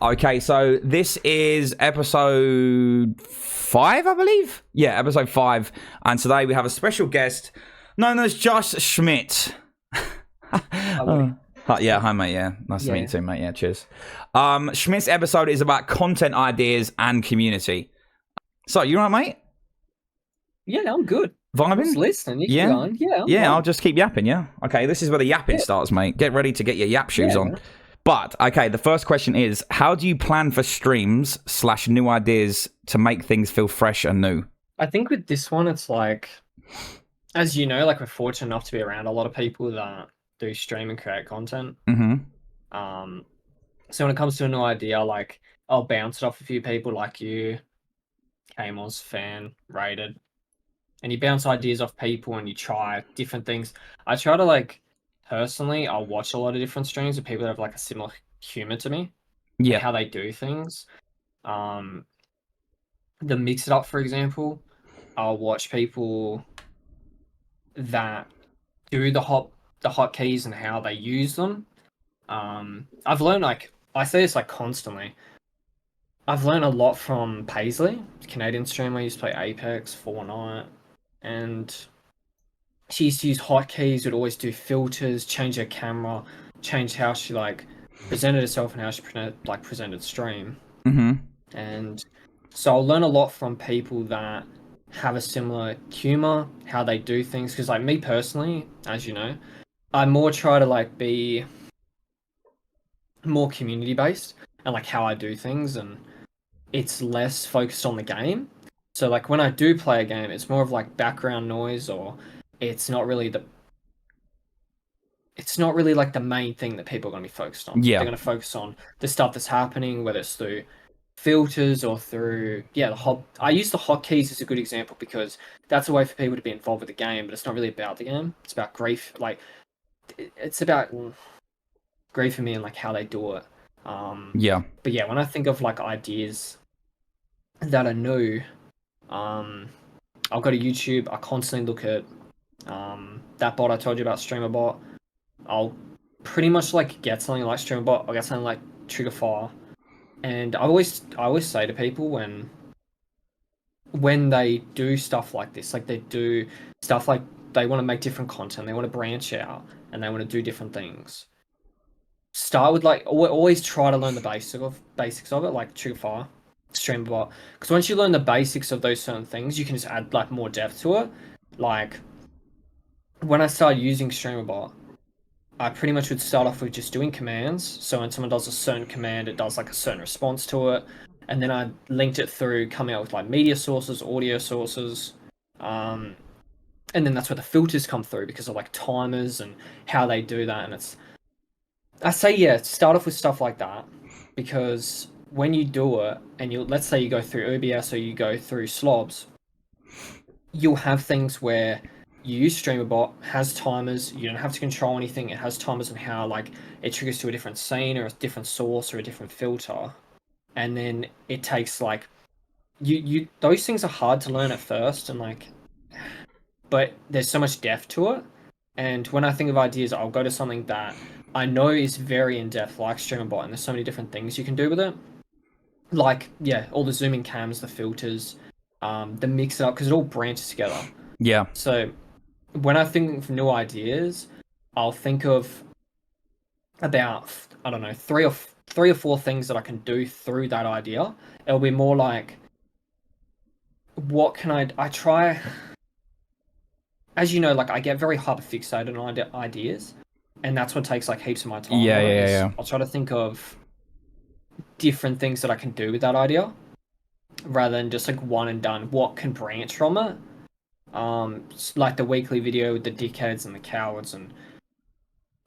Okay, so this is episode 5, I believe. Yeah, episode 5. And today we have a special guest known as Just Schmit. Yeah, hi, mate. Yeah, nice to meet you too, mate. Yeah, cheers. Schmidt's episode is about content ideas and community. So, you all right, mate? Yeah, I'm good. Vibing? I'm just listening. You keep Yeah? going. Yeah, Yeah, fine. I'll just keep yapping, yeah? Okay, this is where the yapping starts, mate. Get ready to get your yap shoes on. Man. But, okay, the first question is, how do you plan for streams / new ideas to make things feel fresh and new? I think with this one, it's like, as you know, like we're fortunate enough to be around a lot of people that do stream and create content. Mm-hmm. So when it comes to a new idea, like I'll bounce it off a few people like you, Kamos, fan, rated, and you bounce ideas off people and you try different things. I try to personally, I'll watch a lot of different streams of people that have like a similar humor to me. Yeah. And how they do things. The mix it up, for example, I'll watch people that do the hotkeys and how they use them. I've learned I say this constantly. I've learned a lot from Paisley, Canadian streamer. I used to play Apex, Fortnite, and she used to use hotkeys. Would always do filters, change her camera, change how she presented herself and how she presented stream. Mm-hmm. And so I'll learn a lot from people that have a similar humor, how they do things. Because me personally, as you know, I more try to be more community based and how I do things, and it's less focused on the game. So when I do play a game, it's more of background noise, or it's not really the main thing that people are going to be focused on. Yeah. They're going to focus on the stuff that's happening, whether it's through filters or through I use the hotkeys as a good example because that's a way for people to be involved with the game, but it's not really about the game. It's about grief. It's about grief for me and how they do it. Yeah. But yeah, when I think of ideas that are new, I'll go to YouTube. I constantly look at that bot I told you about, Streamer Bot. I'll pretty much get something like Streamer Bot. I'll get something like Trigger Fire. And I always say to people when they do stuff like this, they do stuff they want to make different content, they want to branch out, and they want to do different things. Start with always try to learn the basics of it, like Trigger Fire, Streamer Bot, because once you learn the basics of those certain things, you can just add more depth to it. When I started using Streamer Bot, I pretty much would start off with just doing commands. So when someone does a certain command, it does a certain response to it. And then I linked it through coming out with media sources, audio sources. And then that's where the filters come through because of timers and how they do that. And I say, start off with stuff like that, because when you do it and let's say you go through OBS or you go through Slobs, you'll have things where you use StreamerBot, has timers, you don't have to control anything, it has timers on how it triggers to a different scene or a different source or a different filter. And then it takes you those things are hard to learn at first, and but there's so much depth to it. And when I think of ideas, I'll go to something that I know is very in-depth, like StreamerBot, and there's so many different things you can do with it. All the zooming cams, the filters, the mix it up, because it all branches together. Yeah. So when I think of new ideas, I'll think of about, I don't know, three or four things that I can do through that idea. It'll be more what can I try, as you know, I get very hyper fixated on ideas, and that's what takes heaps of my time. Yeah. I'll try to think of different things that I can do with that idea, rather than just one and done. What can branch from it? The weekly video with the dickheads and the cowards, and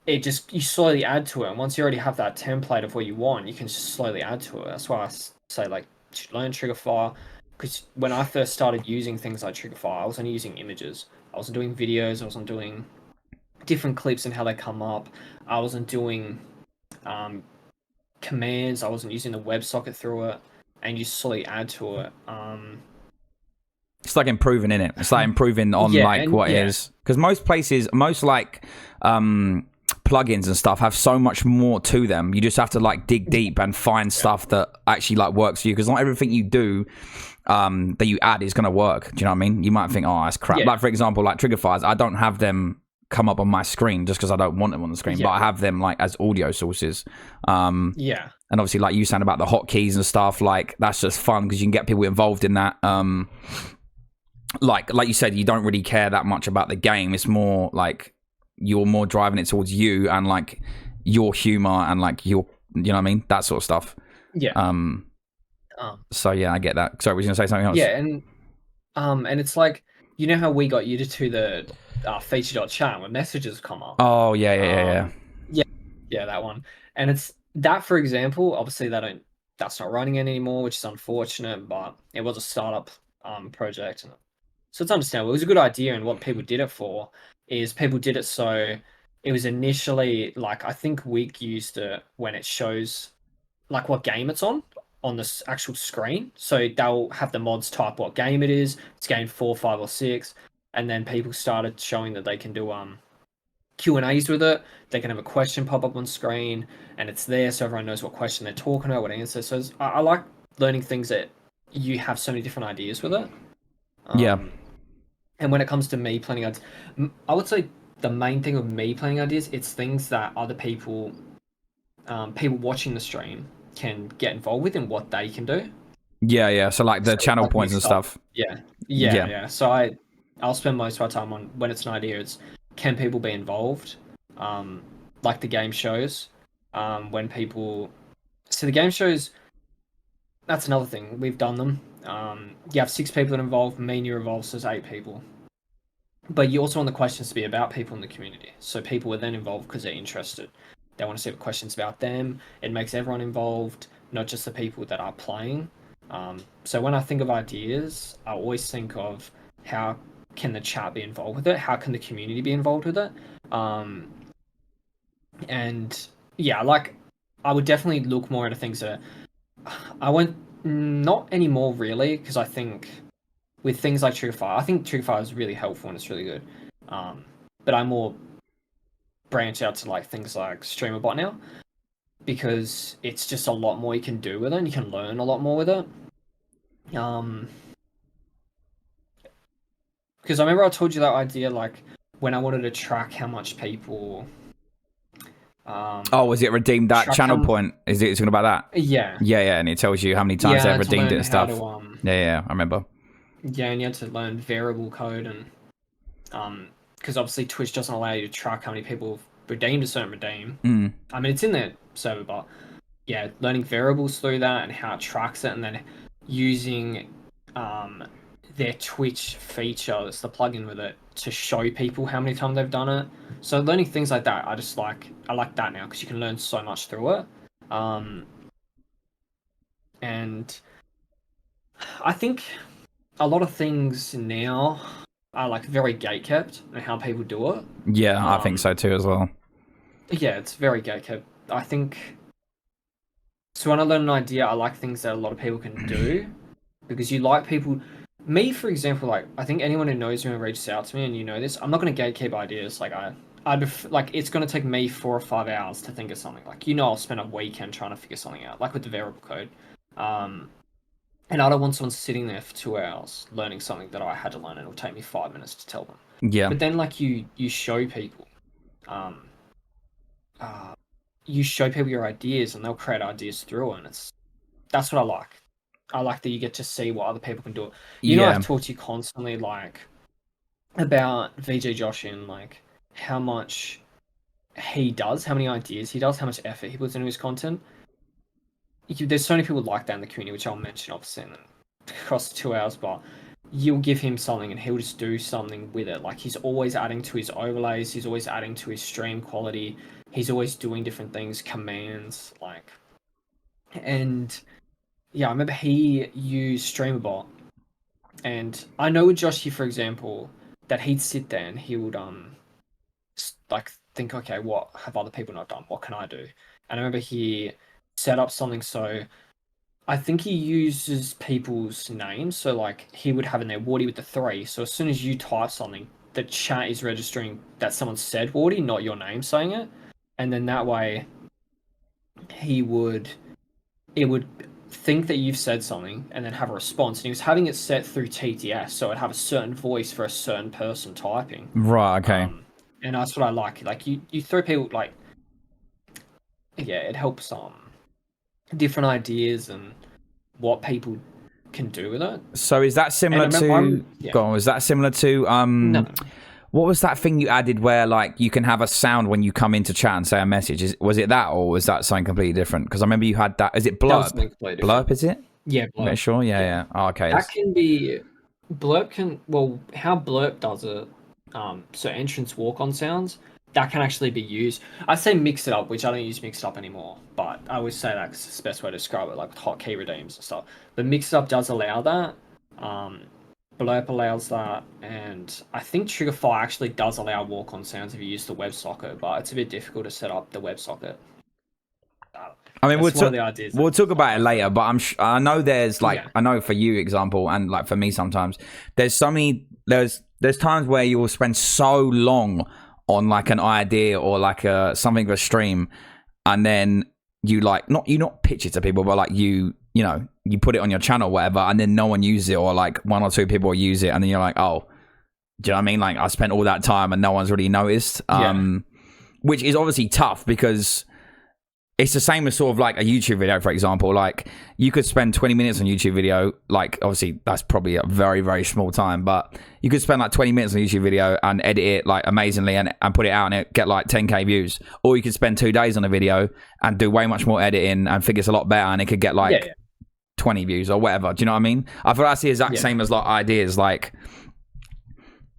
you slowly add to it. And once you already have that template of what you want, you can just slowly add to it. That's why I say you should learn Trigger Fire, because when I first started using things like Trigger Fire, I wasn't using images. I wasn't doing videos. I wasn't doing different clips and how they come up. I wasn't doing commands. I wasn't using the WebSocket through it, and you slowly add to it. It's improving in it. It's improving on what it is. Because most places, most plugins and stuff have so much more to them. You just have to like dig deep and find stuff that actually like works for you, because not everything you do that you add is going to work. Do you know what I mean? You might think, oh, that's crap. Like, for example, like trigger fires, I don't have them come up on my screen just because I don't want them on the screen, but I have them like as audio sources. And obviously, like you saying about the hotkeys and stuff, like that's just fun because you can get people involved in that. Like you said, you don't really care that much about the game. It's more like you're more driving it towards you and like your humor and like your, you know what I mean, that sort of stuff. So yeah, I get that. Sorry, were you gonna say something else? Yeah, and it's like, you know how we got you to the feature.chat when messages come up. Oh yeah. Yeah, that one. And it's that, for example, obviously that's not running anymore, which is unfortunate, but it was a startup project. So it's understandable. It was a good idea, and what people did it for is people did it so it was initially like, I think Wig used it when it shows like what game it's on this actual screen. So they'll have the mods type what game it is. It's game 4, 5, or 6, and then people started showing that they can do Q&As with it. They can have a question pop up on screen, and it's there so everyone knows what question they're talking about, what answer. So I like learning things that you have so many different ideas with it. And when it comes to me planning ideas, I would say the main thing with me planning ideas, it's things that other people, people watching the stream, can get involved with and what they can do. Yeah. So like the channel like points and stuff. Yeah. So I'll spend most of my time on, when it's an idea, it's can people be involved, like the game shows, when people. So the game shows, that's another thing. We've done them. You have 6 people involved. Me and you're involved, so there's 8 people. But you also want the questions to be about people in the community. So people are then involved because they're interested. They want to see what questions about them. It makes everyone involved, not just the people that are playing. So when I think of ideas, I always think of how can the chat be involved with it? How can the community be involved with it? And yeah, like I would definitely look more into things that I won't, not anymore really, because I think with things like Trigger Fire, I think Trigger Fire is really helpful and it's really good. But I more branch out to like things like StreamerBot now, because it's just a lot more you can do with it and you can learn a lot more with it. Because I remember I told you that idea, like when I wanted to track how much people. Was it redeemed that channel point? Is it talking about that? Yeah. Yeah, and it tells you how many times they've redeemed it and stuff. Yeah, I remember. Yeah, and you had to learn variable code, and because obviously Twitch doesn't allow you to track how many people have redeemed a certain redeem. I mean, it's in their server, but yeah, learning variables through that and how it tracks it, and then using their Twitch feature, that's the plugin with it, to show people how many times they've done it. So learning things like that, I like that now because you can learn so much through it. And I think a lot of things now are like very gatekept and how people do it. Yeah, I think so too as well. Yeah, it's very gatekept. I think. So when I learn an idea, I like things that a lot of people can do, because you like people. Me, for example, like I think anyone who knows me and reaches out to me, and you know this, I'm not going to gatekeep ideas. Like like it's going to take me 4 or 5 hours to think of something. Like, you know, I'll spend a weekend trying to figure something out, like with the variable code. And I don't want someone sitting there for 2 hours learning something that I had to learn, and it'll take me 5 minutes to tell them. Yeah. But then, like you show people, you show people your ideas, and they'll create ideas through it, and that's what I like. I like that you get to see what other people can do. You know, I've taught you constantly, like, about VJ Josh and, like, how much he does, how many ideas he does, how much effort he puts into his content. There's so many people like that in the community, which I'll mention, obviously, across the 2 hours, but you'll give him something and he'll just do something with it. Like, he's always adding to his overlays, he's always adding to his stream quality, he's always doing different things, commands, like, and yeah, I remember he used StreamerBot, and I know with Joshy, for example, that he'd sit there and he would like think, okay, what have other people not done? What can I do? And I remember he set up something, so I think he uses people's names. So like he would have in there Wardy with the 3. So as soon as you type something, the chat is registering that someone said Wardy, not your name saying it. and then that way it would think that you've said something and then have a response. And he was having it set through TTS, so it'd have a certain voice for a certain person typing. Right. Okay. And that's what I like. Like you throw people like, yeah, it helps different ideas and what people can do with it. So is that similar to? Go on. Is that similar to? No. What was that thing you added where like you can have a sound when you come into chat and say a message? Was it that, or was that something completely different? Because I remember you had that. Is it blurb? Blurb, is it? Yeah, blurb. Sure. Yeah. Oh, okay. That can be blurb. How blurb does it? So entrance walk-on sounds that can actually be used. I say mix it up, which I don't use mix it up anymore, but I always say that's the best way to describe it, like with hotkey redeems and stuff. But mix it up does allow that. Blurb allows that, and I think Triggerfy actually does allow walk-on sounds if you use the WebSocket, but it's a bit difficult to set up the WebSocket. I mean, we'll talk about it later, but I know there's like, I know for you example, and like for me sometimes, there's there's times where you will spend so long on like an idea or like something of a stream, and then you like not pitch it to people, but like you put it on your channel or whatever, and then no one uses it, or like one or two people use it, and then you're like, oh, do you know what I mean? Like I spent all that time and no one's really noticed, which is obviously tough because it's the same as sort of like a YouTube video, for example. Like you could spend 20 minutes on YouTube video, like obviously that's probably a very, very small time, but you could spend like 20 minutes on a YouTube video and edit it like amazingly and put it out and it get like 10k views. Or you could spend 2 days on a video and do way much more editing and think it's a lot better and it could get like 20 views or whatever. Do you know what I mean? I feel that's the exact same as like ideas. Like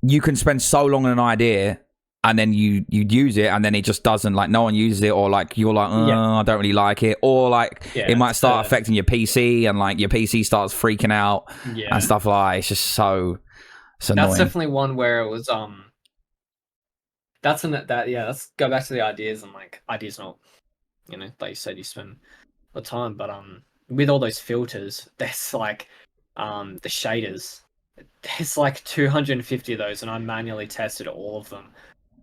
you can spend so long on an idea and then you use it and then it just doesn't, like no one uses it, or like you're like, I don't really like it, or like it might start affecting your PC and like your PC starts freaking out and stuff like that. It's just so annoying. That's definitely one where it was let's go back to the ideas, and like ideas not, like you said, you spend the time, but with all those filters, there's like the shaders, there's like 250 of those, and I manually tested all of them.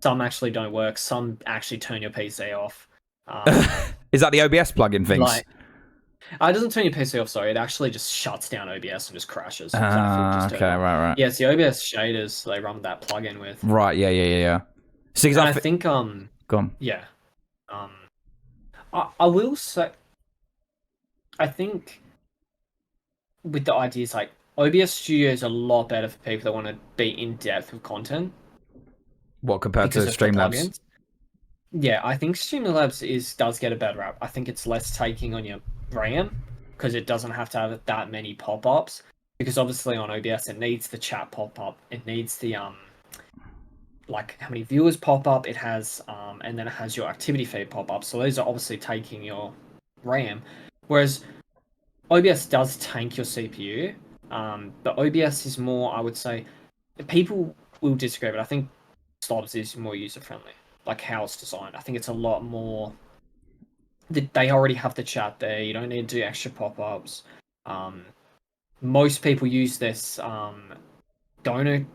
Some actually don't work. Some actually turn your PC off. Is that the OBS plugin things? Like, it doesn't turn your PC off, sorry. It actually just shuts down OBS and just crashes. Okay, right. Yeah, it's the OBS shaders they run that plugin with. Right, yeah. So, I think, go on. Yeah. I will say, I think with the ideas, like, OBS Studio is a lot better for people that want to be in depth with content. What, compared to Streamlabs? Yeah, I think Streamlabs does get a better rap. I think it's less taking on your RAM because it doesn't have to have that many pop-ups. Because obviously on OBS it needs the chat pop-up, it needs the like how many viewers pop up, it has and then it has your activity feed pop up. So those are obviously taking your RAM. Whereas OBS does tank your CPU, but OBS is more, I would say, people will disagree, but I think Slobs is more user-friendly, like how it's designed. I think it's a lot more, they already have the chat there, you don't need to do extra pop-ups. Most people use this donor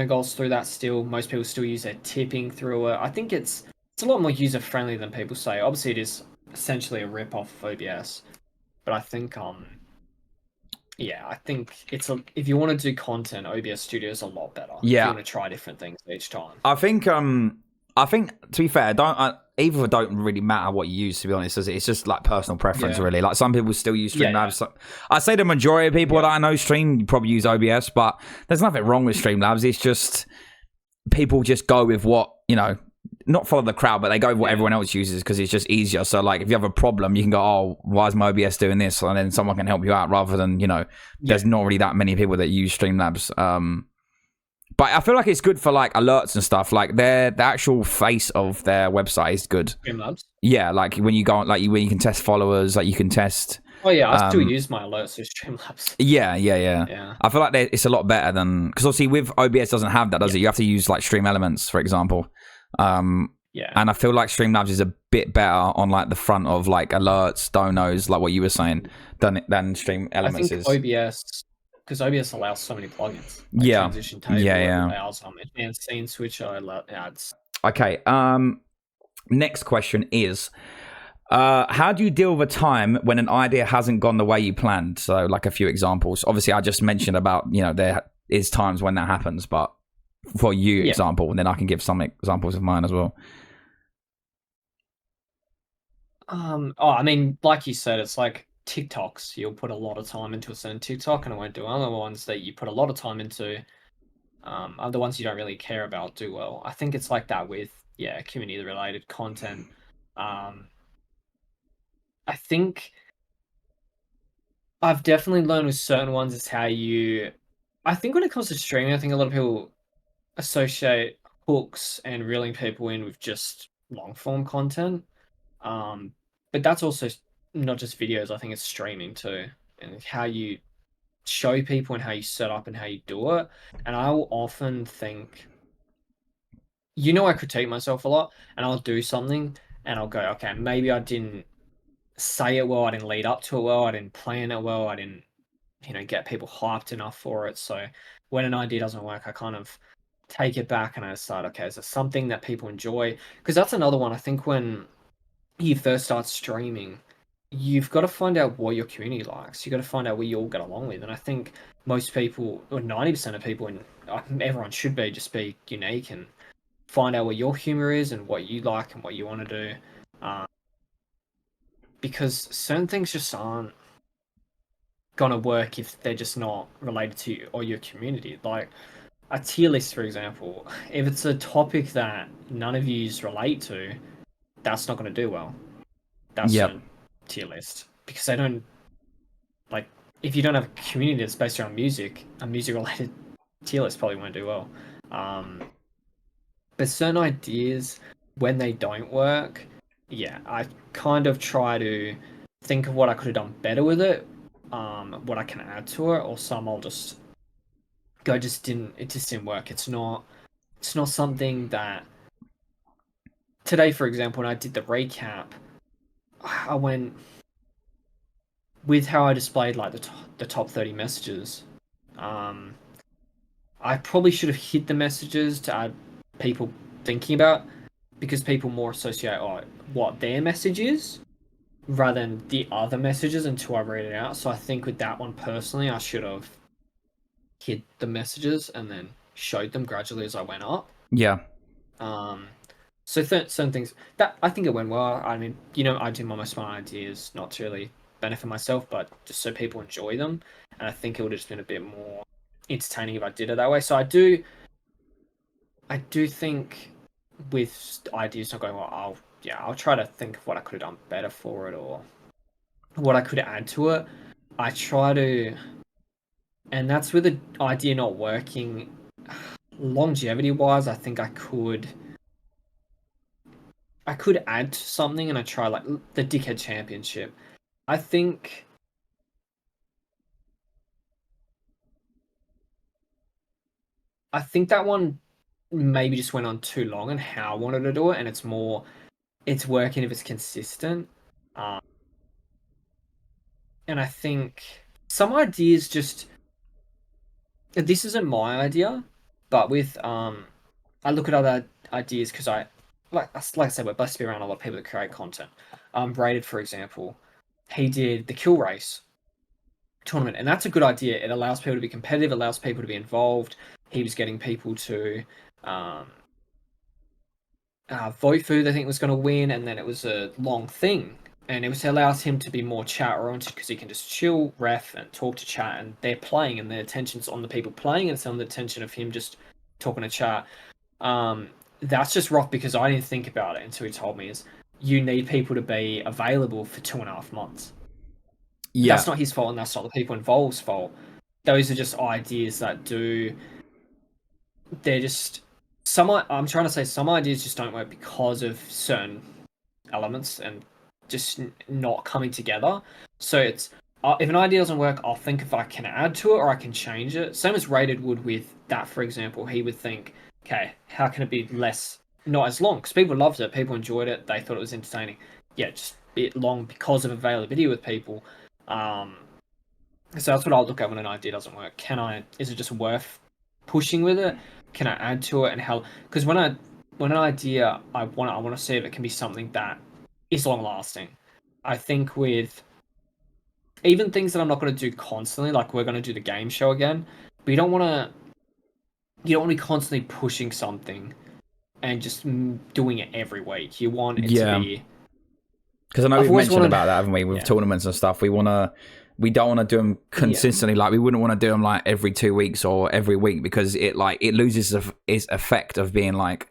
goals through that still. Most people still use their tipping through it. I think it's a lot more user-friendly than people say. Obviously it is essentially a rip-off of OBS, but I think I think if you want to do content, OBS Studio is a lot better. Yeah. If you want to try different things each time. I think to be fair, either don't really matter what you use, to be honest. It's just like personal preference, really. Like some people still use Streamlabs. Yeah. I say the majority of people that I know stream probably use OBS, but there's nothing wrong with Streamlabs. It's just people just go with what, not follow the crowd, but they go with what everyone else uses because it's just easier. So like if you have a problem, you can go, oh, why is my OBS doing this? And then someone can help you out rather than, there's not really that many people that use Streamlabs. But I feel like it's good for like alerts and stuff. Like the actual face of their website is good. Streamlabs? Yeah, like when you go on, like when you can test followers, like you can test. Oh yeah, I still use my alerts with Streamlabs. Yeah. I feel like it's a lot better than, because obviously with OBS doesn't have that, does it? You have to use like Stream Elements, for example. And I feel like Streamlabs is a bit better on like the front of like alerts, donos, like what you were saying, than Stream Elements is. OBS, because OBS allows so many plugins. Like transition table, allows advanced scene switcher, ads. Okay. Next question is, how do you deal with a time when an idea hasn't gone the way you planned? So, like a few examples. Obviously, I just mentioned about, there is times when that happens, but for you, example, and then I can give some examples of mine as well. I mean, like you said, it's like TikToks. You'll put a lot of time into a certain TikTok and it won't do. Other ones that you put a lot of time into, are the ones you don't really care about do well. I think it's like that with, community related content. I think I've definitely learned with certain ones is how I think when it comes to streaming, I think a lot of people associate hooks and reeling people in with just long form content. Um, but that's also not just videos. I think it's streaming too, and how you show people and how you set up and how you do it. And I will often think, I critique myself a lot, and I'll do something, and I'll go, okay, maybe I didn't say it well, I didn't lead up to it well, I didn't plan it well, I didn't, get people hyped enough for it. So when an idea doesn't work, I kind of take it back and I decide, okay, is it something that people enjoy? Because that's another one. I think when you first start streaming, you've got to find out what your community likes. You've got to find out what you all get along with. And I think most people, or 90% of people, and everyone should just be unique and find out what your humor is and what you like and what you want to do. Because certain things just aren't gonna work if they're just not related to you or your community. Like a tier list, for example, if it's a topic that none of yous relate to, that's not going to do well. That's Yep. a tier list because they don't like. If you don't have a community that's based around music, a music-related tier list probably won't do well. But certain ideas, when they don't work, I kind of try to think of what I could have done better with it, what I can add to it, or some I'll just go. It just didn't work. It's not something that today, for example, when I did the recap, I went with how I displayed like the top 30 messages. Um, I probably should have hid the messages to add people thinking about because people more associate what their message is rather than the other messages until I read it out. So I think with that one personally, I should have hid the messages and then showed them gradually as I went up. Yeah. So certain things that I think it went well. I mean, I do most of my ideas not to really benefit myself, but just so people enjoy them. And I think it would have just been a bit more entertaining if I did it that way. So I do think with ideas not going well, I'll try to think of what I could have done better for it or what I could add to it. I try to, and that's with the idea not working. Longevity wise, I think I could add something and I try like the Dickhead Championship. I think that one maybe just went on too long and how I wanted to do it, and it's working if it's consistent. Um, and I think some ideas just this isn't my idea, but with I look at other ideas because like I said, we're blessed to be around a lot of people that create content. Rated, for example, he did the kill race tournament, and that's a good idea. It allows people to be competitive, allows people to be involved. He was getting people to um, vote for who they think was going to win, and then it was a long thing, and it allows him to be more chat oriented because he can just chill, ref, and talk to chat, and they're playing, and their attention's on the people playing, and it's on the attention of him just talking to chat. That's just rough because I didn't think about it until he told me is you need people to be available for 2.5 months. Yeah. That's not his fault, and that's not the people involved's fault. Those are just ideas that they're just I'm trying to say some ideas just don't work because of certain elements and just not coming together. So it's if an idea doesn't work, I'll think if I can add to it or I can change it. Same as Rated would with that, for example. He would think, okay, how can it be not as long? Because people loved it, people enjoyed it, they thought it was entertaining. Yeah, just a bit long because of availability with people. So that's what I'll look at when an idea doesn't work. Is it just worth pushing with it? Can I add to it? And how? Because when I when an idea I want to see if it can be something that is long lasting. I think with even things that I'm not going to do constantly, like we're going to do the game show again, but you don't want to be constantly pushing something and just doing it every week. You want it to be. Because I know we've mentioned about that, haven't we, with tournaments and stuff. We don't want to do them consistently. Like, we wouldn't want to do them like every 2 weeks or every week, because it loses its effect of being like,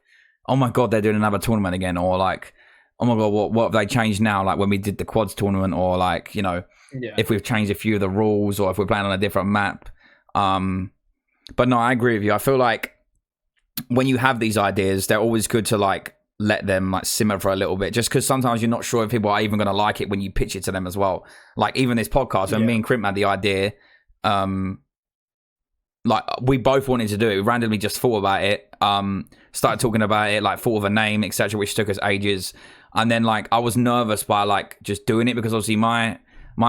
oh my god, they're doing another tournament again, or like, oh my god, what have they changed now? Like when we did the quads tournament, or like, you know, if we've changed a few of the rules, or if we're playing on a different map. But no, I agree with you. I feel like when you have these ideas, they're always good to like let them like simmer for a little bit, just because sometimes you're not sure if people are even going to like it when you pitch it to them as well. Like even this podcast, when me and Crimp had the idea, like we both wanted to do it. We randomly just thought about it, started talking about it, like thought of a name, etc., which took us ages. And then like I was nervous by like just doing it, because obviously my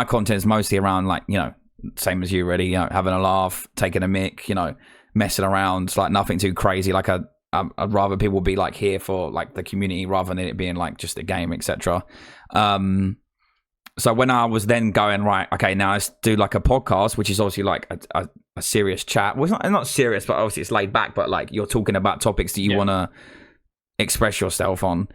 content is mostly around like, you know, same as you really, you know, having a laugh, taking a mic, you know, messing around. It's like nothing too crazy. Like I'd rather people be like here for like the community rather than it being like just a game, etc. So when I was then going, right, okay, now let's do like a podcast, which is obviously like a serious chat. Well, it's not serious, but obviously it's laid back, but like you're talking about topics that you want to express yourself on.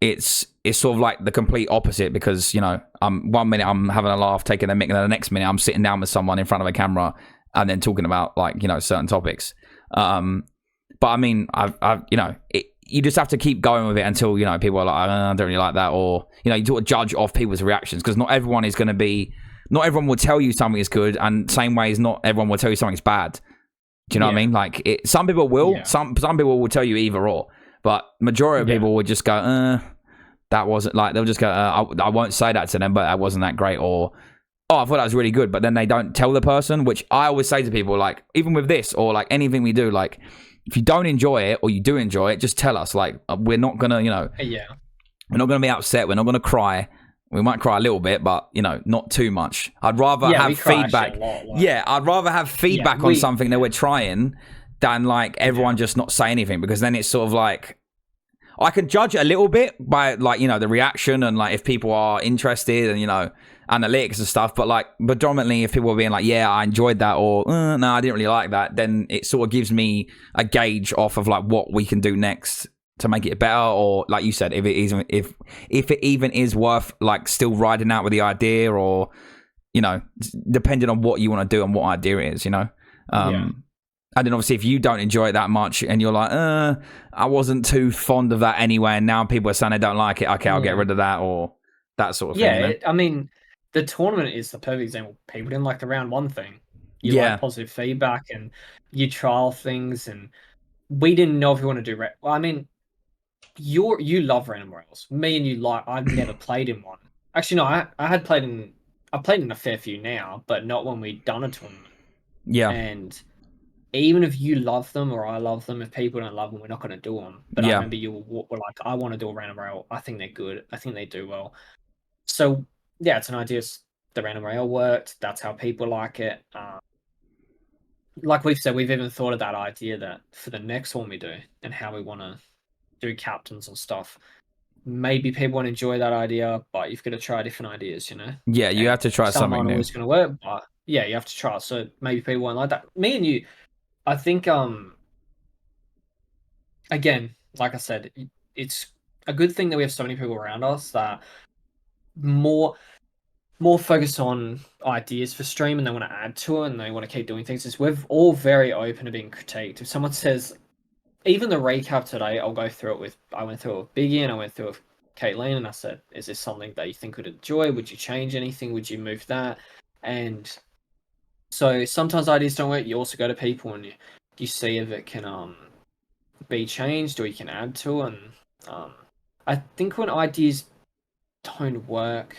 It's sort of like the complete opposite, because, you know, 1 minute I'm having a laugh, taking a mic, and then the next minute I'm sitting down with someone in front of a camera and then talking about like, you know, certain topics. But I mean, I've you know, you just have to keep going with it until, you know, people are like, I don't really like that, or, you know, you do a judge off people's reactions, because not everyone will tell you something is good, and same way as not everyone will tell you something's bad. Do you know what I mean? Like some people will, some people will tell you either or. But majority of people would just go, that wasn't like, they'll just go, I won't say that to them, but that wasn't that great, or, oh, I thought that was really good, but then they don't tell the person, which I always say to people, like, even with this, or like anything we do, like, if you don't enjoy it, or you do enjoy it, just tell us. Like, we're not gonna, you know, we're not gonna be upset, we're not gonna cry. We might cry a little bit, but, you know, not too much. I'd rather have feedback. I'd rather have feedback on something that we're trying than like everyone just not say anything, because then it's sort of like, I can judge a little bit by like, you know, the reaction and like if people are interested and, you know, analytics and stuff, but like predominantly if people are being like, yeah, I enjoyed that, or no, I didn't really like that, then it sort of gives me a gauge off of like what we can do next to make it better, or like you said, if it even is worth like still riding out with the idea, or, you know, depending on what you want to do and what idea it is, you know. And then obviously if you don't enjoy it that much and you're like, I wasn't too fond of that anyway, and now people are saying they don't like it, okay, I'll get rid of that, or that sort of thing. I mean, the tournament is the perfect example. People didn't like the round one thing. You like positive feedback, and you trial things, and we didn't know if we want to do well, I mean, you love random rails. Me and you like, I've never played in one. Actually, no, I've played in a fair few now, but not when we'd done a tournament. And even if you love them or I love them, if people don't love them, we're not going to do them. But I remember you were like, I want to do a random rail. I think they're good. I think they do well. So yeah, it's an idea. The random rail worked. That's how people like it. Like we've said, we've even thought of that idea that for the next one we do and how we want to do captains and stuff. Maybe people won't enjoy that idea, but you've got to try different ideas, you know? Yeah, you have to try something new. Some aren't always going to work, but yeah, you have to try. So maybe people won't like that. Me and you, I think, again, like I said, it's a good thing that we have so many people around us that more focused on ideas for stream, and they want to add to it, and they want to keep doing things. Is we're all very open to being critiqued. If someone says, even the recap today, I went through it with Biggie, and I went through it with Caitlin, and I said, is this something that you think would enjoy? Would you change anything? Would you move that? And so sometimes ideas don't work. You also go to people and you see if it can be changed, or you can add to it. And I think when ideas don't work,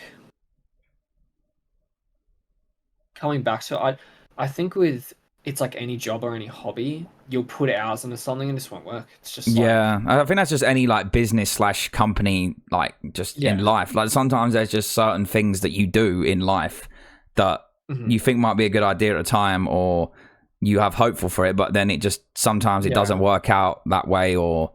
coming back to it, I think with, it's like any job or any hobby, you'll put hours into something and this won't work. It's just I think that's just any like business / company, like just in life. Like sometimes there's just certain things that you do in life that you think might be a good idea at a time, or you have hopeful for it, but then it just sometimes it doesn't work out that way, or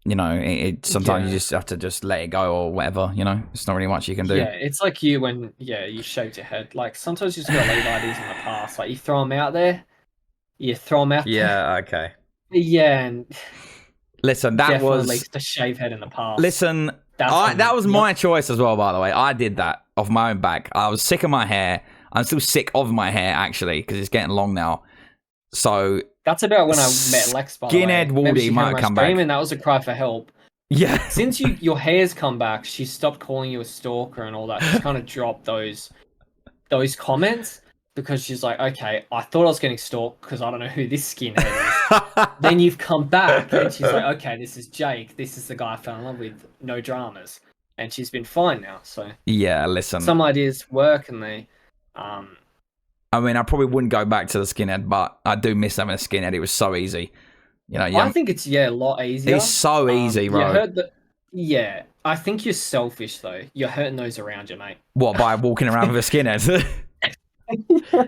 you know, sometimes you just have to just let it go or whatever, you know. It's not really much you can do. Yeah, it's like you when you shaved your head. Like sometimes you just gotta leave ideas in the past. Like you throw them out there, Yeah, okay. Yeah, and listen, that definitely was leads to shave head in the past. Listen, that was my choice as well, by the way. I did that off my own back. I was sick of my hair. I'm still sick of my hair, actually, because it's getting long now. So that's about when I met Lex, by the way. Skinhead Woody might come back. And that was a cry for help. Yeah. Since your hair's come back, she stopped calling you a stalker and all that. She's kind of dropped those comments because she's like, okay, I thought I was getting stalked because I don't know who this skinhead is. Then you've come back and she's like, okay, this is Jake. This is the guy I fell in love with. No dramas. And she's been fine now. So yeah, listen. Some ideas work and they... I mean, I probably wouldn't go back to the skinhead, but I do miss having a skinhead. It was so easy. You know, I think it's a lot easier. It's so easy, bro. I think you're selfish though. You're hurting those around you, mate. What, by walking around with a skinhead?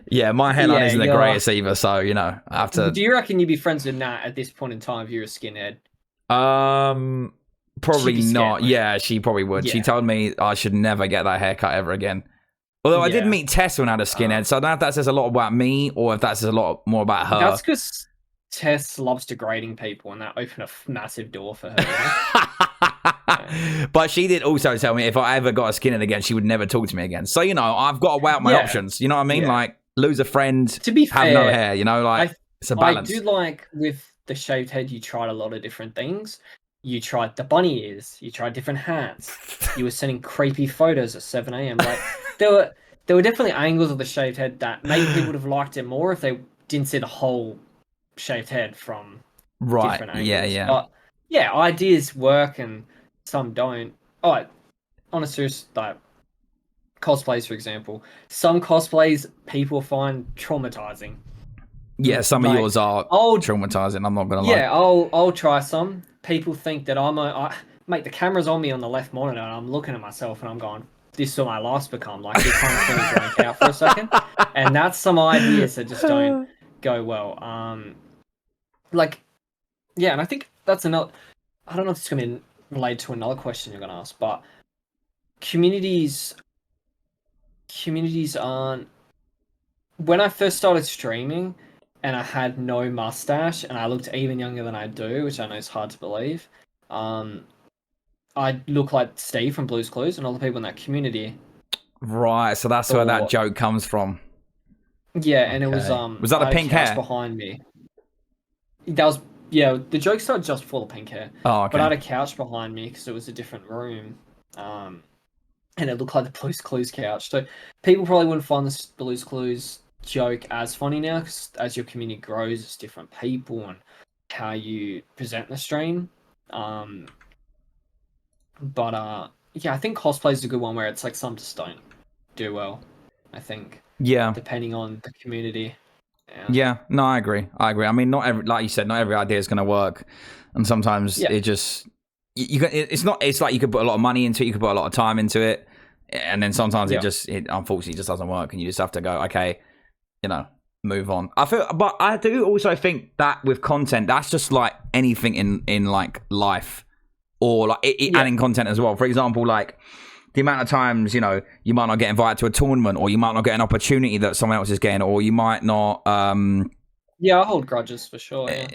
Yeah, my hairline isn't the greatest either, so you know, I have to. Do you reckon you'd be friends with Nat at this point in time if you're a skinhead? Probably not. Scared, yeah, she probably would. Yeah. She told me I should never get that haircut ever again. Although I did meet Tess when I had a skinhead, so I don't know if that says a lot about me or if that says a lot more about her. That's because Tess loves degrading people, and that opened a massive door for her. But she did also tell me if I ever got a skinhead again, she would never talk to me again. So, you know, I've got to weigh out my options. You know what I mean? Like, lose a friend, to be fair, have no hair, you know? Like, it's a balance. I do like, with the shaved head, you tried a lot of different things. You tried the bunny ears. You tried different hats. You were sending creepy photos at 7 a.m. Like, there were definitely angles of the shaved head that maybe people would have liked it more if they didn't see the whole shaved head from different angles. Yeah. But yeah, ideas work and some don't. Oh, on a serious, like cosplays, for example, some cosplays people find traumatizing. Yeah, some of yours are traumatizing. I'm not gonna lie. Yeah, I'll try some. People think that mate, the camera's on me on the left monitor, and I'm looking at myself, and I'm going, "This is what my life's become." Like, you kind of feel blank out for a second, and that's some ideas that just don't go well. And I think that's another. I don't know if it's going to be related to another question you're going to ask, but communities aren't. When I first started streaming, and I had no mustache, and I looked even younger than I do, which I know is hard to believe. I look like Steve from Blue's Clues and all the people in that community. Right, so that's where that joke comes from. Yeah, and it was was that the pink hair behind me? That was the joke started just before the pink hair. Oh, okay. But I had a couch behind me because it was a different room, and it looked like the Blue's Clues couch. So people probably wouldn't find this Blue's Clues joke as funny now, because as your community grows, it's different people and how you present the stream. But I think cosplay is a good one where it's like some just don't do well, I think. Yeah. Depending on the community. Yeah, no, I agree. I mean, like you said, not every idea is going to work, and sometimes it just it's like you could put a lot of money into it, you could put a lot of time into it, and then sometimes it unfortunately just doesn't work, and you just have to go, okay, you know, move on. But I do also think that with content, that's just like anything in like life, or like adding content as well. For example, like the amount of times, you know, you might not get invited to a tournament, or you might not get an opportunity that someone else is getting, or you might not. Yeah, I hold grudges for sure. Yeah.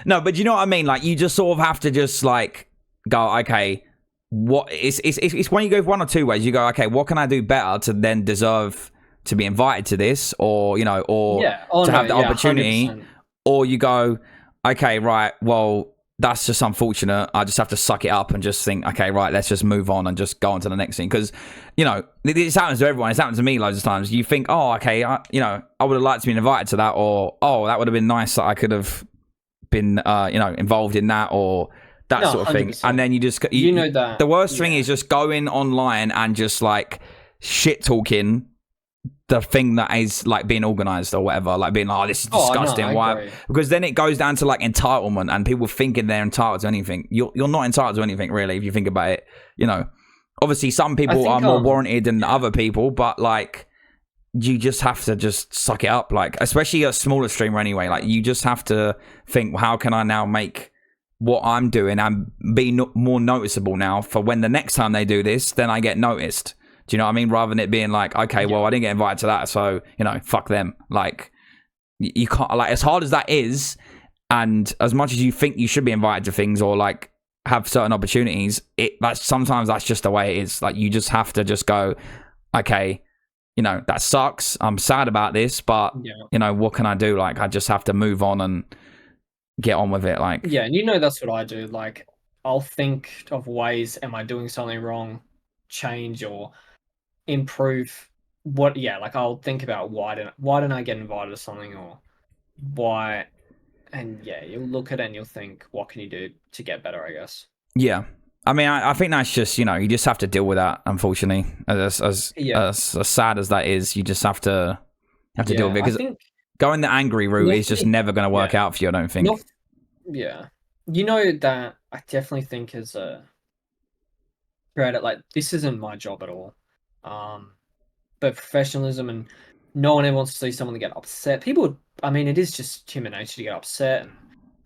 No, but you know what I mean. Like, you just sort of have to just like go, okay, what? It's when you go one or two ways. You go, okay, what can I do better to then deserve to be invited to this, or you know, or to have the opportunity, 100%. Or you go, okay, right, well, that's just unfortunate. I just have to suck it up and just think, okay, right, let's just move on and just go on to the next thing. Because, you know, this happens to everyone. It's happened to me loads of times. You think, oh, okay, I would have liked to be invited to that, or, oh, that would have been nice that I could have been, involved in that, or that sort of 100%. Thing. And then you know that. The worst thing is just going online and just like shit talking the thing that is like being organized or whatever, like being like, oh, this is disgusting. No, why? Because then it goes down to like entitlement, and people thinking they're entitled to anything. You're not entitled to anything, really, if you think about it. You know, obviously some people are more warranted than other people, but like, you just have to just suck it up. Like, especially a smaller streamer anyway, like you just have to think, well, how can I now make what I'm doing and be more noticeable now for when the next time they do this, then I get noticed. Do you know what I mean? Rather than it being like, okay, well, I didn't get invited to that, so, you know, fuck them. Like, you can't, like, as hard as that is, and as much as you think you should be invited to things or, like, have certain opportunities, sometimes that's just the way it is. Like, you just have to just go, okay, you know, that sucks. I'm sad about this, but, you know, what can I do? Like, I just have to move on and get on with it. Like, yeah, and you know that's what I do. Like, I'll think of ways, am I doing something wrong, change or improve what, like I'll think about why didn't I get invited to something, or why, and you'll look at it and you'll think, what can you do to get better, I guess. yeah. I mean, I think that's just, you know, you just have to deal with that, unfortunately. As sad as that is, you just have to deal with it. Because going the angry route is just never going to work out for you, I don't think. You know that I definitely think as a creator, like, this isn't my job at all. But professionalism, and no one ever wants to see someone get upset. People, I mean, it is just human nature to get upset, and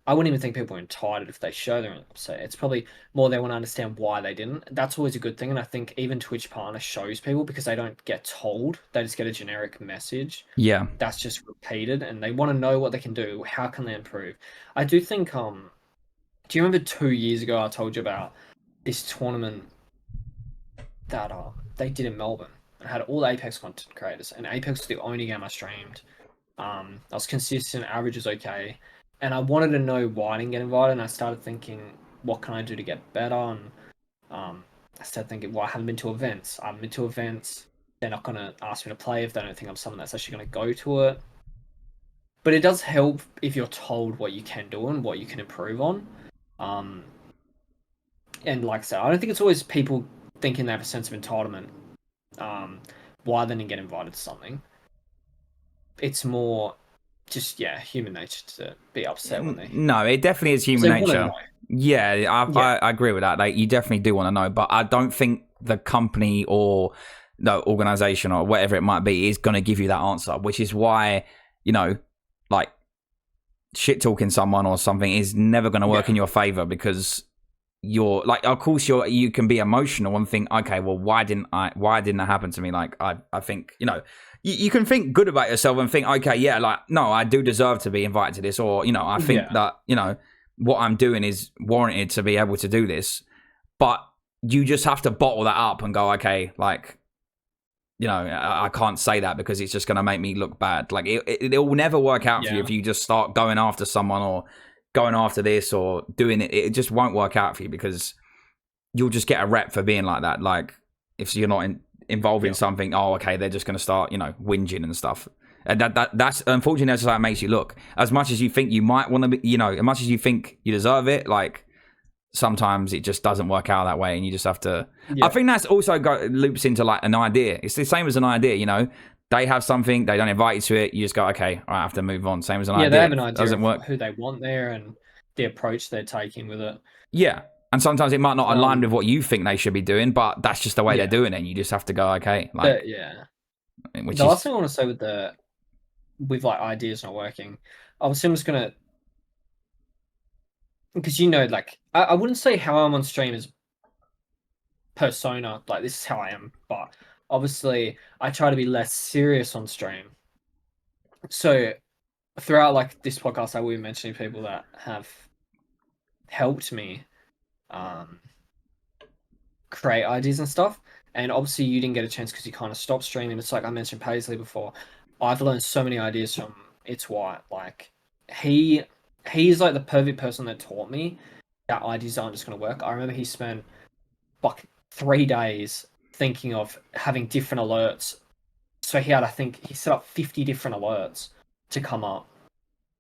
I wouldn't even think people are entitled if they show they're upset. It's probably more they want to understand why they didn't. That's always a good thing, and I think even Twitch Partner shows people, because they don't get told. They just get a generic message. Yeah. That's just repeated, and they want to know what they can do. How can they improve? I do think, do you remember 2 years ago I told you about this tournament that they did in Melbourne? I had all Apex content creators, and Apex was the only game I streamed. I was consistent, average was okay, and I wanted to know why I didn't get invited, and I started thinking, what can I do to get better? And I started thinking, well, I haven't been to events. I haven't been to events. They're not going to ask me to play if they don't think I'm someone that's actually going to go to it. But it does help if you're told what you can do and what you can improve on. And like I said, I don't think it's always people thinking they have a sense of entitlement. Why they didn't get invited to something. It's more just human nature to be upset when they. No, it definitely is human nature. Yeah, I agree with that. Like, you definitely do want to know, but I don't think the company or the organization or whatever it might be is going to give you that answer. Which is why, you know, like, shit talking someone or something is never going to work in your favor, because you're like, of course you can be emotional and think, okay, well, why didn't that happen to me? Like, I think, you know, you can think good about yourself and think, okay, yeah, like, no, I do deserve to be invited to this, or, you know, I think that, you know, what I'm doing is warranted to be able to do this. But you just have to bottle that up and go, okay, like, you know, I can't say that because it's just going to make me look bad. Like, it will never work out for you if you just start going after someone or going after this or doing it. It just won't work out for you, because you'll just get a rep for being like that. Like, if you're not involved in something, oh, okay, they're just going to start, you know, whinging and stuff. And that's unfortunately, that's just how it makes you look. As much as you think you might want to be, you know, as much as you think you deserve it, like, sometimes it just doesn't work out that way, and you just have to. I think that's also loops into, like, an idea. It's the same as an idea, you know. They have something, they don't invite you to it, you just go, okay, I have to move on. Same as an idea. They have an idea doesn't work. Who they want there and the approach they're taking with it. Yeah. And sometimes it might not align with what you think they should be doing, but that's just the way they're doing it, and you just have to go, okay. Like, the last thing I want to say with like ideas not working, I'm just gonna, because, you know, like, I wouldn't say how I'm on stream is persona, like, this is how I am, but obviously I try to be less serious on stream. So throughout, like, this podcast, I will be mentioning people that have helped me create ideas and stuff. And obviously you didn't get a chance because you kind of stopped streaming. It's like I mentioned Paisley before. I've learned so many ideas from It's White. Like, he's like the perfect person that taught me that ideas aren't just going to work. I remember he spent like 3 days thinking of having different alerts. So he set up 50 different alerts to come up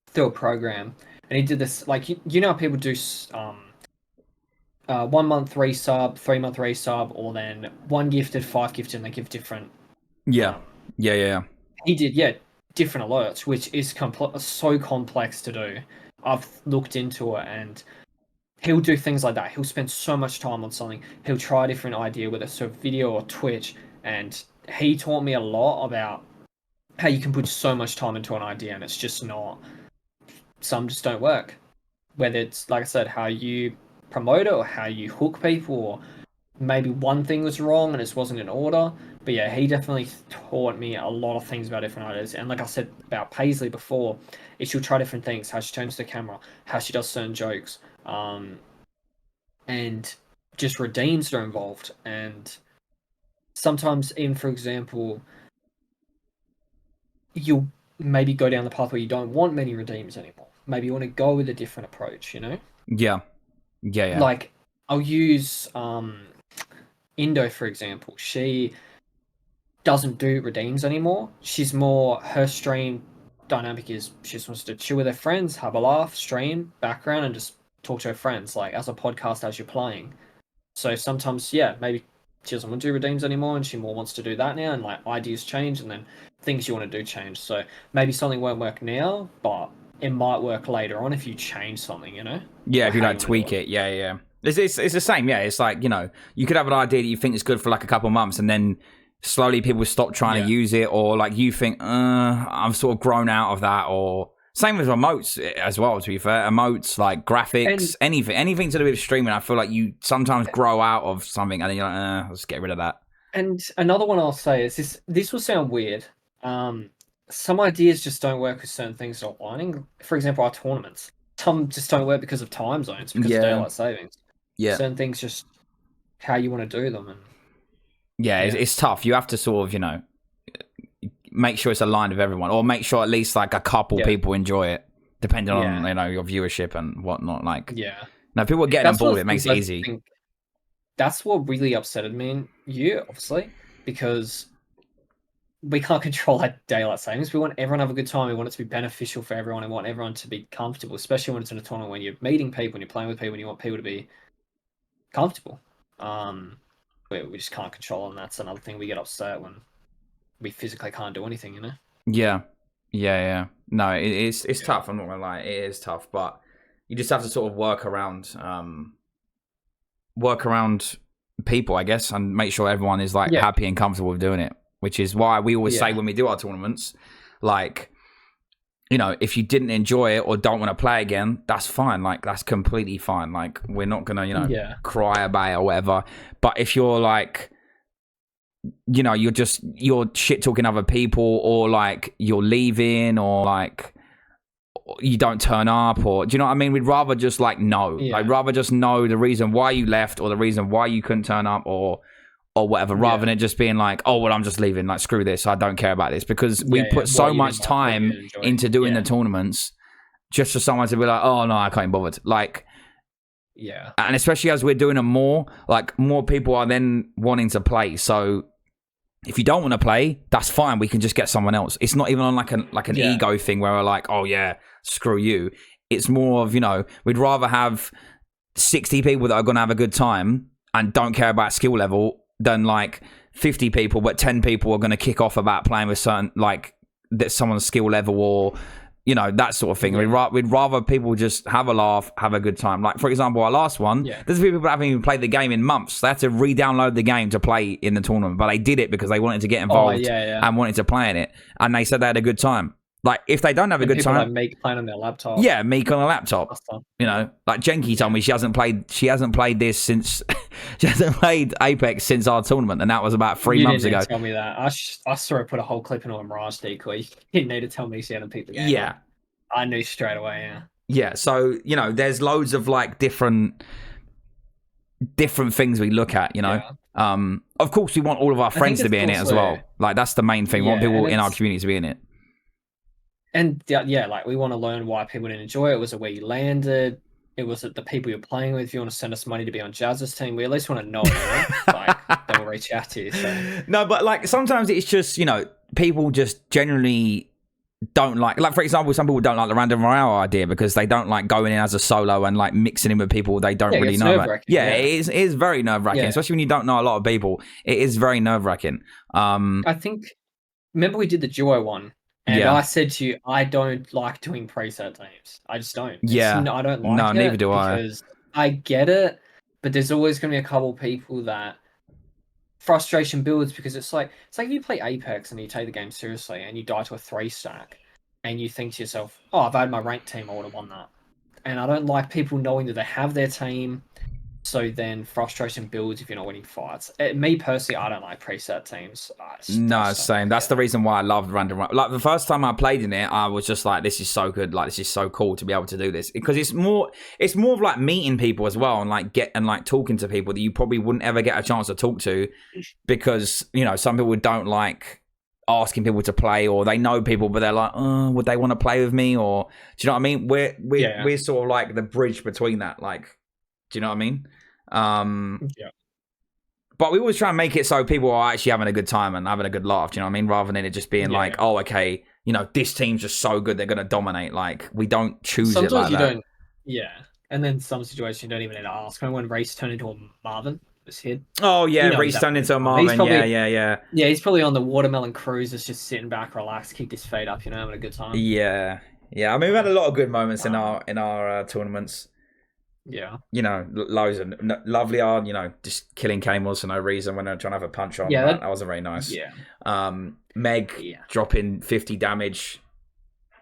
through a program. And he did this, like, you know how people do 1 month resub, 3 month resub, or then 1 gifted, 5 gifted, and they give different. Yeah. He did, different alerts, which is so complex to do. I've looked into it, and he'll do things like that. He'll spend so much time on something. He'll try a different idea, whether it's video or Twitch, and he taught me a lot about how you can put so much time into an idea, and it's just not. Some just don't work. whether it's like I said, how you promote it or how you hook people, or maybe one thing was wrong and it wasn't in order. But yeah, he definitely taught me a lot of things about different ideas. And like I said about Paisley before, is she'll try different things, how she turns the camera, how she does certain jokes, and just redeems that are involved. And sometimes, even for example, you'll maybe go down the path where you don't want many redeems anymore. Maybe you want to go with a different approach, you know? Yeah. Yeah. Like, I'll use Indo, for example. She doesn't do redeems anymore. She's more, her stream dynamic is she just wants to chill with her friends, have a laugh, stream, background, and just talk to her friends, like as a podcast as you're playing. So sometimes, yeah, maybe she doesn't want to do redeems anymore and she more wants to do that now, and like ideas change and then things you want to do change. So maybe something won't work now, but it might work later on if you change something, you know? Yeah, Or if you how like you wanna do tweak it. Yeah, yeah. It's the same. Yeah, it's like, you know, you could have an idea that you think is good for like a couple of months, and then slowly people stop trying to use it, or like you think, I've sort of grown out of that, or same with emotes as well. To be fair, emotes, like graphics, anything to do with streaming. I feel like you sometimes grow out of something, and then you're like, let's get rid of that. And another one I'll say is this. This will sound weird. Some ideas just don't work with certain things not aligning. For example, our tournaments. Some just don't work because of time zones, because of daylight savings. Yeah. Certain things just how you want to do them, and yeah, it's tough. You have to sort of, you know, make sure it's aligned with everyone, or make sure at least like a couple people enjoy it, depending on, you know, your viewership and whatnot. Like, now people are getting on board. It makes it easy. That's what really upsetted me and you, obviously, because we can't control our daylight savings. We want everyone to have a good time. We want it to be beneficial for everyone. We want everyone to be comfortable, especially when it's in a tournament, when you're meeting people, when you're playing with people, and you want people to be comfortable. We just can't control, and that's another thing we get upset when we physically can't do anything, you know? Yeah. No, it's tough. I'm not gonna lie, it is tough, but you just have to sort of work around people, I guess, and make sure everyone is like happy and comfortable with doing it. Which is why we always say when we do our tournaments, like, you know, if you didn't enjoy it or don't want to play again, that's fine. Like, that's completely fine. Like, we're not gonna, you know, cry about it or whatever. But if you're like, you know, you're shit talking other people, or like you're leaving, or like you don't turn up, or do you know what I mean? We'd rather just like know. I'd rather just know the reason why you left, or the reason why you couldn't turn up, or whatever, rather than it just being like, oh, well, I'm just leaving, like, screw this, I don't care about this, because we put so much time into doing the tournaments just for someone to be like, oh, no, I can't be bothered. Like, and especially as we're doing them more, like, more people are then wanting to play. So if you don't want to play, that's fine, we can just get someone else. It's not even on like an ego thing where we're like, oh yeah, screw you. It's more of, you know, we'd rather have 60 people that are going to have a good time and don't care about skill level than like 50 people, but 10 people are going to kick off about playing with certain, like, that someone's skill level, or, you know, that sort of thing. We'd rather people just have a laugh, have a good time. Like, for example, our last one, there's people that haven't even played the game in months. They had to re-download the game to play in the tournament, but they did it because they wanted to get involved and wanted to play in it, and they said they had a good time. Like, if they don't have a good time, like Meek playing on their laptop. Yeah, Meek on a laptop. You know, like Jenky told me she hasn't played this since she hasn't played Apex since our tournament, and that was about 3 months ago. Tell me that. I saw her put a whole clip into a Mirage decoy. You didn't need to tell me she hadn't picked the game. Yeah, I knew straight away. Yeah. So, you know, there's loads of like different things we look at. You know, of course we want all of our friends to be in it as well. Like, that's the main thing. We want people in our community to be in it. And like, we want to learn why people didn't enjoy it. Was it where you landed? Was it the people you're playing with? If you want to send us money to be on Jazz's team, we at least want to know, you know? Like, then we'll reach out to you. So. No, but like, sometimes it's just, you know, people just generally don't like, for example, some people don't like the random morale idea because they don't like going in as a solo and like mixing in with people they don't really know about. It is very nerve-wracking, especially when you don't know a lot of people. It is very nerve-wracking. I think, remember we did the duo one? And I said to you, I don't like doing preset teams. I just don't. I don't like it. No, neither do I. Because I get it, but there's always going to be a couple people that frustration builds, because it's like if you play Apex and you take the game seriously and you die to a 3-stack and you think to yourself, oh, if I had my ranked team, I would have won that. and I don't like people knowing that they have their team. So then frustration builds if you're not winning fights. Me personally, I don't like preset teams. No, same. That's the reason why I loved random. Like the first time I played in it, I was just like, "This is so good! Like this is so cool to be able to do this." Because it's more of like meeting people as well, and like talking to people that you probably wouldn't ever get a chance to talk to, because some people don't like asking people to play, or they know people, but they're like, "Oh, would they want to play with me?" Or do you know what I mean? We're sort of like the bridge between that. Like, do you know what I mean? Yeah. But we always try and make it so people are actually having a good time and having a good laugh, do you know what I mean? Rather than it just being like, oh, okay, this team's just so good, they're going to dominate. Like, we don't choose Sometimes it like you that. don't, and then some situations you don't even need to ask. Remember when Reese turned into a Marvin, this kid? Oh, yeah, Reese turned into a Marvin, yeah. Yeah, he's probably on the watermelon cruise, just sitting back, relaxed, kicked his feet up, having a good time. Yeah. I mean, we've had a lot of good moments in our tournaments. Yeah. Loads of lovely just killing Camels for no reason when they're trying to have a punch on. Yeah, that wasn't very nice. Yeah. Meg dropping 50 damage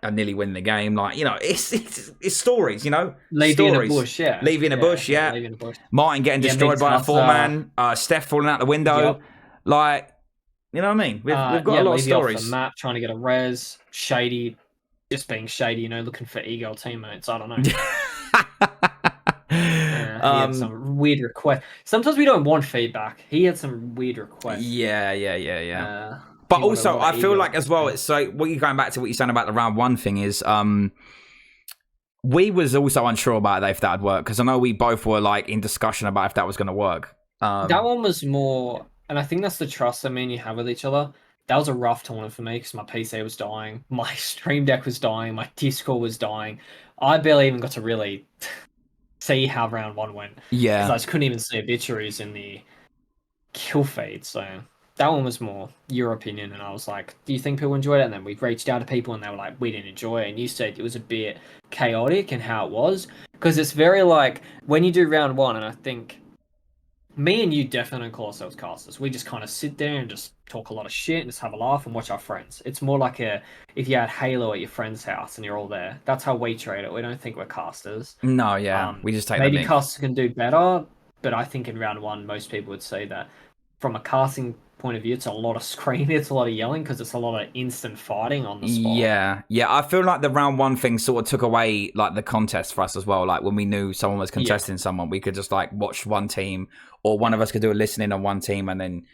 and nearly winning the game. Like, it's stories, Leaving stories. in a bush, yeah. Leaving in a bush, yeah. Leaving in a bush. Martin getting destroyed by a 4-man. Steph falling out the window. Yep. Like, you know what I mean? We've got a lot of stories. Off the map, trying to get a res. Shady, just being shady, looking for ego teammates. I don't know. He had some weird requests. Sometimes we don't want feedback. He had some weird requests. Yeah. But also, I feel like as well, so what you're going back to what you're saying about the round one thing is, we was also unsure about if that would work, because I know we both were like in discussion about if that was going to work. That one was more, and I think that's the trust that me and you have with each other. That was a rough tournament for me because my PC was dying, my stream deck was dying, my Discord was dying. I barely even got to really see how round one went. Yeah. Because I just couldn't even see obituaries in the kill feed. So that one was more your opinion. And I was like, do you think people enjoyed it? And then we reached out to people and they were like, we didn't enjoy it. And you said it was a bit chaotic and how it was. Because it's very like, when you do round one, and I think me and you definitely don't call ourselves casters. We just kind of sit there and just talk a lot of shit and just have a laugh and watch our friends. It's more like if you had Halo at your friend's house and you're all there. That's how we treat it. We don't think we're casters. No, yeah. We just take maybe casters can do better, but I think in round one, most people would say that from a casting point of view, it's a lot of screaming, it's a lot of yelling, because it's a lot of instant fighting on the spot. Yeah. I feel like the round one thing sort of took away like the contest for us as well. Like when we knew someone was contesting someone, we could just like watch one team, or one of us could do a listening on one team, and then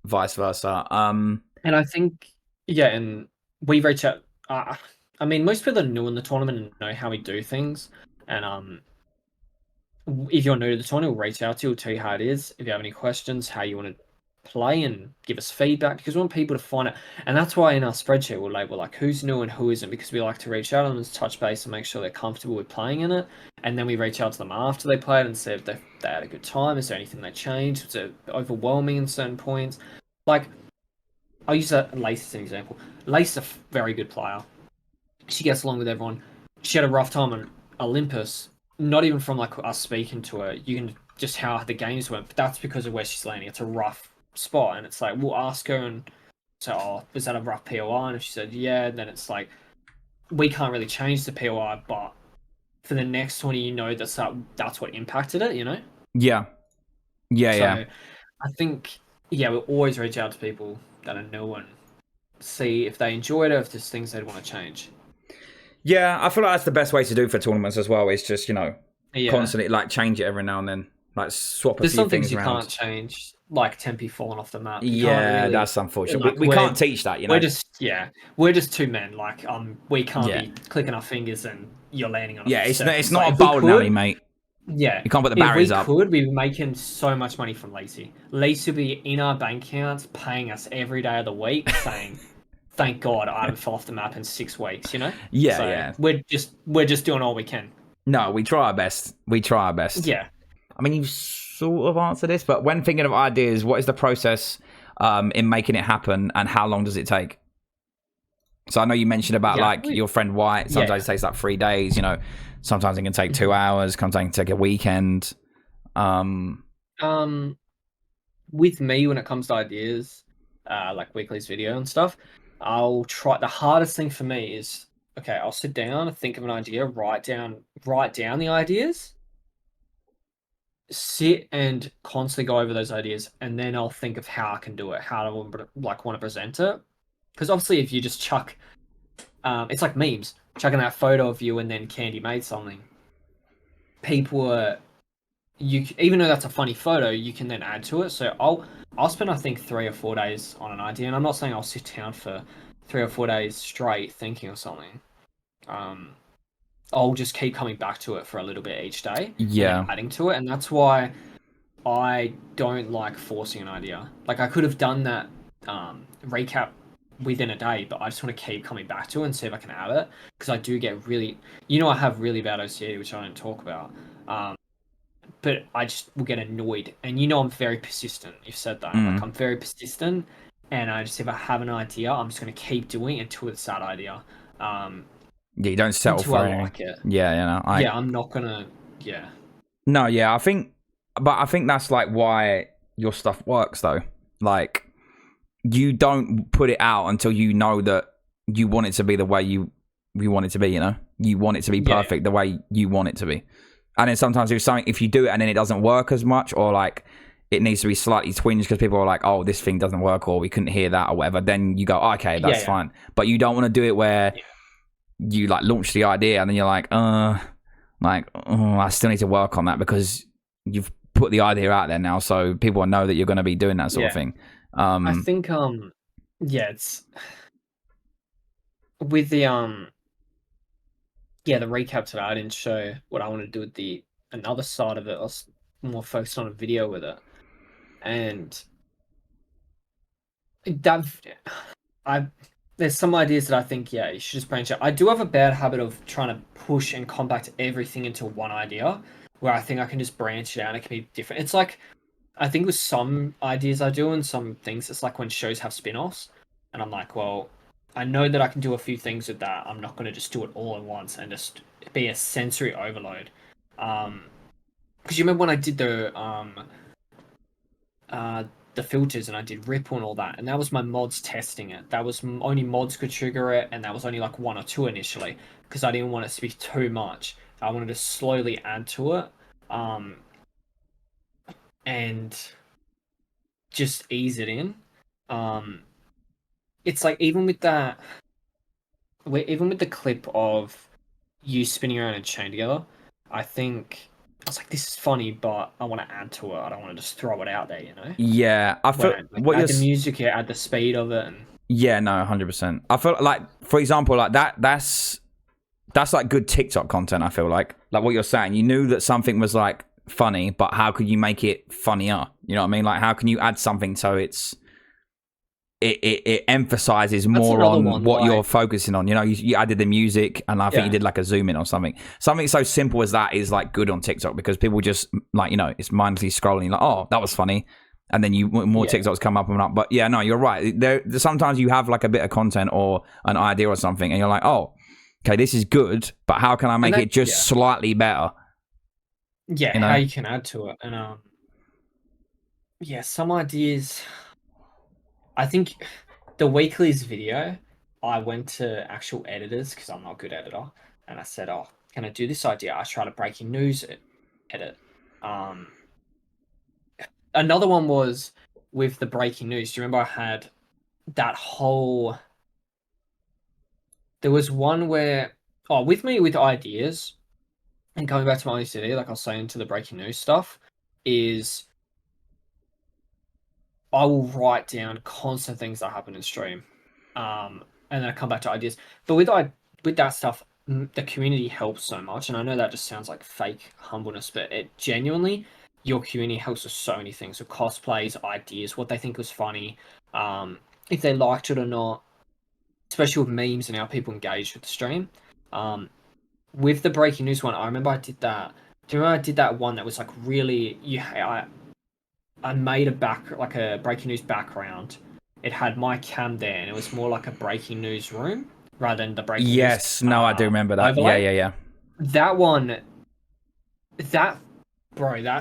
vice versa. And I think and we reach out. I mean, most people are new in the tournament and know how we do things, and if you're new to the tournament, we'll reach out to you, we'll tell you how it is. If you have any questions, how you want to play, and give us feedback, because we want people to find it. And that's why in our spreadsheet we'll label like who's new and who isn't, because we like to reach out to them and touch base and make sure they're comfortable with playing in it. And then we reach out to them after they played and see if they had a good time. Is there anything they changed? Was it overwhelming in certain points? Like, I'll use Lace as an example. Lace is a very good player. She gets along with everyone. She had a rough time on Olympus, not even from like us speaking to her. You can just how the games went, but that's because of where she's landing. It's a rough spot, and it's like we'll ask her and say, "Oh, was that a rough POI?" And if she said, "Yeah," then it's like we can't really change the POI, but for the next 20, that's what impacted it. Yeah. So I think we'll always reach out to people that are new and see if they enjoyed it, or if there's things they'd want to change. Yeah, I feel like that's the best way to do for tournaments as well. Is just constantly like change it every now and then, like swap a few things around. There's some things you can't change, like Tempe falling off the map. That's unfortunate. Like, we can't teach that. We're just two men. Like we can't be clicking our fingers and you're landing on. It's not a bowling alley, mate. Yeah, you can't put the barriers up. If we could, we'd be making so much money from Lacey. Lacey would be in our bank accounts, paying us every day of the week, saying, "Thank God I haven't fell off the map in 6 weeks." Yeah. We're just doing all we can. No, we try our best. Yeah. I mean, you sort of answered this, but when thinking of ideas, what is the process in making it happen, and how long does it take? So I know you mentioned about your friend White. Sometimes it takes like 3 days. Sometimes it can take 2 hours. Sometimes it can take a weekend. With me, when it comes to ideas, like Weekly's video and stuff, I'll try. The hardest thing for me is okay, I'll sit down, think of an idea, write down the ideas, sit and constantly go over those ideas, and then I'll think of how I can do it, how I like want to present it. Because obviously, if you just chuck, it's like memes, chucking that photo of you and then Candy made something. People are even though that's a funny photo, you can then add to it. So I'll spend I think 3 or 4 days on an idea, and I'm not saying I'll sit down for 3 or 4 days straight thinking of something. Um, I'll just keep coming back to it for a little bit each day and then Yeah. adding to it, and that's why I don't like forcing an idea. Like I could have done that recap within a day, but I just want to keep coming back to it and see if I can add it because I do get really, I have really bad OCD, which I don't talk about. But I just will get annoyed, and I'm very persistent. You've said that, like I'm very persistent, and I just if I have an idea, I'm just going to keep doing it until it's that idea. Yeah, you don't settle Until for I anything. like it. Yeah, you know. Yeah, I'm not gonna. Yeah. No, yeah, I think that's like why your stuff works though. Like, you don't put it out until you know that you want it to be the way you want it to be. You know, you want it to be perfect the way you want it to be. And then sometimes if you do it and then it doesn't work as much, or like it needs to be slightly twinged because people are like, oh, this thing doesn't work, or we couldn't hear that, or whatever, then you go, oh, okay, that's fine. But you don't want to do it where you like launch the idea and then you're like, I still need to work on that because you've put the idea out there now, so people know that you're going to be doing that sort of thing. I think it's with the the recap today. I didn't show what I want to do with the another side of it. I was more focused on a video with it, and that there's some ideas that I think you should just branch out. I do have a bad habit of trying to push and compact everything into one idea, where I think I can just branch it out and it can be different. It's like I think with some ideas I do and some things, it's like when shows have spin-offs, and I'm like, well, I know that I can do a few things with that. I'm not going to just do it all at once and just be a sensory overload. Because you remember when I did the filters and I did Ripple and all that, and that was my mods testing it. That was only mods could trigger it, and that was only like 1 or 2 initially because I didn't want it to be too much. I wanted to slowly add to it, and just ease it in. It's like even with the clip of you spinning around and chain together, I think I was like, this is funny, but I want to add to it. I don't want to just throw it out there, you know? Yeah, I feel add the music here, add the speed of it, and yeah, no, 100%. I feel like, for example, like that's like good TikTok content. I feel like what you're saying, you knew that something was like funny, but how could you make it funnier? You know what I mean? Like, how can you add something so it emphasizes more on what you're focusing on? You know, you added the music, and I think you did like a zoom in or something. Something so simple as that is like good on TikTok because people just like, you know, it's mindlessly scrolling like, oh, that was funny. And then more TikToks come up and up. But yeah, no, you're right. There sometimes you have like a bit of content or an idea or something, and you're like, oh, okay, this is good, but how can I make it just slightly better? Yeah, you know? How you can add to it. And some ideas. I think the weeklies video, I went to actual editors because I'm not a good editor, and I said, oh, can I do this idea? I tried a breaking news edit. Another one was with the breaking news. Do you remember I had that whole... There was one where... Oh, with ideas, and coming back to my OCD, like I was saying to the breaking news stuff, is I will write down constant things that happen in stream, and then I come back to ideas. But with that stuff, the community helps so much, and I know that just sounds like fake humbleness, but it genuinely... Your community helps with so many things, with cosplays, ideas, what they think was funny, if they liked it or not, especially with memes and how people engage with the stream. With the breaking news one, I remember I did that. Do you remember I did that one that was like really... I made a breaking news background. It had my cam there, and it was more like a breaking news room rather than the breaking news. Yes, no, I do remember that. Overlay. Yeah. That one, that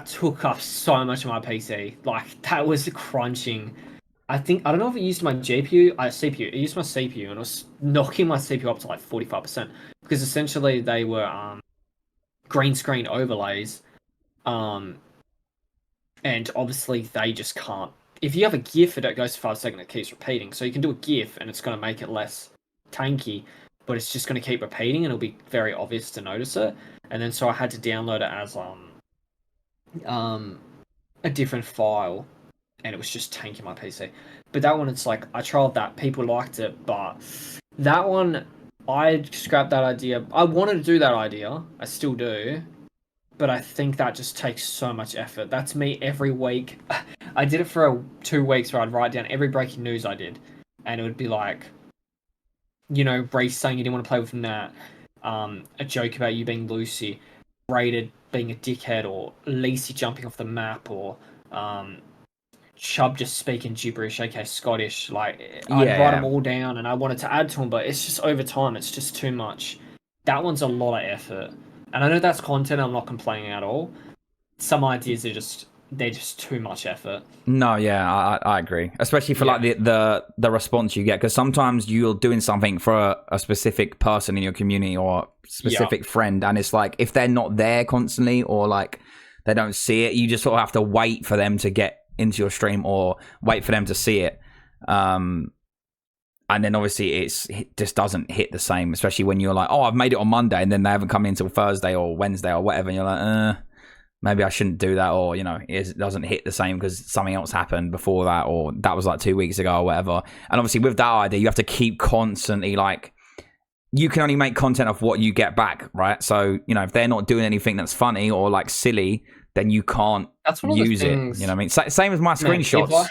took up so much of my PC. Like, that was crunching. I don't know if it used my CPU, CPU. It used my CPU, and it was knocking my CPU up to like 45% because essentially they were green screen overlays, and obviously they just can't. If you have a GIF and it goes to 5 seconds, it keeps repeating. So you can do a GIF and it's going to make it less tanky, but it's just going to keep repeating and it'll be very obvious to notice it. And then so I had to download it as a different file, and it was just tanking my PC. But that one, it's like I tried that, people liked it, but that one I scrapped that idea. I wanted to do that idea, I still do, but I think that just takes so much effort. That's me every week. I did it for 2 weeks where I'd write down every breaking news I did, and it would be like, Reese saying you didn't want to play with Nat, a joke about you being Lucy, Braided being a dickhead, or Lacey jumping off the map, or Chubb just speaking gibberish, aka Scottish. Like, I'd write them all down, and I wanted to add to them, but it's just over time, it's just too much. That one's a lot of effort. And I know that's content, I'm not complaining at all. Some ideas are they're just too much effort. No, yeah, I agree. Especially for like the response you get, because sometimes you're doing something for a specific person in your community or specific friend, and it's like if they're not there constantly or like they don't see it, you just sort of have to wait for them to get into your stream or wait for them to see it. And then obviously it just doesn't hit the same, especially when you're like, oh, I've made it on Monday, and then they haven't come in until Thursday or Wednesday or whatever, and you're like, maybe I shouldn't do that, or, it doesn't hit the same because something else happened before that, or that was like 2 weeks ago or whatever. And obviously with that idea, you have to keep constantly, like, you can only make content of what you get back, right? So, if they're not doing anything that's funny or like silly, then you can't use it. You know what I mean? Same as my screenshots.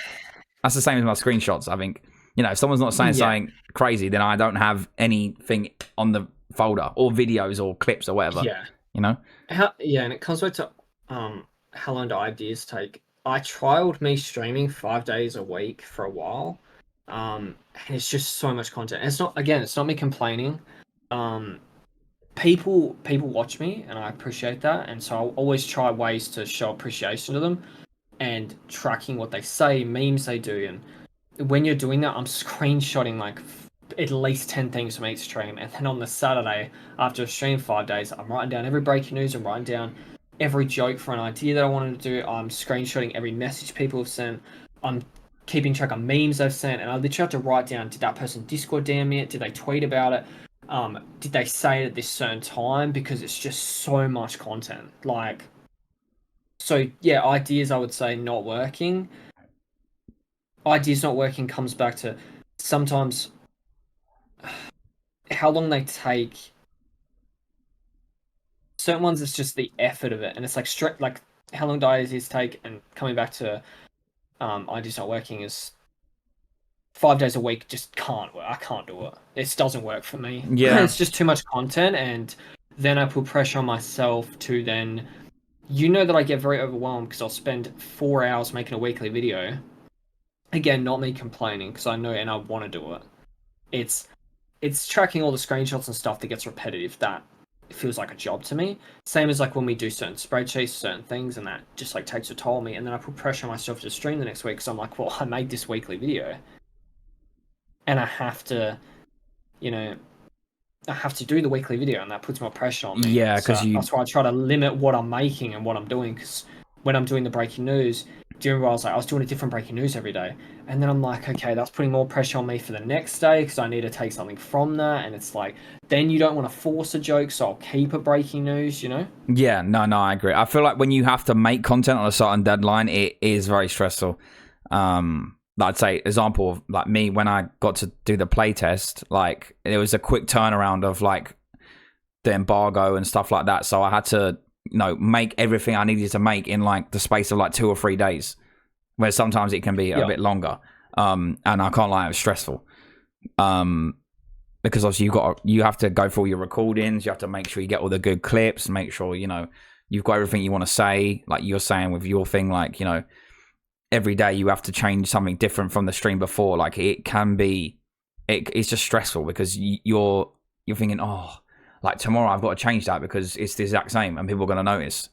That's the same as my screenshots, I think. If someone's not saying something crazy, then I don't have anything on the folder or videos or clips or whatever. Yeah. And it comes back to how long do ideas take. I trialed me streaming 5 days a week for a while, and it's just so much content. And it's not me complaining. People watch me, and I appreciate that, and so I'll always try ways to show appreciation to them, and tracking what they say, memes they do, and when you're doing that, I'm screenshotting like at least 10 things from each stream, and then on the Saturday after a stream 5 days, I'm writing down every breaking news, I'm writing down every joke for an idea that I wanted to do, I'm screenshotting every message people have sent, I'm keeping track of memes they've sent, and I literally have to write down, did that person Discord DM me it, did they tweet about it, did they say it at this certain time, because it's just so much content. Like, so yeah, ideas I would say not working. Ideas not working comes back to sometimes how long they take. Certain ones, it's just the effort of it, and it's like like how long do ideas take, and coming back to ideas not working is 5 days a week just can't work. I can't do it. It doesn't work for me. Yeah. It's just too much content, and then I put pressure on myself to then, that I get very overwhelmed because I'll spend 4 hours making a weekly video. Again, not me complaining, because I know and I want to do it. It's tracking all the screenshots and stuff that gets repetitive. That feels like a job to me. Same as like when we do certain spreadsheets, certain things, and that just like takes a toll on me. And then I put pressure on myself to stream the next week, because I'm like, well, I made this weekly video, and I have to, I have to do the weekly video, and that puts more pressure on me. Yeah, because that's why I try to limit what I'm making and what I'm doing. Because when I'm doing the breaking news, during I was doing a different breaking news every day, and then I'm like, okay, that's putting more pressure on me for the next day, because I need to take something from that, and it's like, then you don't want to force a joke, so I'll keep a breaking news, Yeah, no, I agree. I feel like when you have to make content on a certain deadline, it is very stressful. I'd say example of like me when I got to do the playtest, like it was a quick turnaround of like the embargo and stuff like that, so I had to make everything I needed to make in like the space of like 2 or 3 days, where sometimes it can be a bit longer. And I can't lie, it was stressful. Because obviously you have to go through all your recordings, you have to make sure you get all the good clips, make sure, you've got everything you want to say, like you're saying with your thing, like, every day you have to change something different from the stream before. Like it can be, it's just stressful because you're thinking, oh, like tomorrow I've got to change that because it's the exact same and people are going to notice.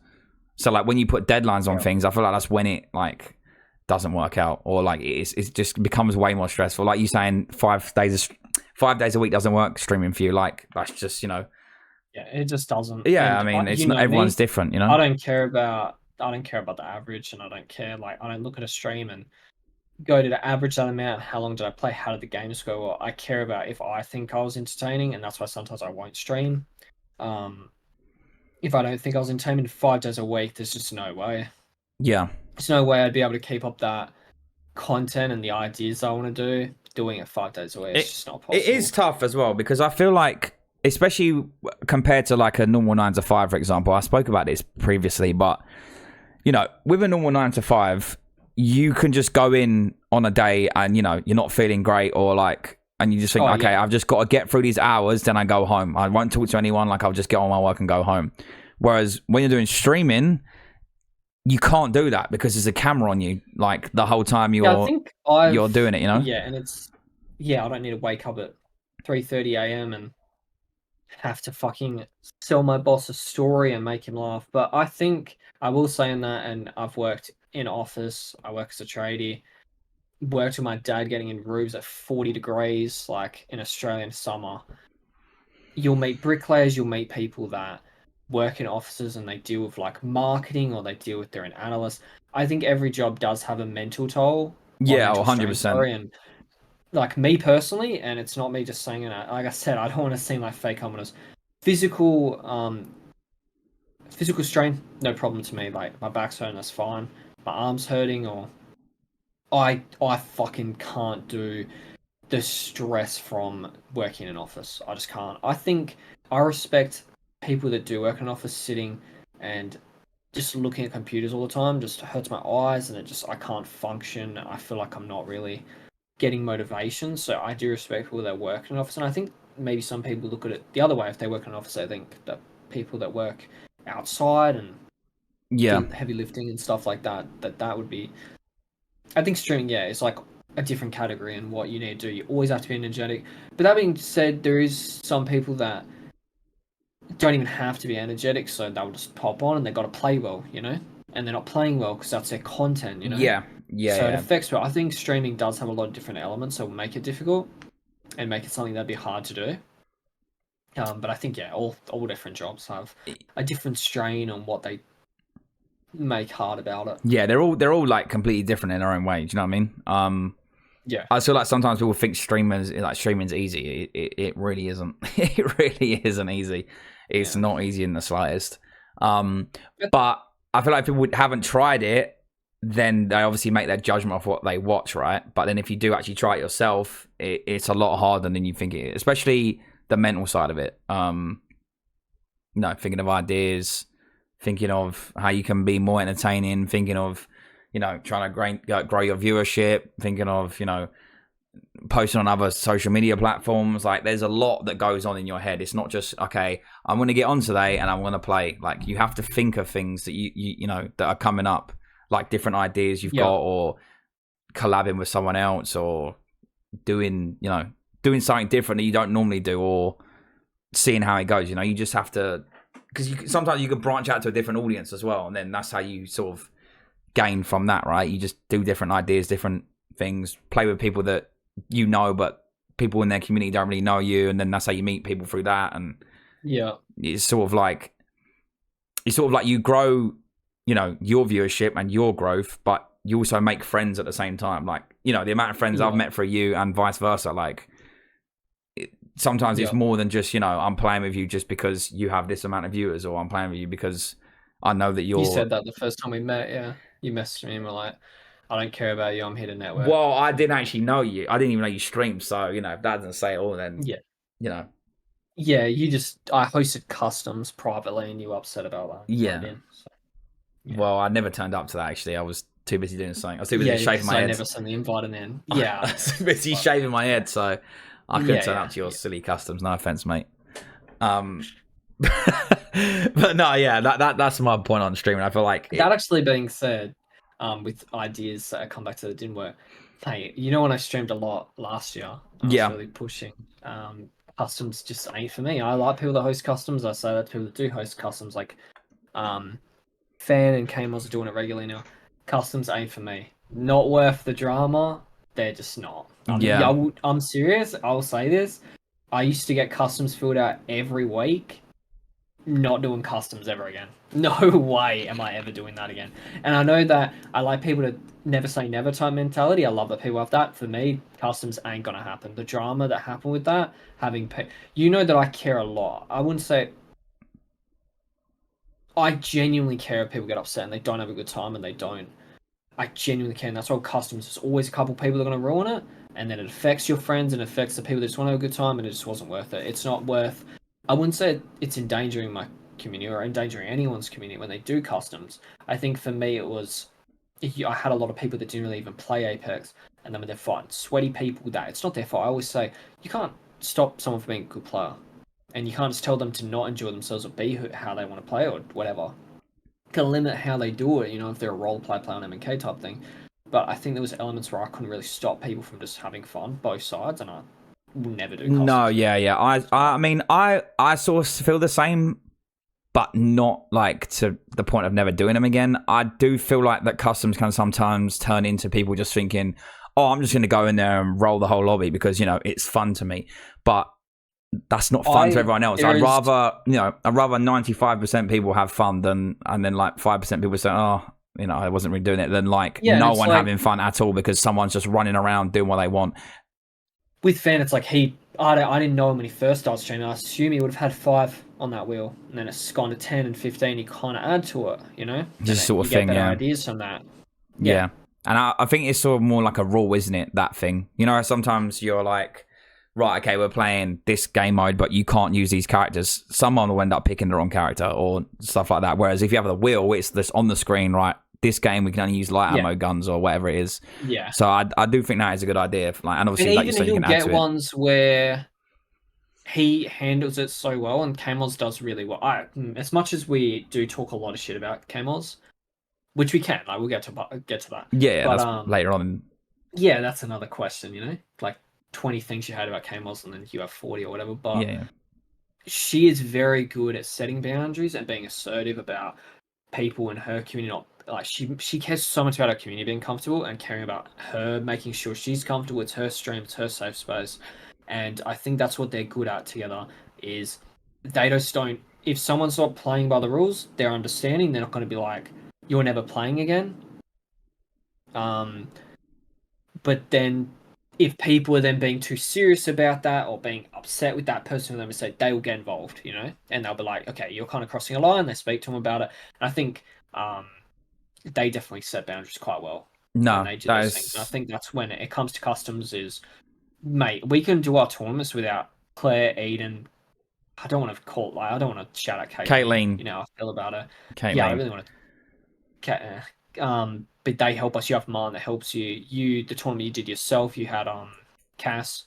So like when you put deadlines on things, I feel like that's when it like doesn't work out, or like it just becomes way more stressful. Like you saying 5 days a week doesn't work streaming for you. Like that's just Yeah, it just doesn't. yeah. And I mean, it's you not know everyone's me, different, I don't care about the average, and I don't care, like, I don't look at a stream and go to the average that amount. How long did I play? How did the games go? Well, I care about if I think I was entertaining, and that's why sometimes I won't stream. Um, if I don't think I was entertainment 5 days a week, there's just no way. Yeah, There's no way I'd be able to keep up that content and the ideas I want to do doing it 5 days a week. It's just not it is possible. tough as well because I feel like, especially compared to like a normal 9 to 5, for example. I spoke about this previously, but you know, with a normal 9 to 5, you can just go in on a day and you know you're not feeling great, or like, and you just think, okay, I've just got to get through these hours, then I go home. I won't talk to anyone. Like I'll just get on my work and go home. Whereas when you're doing streaming, you can't do that because there's a camera on you like the whole time I think you're doing it, you know? Yeah, and I don't need to wake up at 3:30 a.m. and have to fucking sell my boss a story and make him laugh. But I think I will say in that, and I've worked in office, I work as a tradie, worked with my dad getting in rooms at 40 degrees, like in Australian summer. You'll meet bricklayers, you'll meet people that work in offices and they deal with like marketing, or they deal with their own analysts. I think every job does have a mental toll or Yeah, mental strain, 100%. sorry. And like me personally, and it's not me just saying it, like I said, I don't want to seem like fake humbleness. Physical physical strain, no problem to me. Like my back's hurting, that's fine. My arm's hurting, or I fucking can't do the stress from working in an office. I just can't. I think I respect people that do work in an office sitting and just looking at computers all the time just hurts my eyes, and I can't function. I feel like I'm not really getting motivation. So I do respect people that work in an office, and I think maybe some people look at it the other way. If they work in an office, they think that people that work outside and Yeah. do heavy lifting and stuff like that, that would be. I think streaming, yeah, is like a different category, and what you need to do. You always have to be energetic. But that being said, there is some people that don't even have to be energetic, so they'll just pop on and they got to play well, you know, and they're not playing well because that's their content, you know. Yeah. Yeah. So it Yeah. affects. But I think streaming does have a lot of different elements that will make it difficult and make it something that'd be hard to do. But I think, yeah, all different jobs have a different strain on what they make hard about it. Yeah, they're all like completely different in their own way. Do you know what I mean? Yeah. I feel like sometimes people think streaming's easy. It really isn't. It really isn't easy. It's not easy in the slightest. But I feel like if people haven't tried it, then they obviously make their judgment of what they watch, right? But then if you do actually try it yourself, it's a lot harder than you think it is, especially the mental side of it. Thinking of ideas, thinking of how you can be more entertaining, thinking of, trying to grow your viewership, thinking of, posting on other social media platforms. Like there's a lot that goes on in your head. It's not just, okay, I'm going to get on today and I'm going to play. Like you have to think of things that you know, that are coming up, like different ideas you've got, or collabing with someone else, or doing something different that you don't normally do, or seeing how it goes. You just have to, because sometimes you can branch out to a different audience as well, and then that's how you sort of gain from that, right? You just do different ideas, different things, play with people that but people in their community don't really know you, and then that's how you meet people through that. And it's sort of like you grow, your viewership and your growth, but you also make friends at the same time. Like, the amount of friends I've met through you and vice versa, like sometimes it's more than just, I'm playing with you just because you have this amount of viewers, or I'm playing with you because I know that you're... You said that the first time we met, yeah. You messaged me and were like, I don't care about you, I'm here to network. Well, I didn't actually know you. I didn't even know you streamed, so, if that doesn't say it all, then, Yeah, I hosted customs privately and you were upset about that. Yeah. So, Well, I never turned up to that, actually. I was too busy doing something. I was too busy shaving my head. I never sent the invite in then. Yeah. I was too busy shaving my head, so I couldn't turn up to your silly customs. No offense, mate. But no, yeah, that's my point on streaming. I feel like that actually being said, with ideas that I come back to that didn't work. Hey, when I streamed a lot last year, I was really pushing. Customs just ain't for me. I like people that host customs. I say that to people that do host customs, like Fan and Kamos are doing it regularly now. Customs ain't for me. not worth the drama. They're just not. Yeah. I'm serious. I'll say this. I used to get customs filled out every week. Not doing customs ever again. No way am I ever doing that again. And I know that I like people to never say never type mentality. I love that people have that. For me, customs ain't gonna happen. The drama that happened with that, you know that I care a lot. I wouldn't say I genuinely care if people get upset and they don't have a good time and they don't. I genuinely care. And that's why customs. There's always a couple people that are gonna ruin it, and then it affects your friends and affects the people that just want to have a good time, and it just wasn't worth it. It's not worth. I wouldn't say it's endangering my community or endangering anyone's community when they do customs. I think for me it was. I had a lot of people that didn't really even play Apex, and then when they're fighting sweaty people, that it's not their fault. I always say you can't stop someone from being a good player, and you can't just tell them to not enjoy themselves or be how they want to play or whatever. Can limit how they do it, if they're a role play on MK type thing. But I think there was elements where I couldn't really stop people from just having fun, both sides, and I will never do customs. No, yeah. I mean, I sort of feel the same, but not like to the point of never doing them again. I do feel like that customs can sometimes turn into people just thinking, oh, I'm just going to go in there and roll the whole lobby because, it's fun to me. But that's not fun to everyone else. I'd rather 95% people have fun and then like 5% people say, oh, I wasn't really doing it, than like no one having fun at all because someone's just running around doing what they want. With Fan, it's like I didn't know him when he first started streaming. I assume he would have had 5 on that wheel, and then it's gone to 10 and 15. You kind of add to it, Just sort of thing, get better yeah. ideas from that. Yeah. And I think it's sort of more like a rule, isn't it? That thing, sometimes you're like, right, okay, we're playing this game mode, but you can't use these characters. Someone will end up picking the wrong character or stuff like that. Whereas if you have the wheel, it's this on the screen, right? This game we can only use light ammo guns or whatever it is. Yeah. So I do think that is a good idea. And obviously, like you said, you can add to it. Ones where he handles it so well, and Kamos does really well. As much as we do talk a lot of shit about Kamos, which we can, we'll get to that. Yeah, but that's later on. Yeah, that's another question. Like 20 things you had about Kamos, and then you have 40 or whatever. But yeah. She is very good at setting boundaries and being assertive about people in her community. Not like she cares so much about her community being comfortable and caring about her making sure she's comfortable. It's her stream, it's her safe space, and I think that's what they're good at together. Is they just don't. If someone's not playing by the rules, they're understanding. They're not going to be like, "You're never playing again." But then if people are then being too serious about that or being upset with that person with their mistake, they will get involved, and they'll be like, okay, you're kind of crossing a line. They speak to them about it. And I think they definitely set boundaries quite well. No, they do those things. And I think that's when it comes to customs is, mate, we can do our tournaments without Claire, Eden. I don't want to I don't want to shout out Caitlin. I feel about her. Caitlin. Yeah, I really want to. But they help us. You have Martin that helps you. The tournament you did yourself, you had Cass.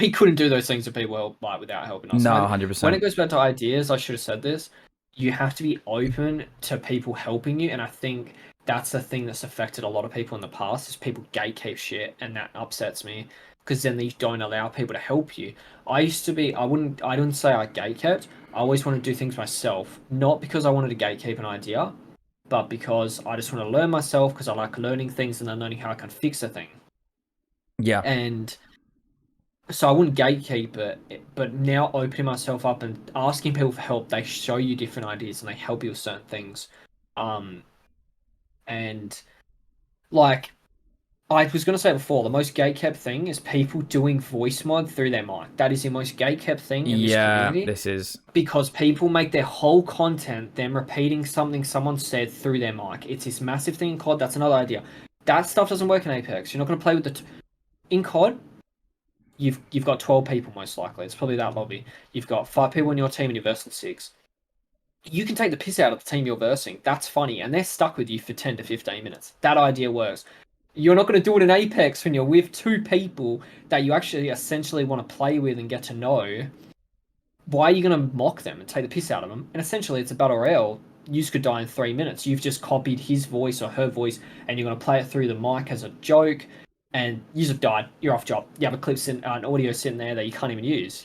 We couldn't do those things to people without helping us. No, 100%. When it goes back to ideas, I should have said this. You have to be open to people helping you, and I think that's the thing that's affected a lot of people in the past. Is people gatekeep shit, and that upsets me because then they don't allow people to help you. I used to be. I didn't say I gatekept. I always wanted to do things myself, not because I wanted to gatekeep an idea, but because I just want to learn myself, because I like learning things and then learning how I can fix a thing. Yeah. And so I wouldn't gatekeep it, but now opening myself up and asking people for help, they show you different ideas and they help you with certain things. And like I was going to say before, the most gatekept thing is people doing voice mod through their mic. That is the most gatekept thing in this community. Yeah, this is. Because people make their whole content them repeating something someone said through their mic. It's this massive thing in COD. That's another idea. That stuff doesn't work in Apex. You're not going to play with in COD, you've got 12 people most likely. It's probably that lobby. You've got 5 people in your team and you're versing 6. You can take the piss out of the team you're versing. That's funny. And they're stuck with you for 10 to 15 minutes. That idea works. You're not going to do it in Apex when you're with 2 people that you actually essentially want to play with and get to know. Why are you going to mock them and take the piss out of them? And essentially, it's a battle royale. You could die in 3 minutes. You've just copied his voice or her voice, and you're going to play it through the mic as a joke, and you have died. You're off job. You have a clip, an audio sitting there that you can't even use,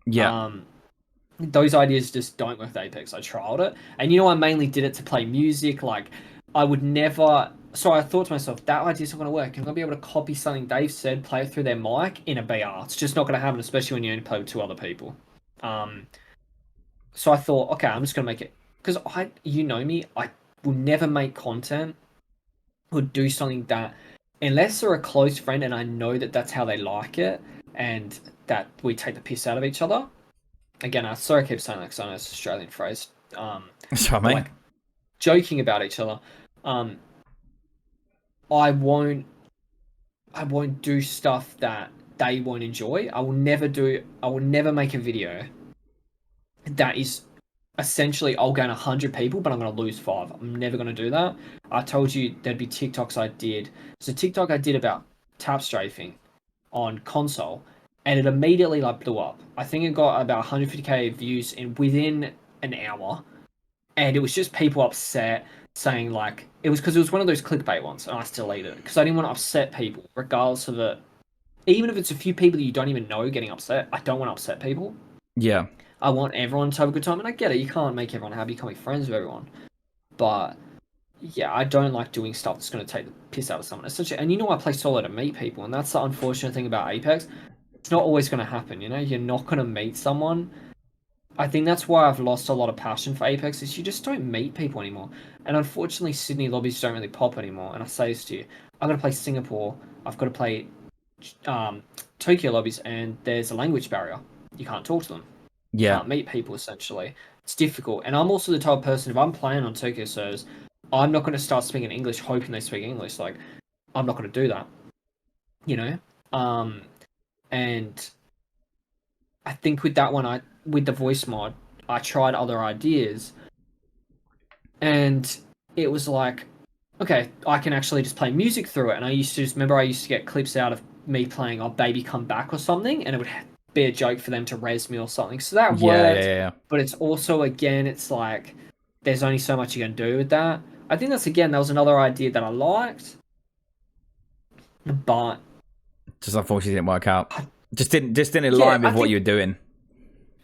Yeah. Those ideas just don't work with Apex. I trialed it. And I mainly did it to play music, like I would never. So I thought to myself, that idea's not going to work. I'm going to be able to copy something Dave said, play it through their mic in a BR. It's just not going to happen, especially when you only play with two other people. So I thought, okay, I'm just going to make it because you know me, I will never make content or do something that unless they're a close friend and I know that that's how they like it and that we take the piss out of each other. Again, I sorry I keep saying that because I know it's an Australian phrase. Sorry, mate. Like joking about each other. I won't do stuff that they won't enjoy. I will never make a video that is essentially I'll gain 100 people, but I'm going to lose 5. I'm never going to do that. I told you there'd be TikToks I did. So TikTok I did about tap strafing on console, and it immediately like blew up. I think it got about 150k views within an hour, and it was just people upset saying like it was because it was one of those clickbait ones, and I still deleted it because I didn't want to upset people, regardless of it. Even if it's a few people that you don't even know getting upset, I don't want to upset people. Yeah. I want everyone to have a good time, and I get it. You can't make everyone happy. You can't be friends with everyone, but yeah, I don't like doing stuff that's going to take the piss out of someone. Essentially, and you know, I play solo to meet people, and that's the unfortunate thing about Apex. It's not always going to happen. You know, you're not going to meet someone. I think that's why I've lost a lot of passion for Apex. Is you just don't meet people anymore, and unfortunately, Sydney lobbies don't really pop anymore. And I say this to you, I've got to play Singapore. I've got to play Tokyo lobbies, and there's a language barrier. You can't talk to them. You can't meet people, essentially. It's difficult. And I'm also the type of person, if I'm playing on Tokyo servers, I'm not going to start speaking English hoping they speak English. Like, I'm not going to do that. You know? And I think with that one, with the voice mod, I tried other ideas. And it was like, okay, I can actually just play music through it. And I used to get clips out of me playing "Oh Baby Come Back" or something, and it would be a joke for them to res me or something. So that worked. Yeah. But it's also, again, it's like there's only so much you can do with that. I think that was another idea that I liked, but just unfortunately didn't work out. Just didn't align with what you were doing.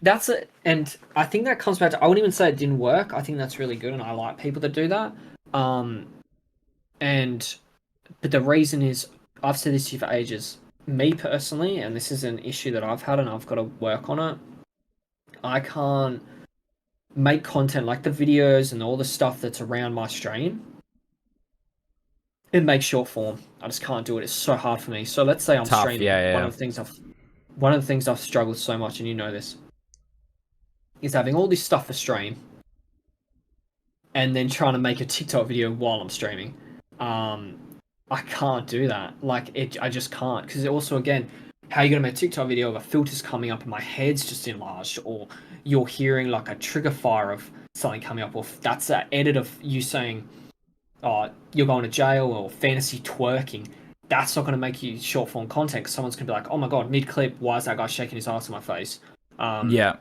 That's it, and I think that comes back to I wouldn't even say it didn't work. I think that's really good, and I like people that do that. But the reason is I've said this to you for ages. Me personally, and this is an issue that I've had, and I've got to work on it. I can't make content like the videos and all the stuff that's around my stream and make short form. I just can't do it. It's so hard for me. So let's say I'm streaming. One of the things I've struggled so much, and you know this, is having all this stuff for stream and then trying to make a TikTok video while I'm streaming. I can't do that. I just can't. Because also, again, how are you going to make a TikTok video of a filter's coming up and my head's just enlarged, or you're hearing like a trigger fire of something coming up, or that's an edit of you saying, oh, you're going to jail, or fantasy twerking. That's not going to make you short form content, because someone's going to be like, oh my god, mid clip, why is that guy shaking his ass in my face? Yeah.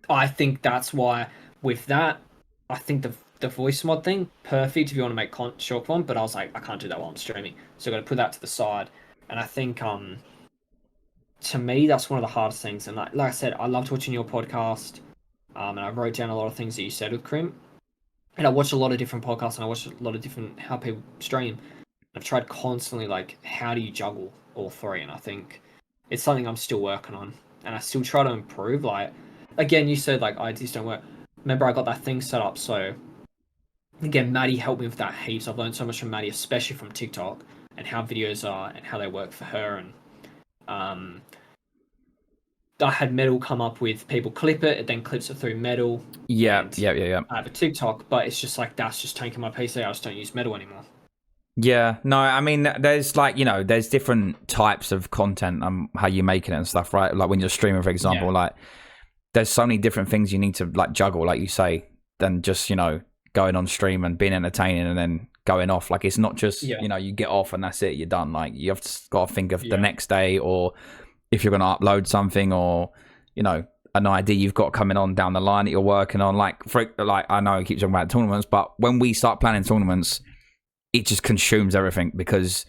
I think that's why with that, I think the voice mod thing, perfect if you want to make short form, but I was like, I can't do that while I'm streaming. So I've got to put that to the side. And I think, to me, that's one of the hardest things. And like I said, I loved watching your podcast, and I wrote down a lot of things that you said with Crim. And I watched a lot of different podcasts, and I watched a lot of different how people stream. I've tried constantly, like, how do you juggle all three? And I think it's something I'm still working on. And I still try to improve. Like, again, you said, like, ideas don't work. Remember, I got that thing set up, so again, Maddie helped me with that heaps. I've learned so much from Maddie, especially from TikTok, and how videos are and how they work for her. And I had Metal come up with people clip it then clips it through Metal. Yeah. I have a TikTok, but it's just like that's just taking my PC. I just don't use Metal anymore. Yeah, no, I mean, there's like, you know, there's different types of content and how you're making it and stuff, right? Like when you're streaming, for example, like there's so many different things you need to like juggle, like you say, than just, you know, going on stream and being entertaining and then going off. Like it's not just, you know, you get off and that's it, you're done. Like you have to got to think of the next day, or if you're going to upload something, or, you know, an idea you've got coming on down the line that you're working on. Like I know I keep talking about tournaments, but when we start planning tournaments, it just consumes everything, because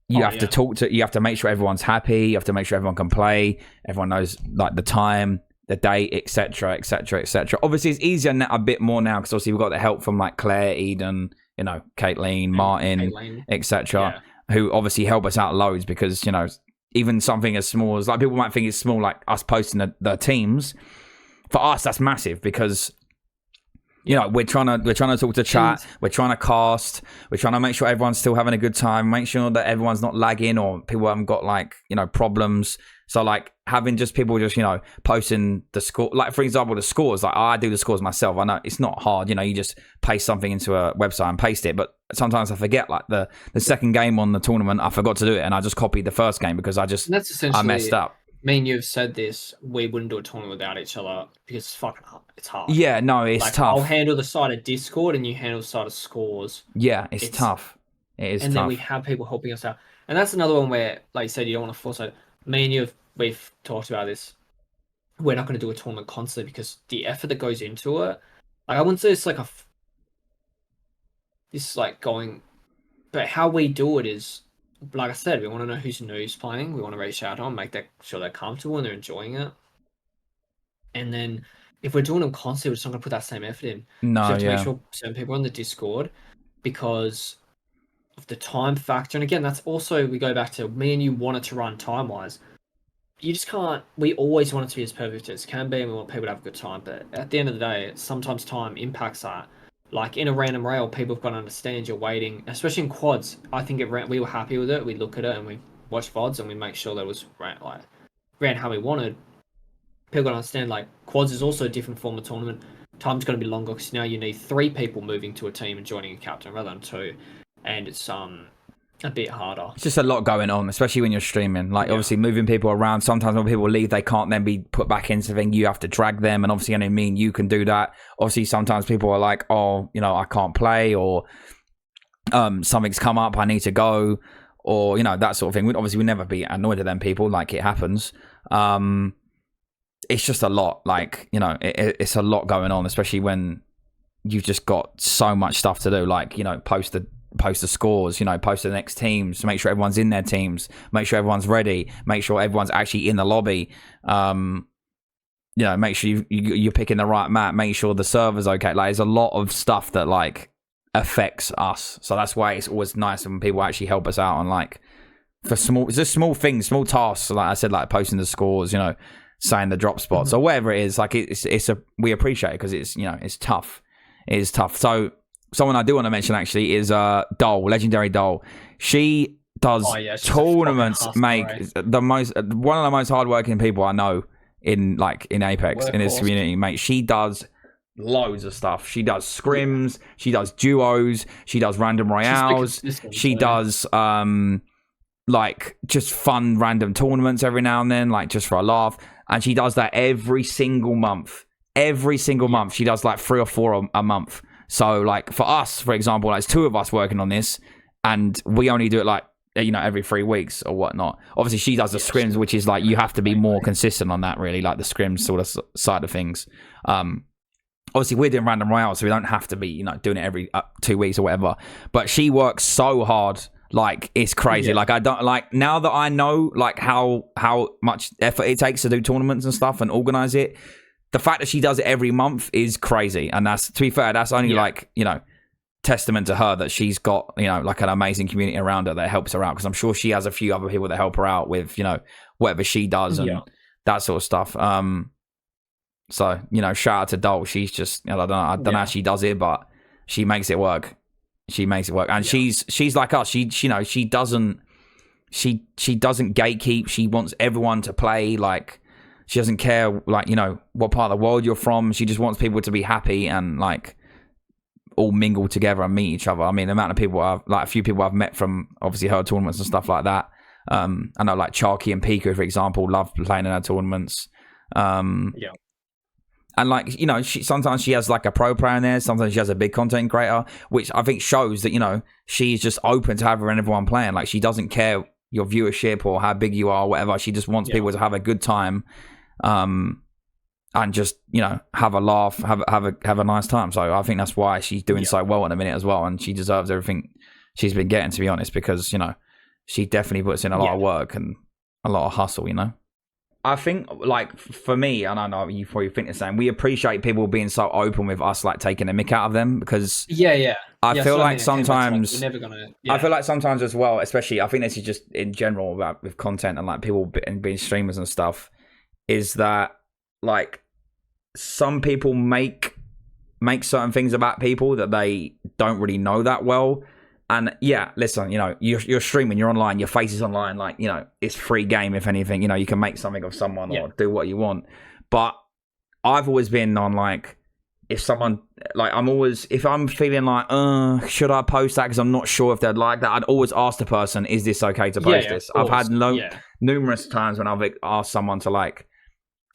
you have to you have to make sure everyone's happy. You have to make sure everyone can play. Everyone knows like the time. the date, etc., etc., etc. Obviously, it's easier now, a bit more now because obviously we've got the help from like Claire, Eden, you know, Caitlin, Martin, etc., who obviously help us out loads because, you know, even something as small as like people might think it's small, like us posting the teams. For us, that's massive because, you know, we're trying to talk to chat, we're trying to cast, we're trying to make sure everyone's still having a good time, make sure that everyone's not lagging or people haven't got like, you know, problems. So like having just people just, you know, posting the score, like for example, the scores, like I do the scores myself. I know it's not hard, you know, you just paste something into a website and paste it. But sometimes I forget, like the second game on the tournament, I forgot to do it and I just copied the first game because I messed up. Me and you have said this, we wouldn't do a tournament without each other because it's fucking hard. It's hard. Yeah, no, it's like, tough. I'll handle the side of Discord and you handle the side of scores. Yeah, it's tough. It is and tough. Then we have people helping us out. And that's another one where, like you said, you don't want to force it. Me and you, we've talked about this. We're not going to do a tournament constantly because the effort that goes into it, like I wouldn't say it's like this like going, but how we do it is, like I said, we want to know who's new, who's playing. We want to reach out to them, make sure they're comfortable and they're enjoying it. And then if we're doing them constantly, we're just not going to put that same effort in. No, so you have to make sure certain people are on the Discord because of the time factor. And again, that's also, we go back to me and you wanted to run time-wise. You just can't, we always want it to be as perfect as it can be and we want people to have a good time. But at the end of the day, sometimes time impacts that. Like in a random rail, people have got to understand you're waiting, especially in quads. I think we were happy with it. We look at it and we watch VODs and we make sure that it was ran how we wanted. People got to understand like quads is also a different form of tournament. Time's going to be longer because now you need 3 people moving to a team and joining a captain rather than 2, and it's a bit harder. It's just a lot going on, especially when you're streaming. Like obviously moving people around. Sometimes when people leave, they can't then be put back into thing. You have to drag them, and obviously, I mean, you can do that. Obviously, sometimes people are like, "Oh, you know, I can't play," or something's come up, I need to go, or you know that sort of thing. Obviously, we never be annoyed at them people. Like it happens. It's just a lot. Like you know, it's a lot going on, especially when you've just got so much stuff to do. Like you know, post the scores, you know, post the next teams to make sure everyone's in their teams, make sure everyone's ready, make sure everyone's actually in the lobby, you know, make sure you're picking the right map, make sure the server's okay. Like there's a lot of stuff that like affects us, so that's why it's always nice when people actually help us out on like for small things, small tasks, like I said, like posting the scores, you know, saying the drop spots or whatever it is. Like we appreciate it because it's, you know, it's tough. It is tough. So someone I do want to mention actually is Dole, legendary Dole. She does tournaments, make one of the most hardworking people I know in Apex, in this community, mate. She does loads of stuff. She does scrims, she does duos, she does random royales, she does like just fun random tournaments every now and then, like just for a laugh. And she does that every single month. Every single month. She does like 3 or 4 a month. So like for us, for example, like, there's 2 of us working on this and we only do it like, you know, every 3 weeks or whatnot. Obviously she does the scrims, which is like, you have to be more consistent on that really, like the scrims sort of side of things. Obviously we're doing random royales, so we don't have to be, you know, doing it every 2 weeks or whatever. But she works so hard, like it's crazy. Like I don't, like, now that I know like how much effort it takes to do tournaments and stuff and organize it, the fact that she does it every month is crazy. And that's, to be fair, that's only like, you know, testament to her that she's got, you know, like an amazing community around her that helps her out, because I'm sure she has a few other people that help her out with, you know, whatever she does and that sort of stuff. So, you know, shout out to Dole. She's just, you know, I don't know how she does it, but she makes it work. She makes it work. And she's like us. She you know, she doesn't gatekeep. She wants everyone to play. Like, she doesn't care, like, you know, what part of the world you're from. She just wants people to be happy and like all mingle together and meet each other. I mean, the amount of people a few people I've met from obviously her tournaments and stuff like that. I know like Charky and Pika, for example, love playing in her tournaments. And like, you know, sometimes she has like a pro player in there. Sometimes she has a big content creator, which I think shows that, you know, she's just open to having everyone playing. Like, she doesn't care your viewership or how big you are or whatever. She just wants people to have a good time, and just, you know, have a laugh, have a nice time. So I think that's why she's doing so well in a minute as well, and she deserves everything she's been getting, to be honest, because, you know, she definitely puts in a lot of work and a lot of hustle, you know. I think, like, for me, and I know you probably think the same, we appreciate people being so open with us, like, taking a mick out of them, because Yeah. I Yeah, feel so I like mean, it came back to, like, sometimes, we're never gonna. I Yeah. feel like sometimes as well, especially, I think this is just in general about with content and, like, people being streamers and stuff, is that, like, some people make certain things about people that they don't really know that well. And yeah, listen, you know, you're streaming, you're online, your face is online, like, you know, it's free game. If anything, you know, you can make something of someone or do what you want. But I've always been on, like, if someone, like, I'm always, if I'm feeling like, should I post that because I'm not sure if they'd like that, I'd always ask the person, is this okay to post this? I've had numerous times when I've asked someone to, like,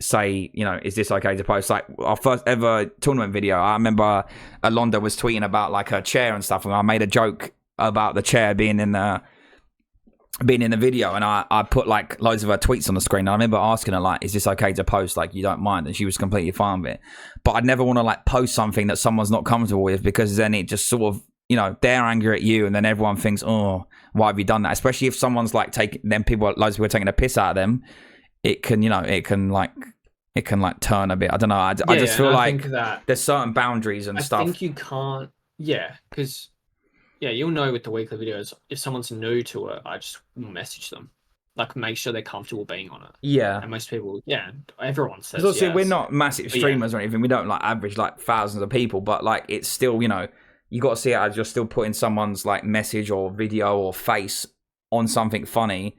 say, you know, is this okay to post? Like, our first ever tournament video, I remember Alonda was tweeting about, like, her chair and stuff, and I made a joke about the chair being in the video, and I put, like, loads of her tweets on the screen. And I remember asking her, like, is this okay to post? Like, you don't mind? And she was completely fine with it. But I'd never want to, like, post something that someone's not comfortable with, because then it just sort of, you know, they're angry at you, and then everyone thinks, oh, why have you done that? Especially if someone's, like, loads of people are taking a piss out of them. It can, you know, it can turn a bit. I don't know. I just feel like there's certain boundaries and stuff. I think you can't. Yeah, because you'll know with the weekly videos, if someone's new to it, I just message them, like, make sure they're comfortable being on it. Yeah, and most people, everyone says. Because obviously we're not massive streamers or anything. We don't, like, average, like, thousands of people, but, like, it's still, you know, you got to see it as you're still putting someone's, like, message or video or face on something funny.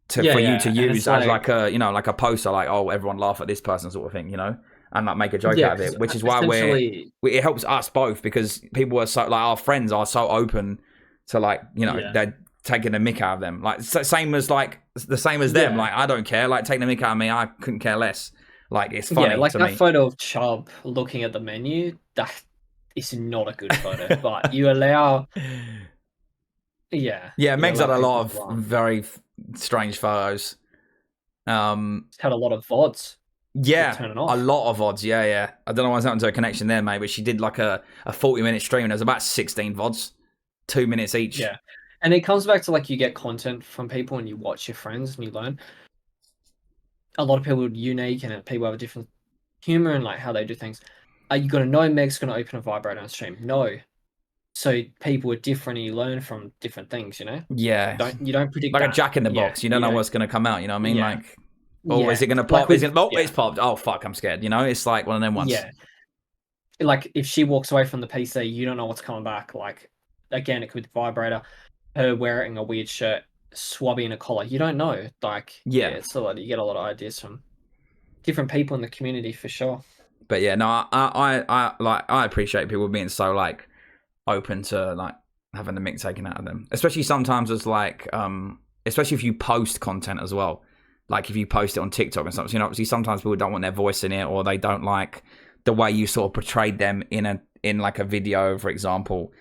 For you to use as, like, a, you know, like a poster, like, oh, everyone laugh at this person sort of thing, you know, and, like, make a joke out of it, which is why it helps us both, because people are so, like, our friends are so open to, like, you know, they're taking a mick out of them, like, same as them, like, I don't care, like, taking a mick out of me, I couldn't care less, like, it's funny like to that me. photo of Chubb looking at the menu, that is not a good photo. But you allow Meg's had a lot of very strange photos. It's had a lot of VODs. A lot of VODs. I don't know what's happened to her connection there, mate, but she did, like, a 40-minute stream, and there's about 16 VODs, 2 minutes each. And it comes back to, like, you get content from people and you watch your friends and you learn. A lot of people are unique, and people have a different humor and, like, how they do things. Are you gonna know Meg's gonna open a vibrator on stream? No. So people are different, and you learn from different things, you know? Yeah. You don't predict, like, a Jack in the Box. You don't know what's going to come out, you know what I mean? Yeah. Like, oh, is it going to pop? It's popped. Oh, fuck, I'm scared. You know, it's like one of them ones. Yeah. Like, if she walks away from the PC, you don't know what's coming back. Like, again, it could be the vibrator, her wearing a weird shirt, swabbing a collar. You don't know. Like, it's a lot. You get a lot of ideas from different people in the community, for sure. But yeah, no, I appreciate people being so, like, open to, like, having the mick taken out of them, especially sometimes as, like, especially if you post content as well, like, if you post it on TikTok and stuff, you know, obviously sometimes people don't want their voice in it, or they don't like the way you sort of portrayed them in like a video, for example.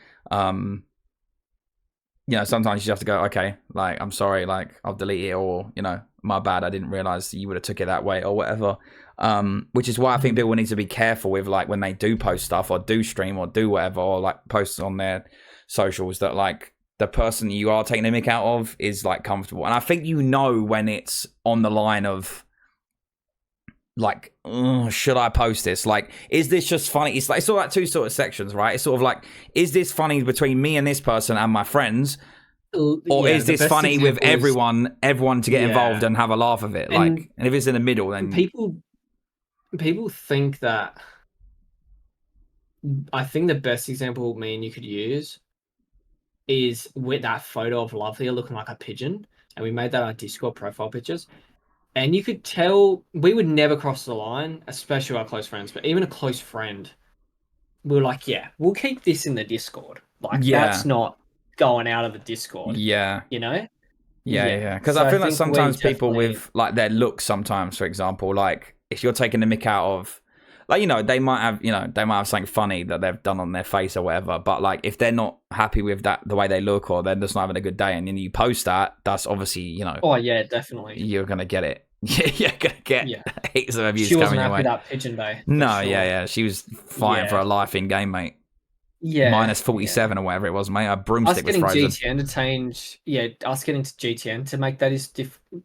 You know, sometimes you have to go, okay, like, I'm sorry, like, I'll delete it, or, you know, my bad, I didn't realize you would have took it that way, or whatever. Which is why I think people need to be careful with, like, when they do post stuff or do stream or do whatever, or, like, post on their socials, that, like, the person you are taking a mick out of is, like, comfortable. And I think, you know, when it's on the line of, like, should I post this? Like, is this just funny? It's like, it's all like two sort of sections, right? It's sort of like, is this funny between me and this person and my friends? Or is this funny with everyone to get involved and have a laugh of it? Like, and if it's in the middle, then people think that. I think the best example me and you could use is with that photo of Lovely looking like a pigeon, and we made that our Discord profile pictures. And you could tell we would never cross the line, especially our close friends, but even a close friend, we were like, we'll keep this in the Discord. Like, that's not going out of the Discord. Yeah. You know? Yeah. Because I feel like sometimes people with, like, their looks sometimes, for example, like, if you're taking the mick out of, like, you know, they might have something funny that they've done on their face or whatever, but, like, if they're not happy with that, the way they look, or they're just not having a good day, and then you post that, that's obviously, you know. Oh, yeah, definitely. You're going to get it. You're going to get heaps of abuse coming your way. She wasn't happy happy with that pigeon day. No, sure. She was fighting for her life in game, mate. Yeah, minus yeah. 47 or whatever it was, mate. A Us broomstick was getting frozen. GTN to change, yeah, us getting to GTN to make that is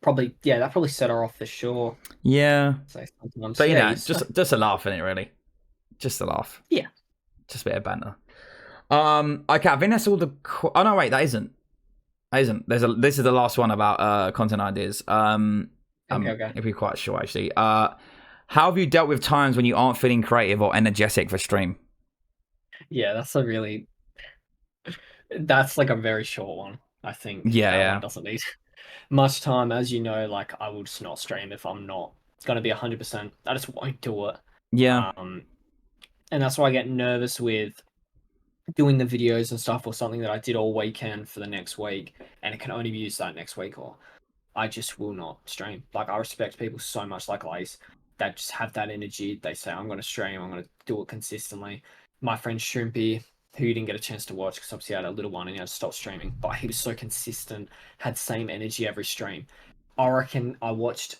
probably, yeah, that probably set her off for sure. Yeah, So sometimes, but you yeah, know, just a laugh in it, really. Just a laugh. yeah, Just a bit of banter. Okay, I think that's all the. Oh no, wait, that isn't. That isn't. This is the last one about content ideas. okay. It'd be quite short actually. How have you dealt with times when you aren't feeling creative or energetic for stream? Yeah, that's like a very short one. I think Yeah, that one yeah, doesn't need much time. As you know, like I will just not stream if I'm not, it's going to be 100%. I just won't do it. yeah, Um, and that's why I get nervous with doing the videos and stuff, or something that I did all weekend for the next week, and it can only be used that next week, or I just will not stream. Like I respect people so much, like Lace, that just have that energy. They say, I'm going to stream, I'm going to do it consistently. My friend Shrimpy, who you didn't get a chance to watch because obviously I had a little one and he had to stop streaming, but he was so consistent, had same energy every stream. I reckon I watched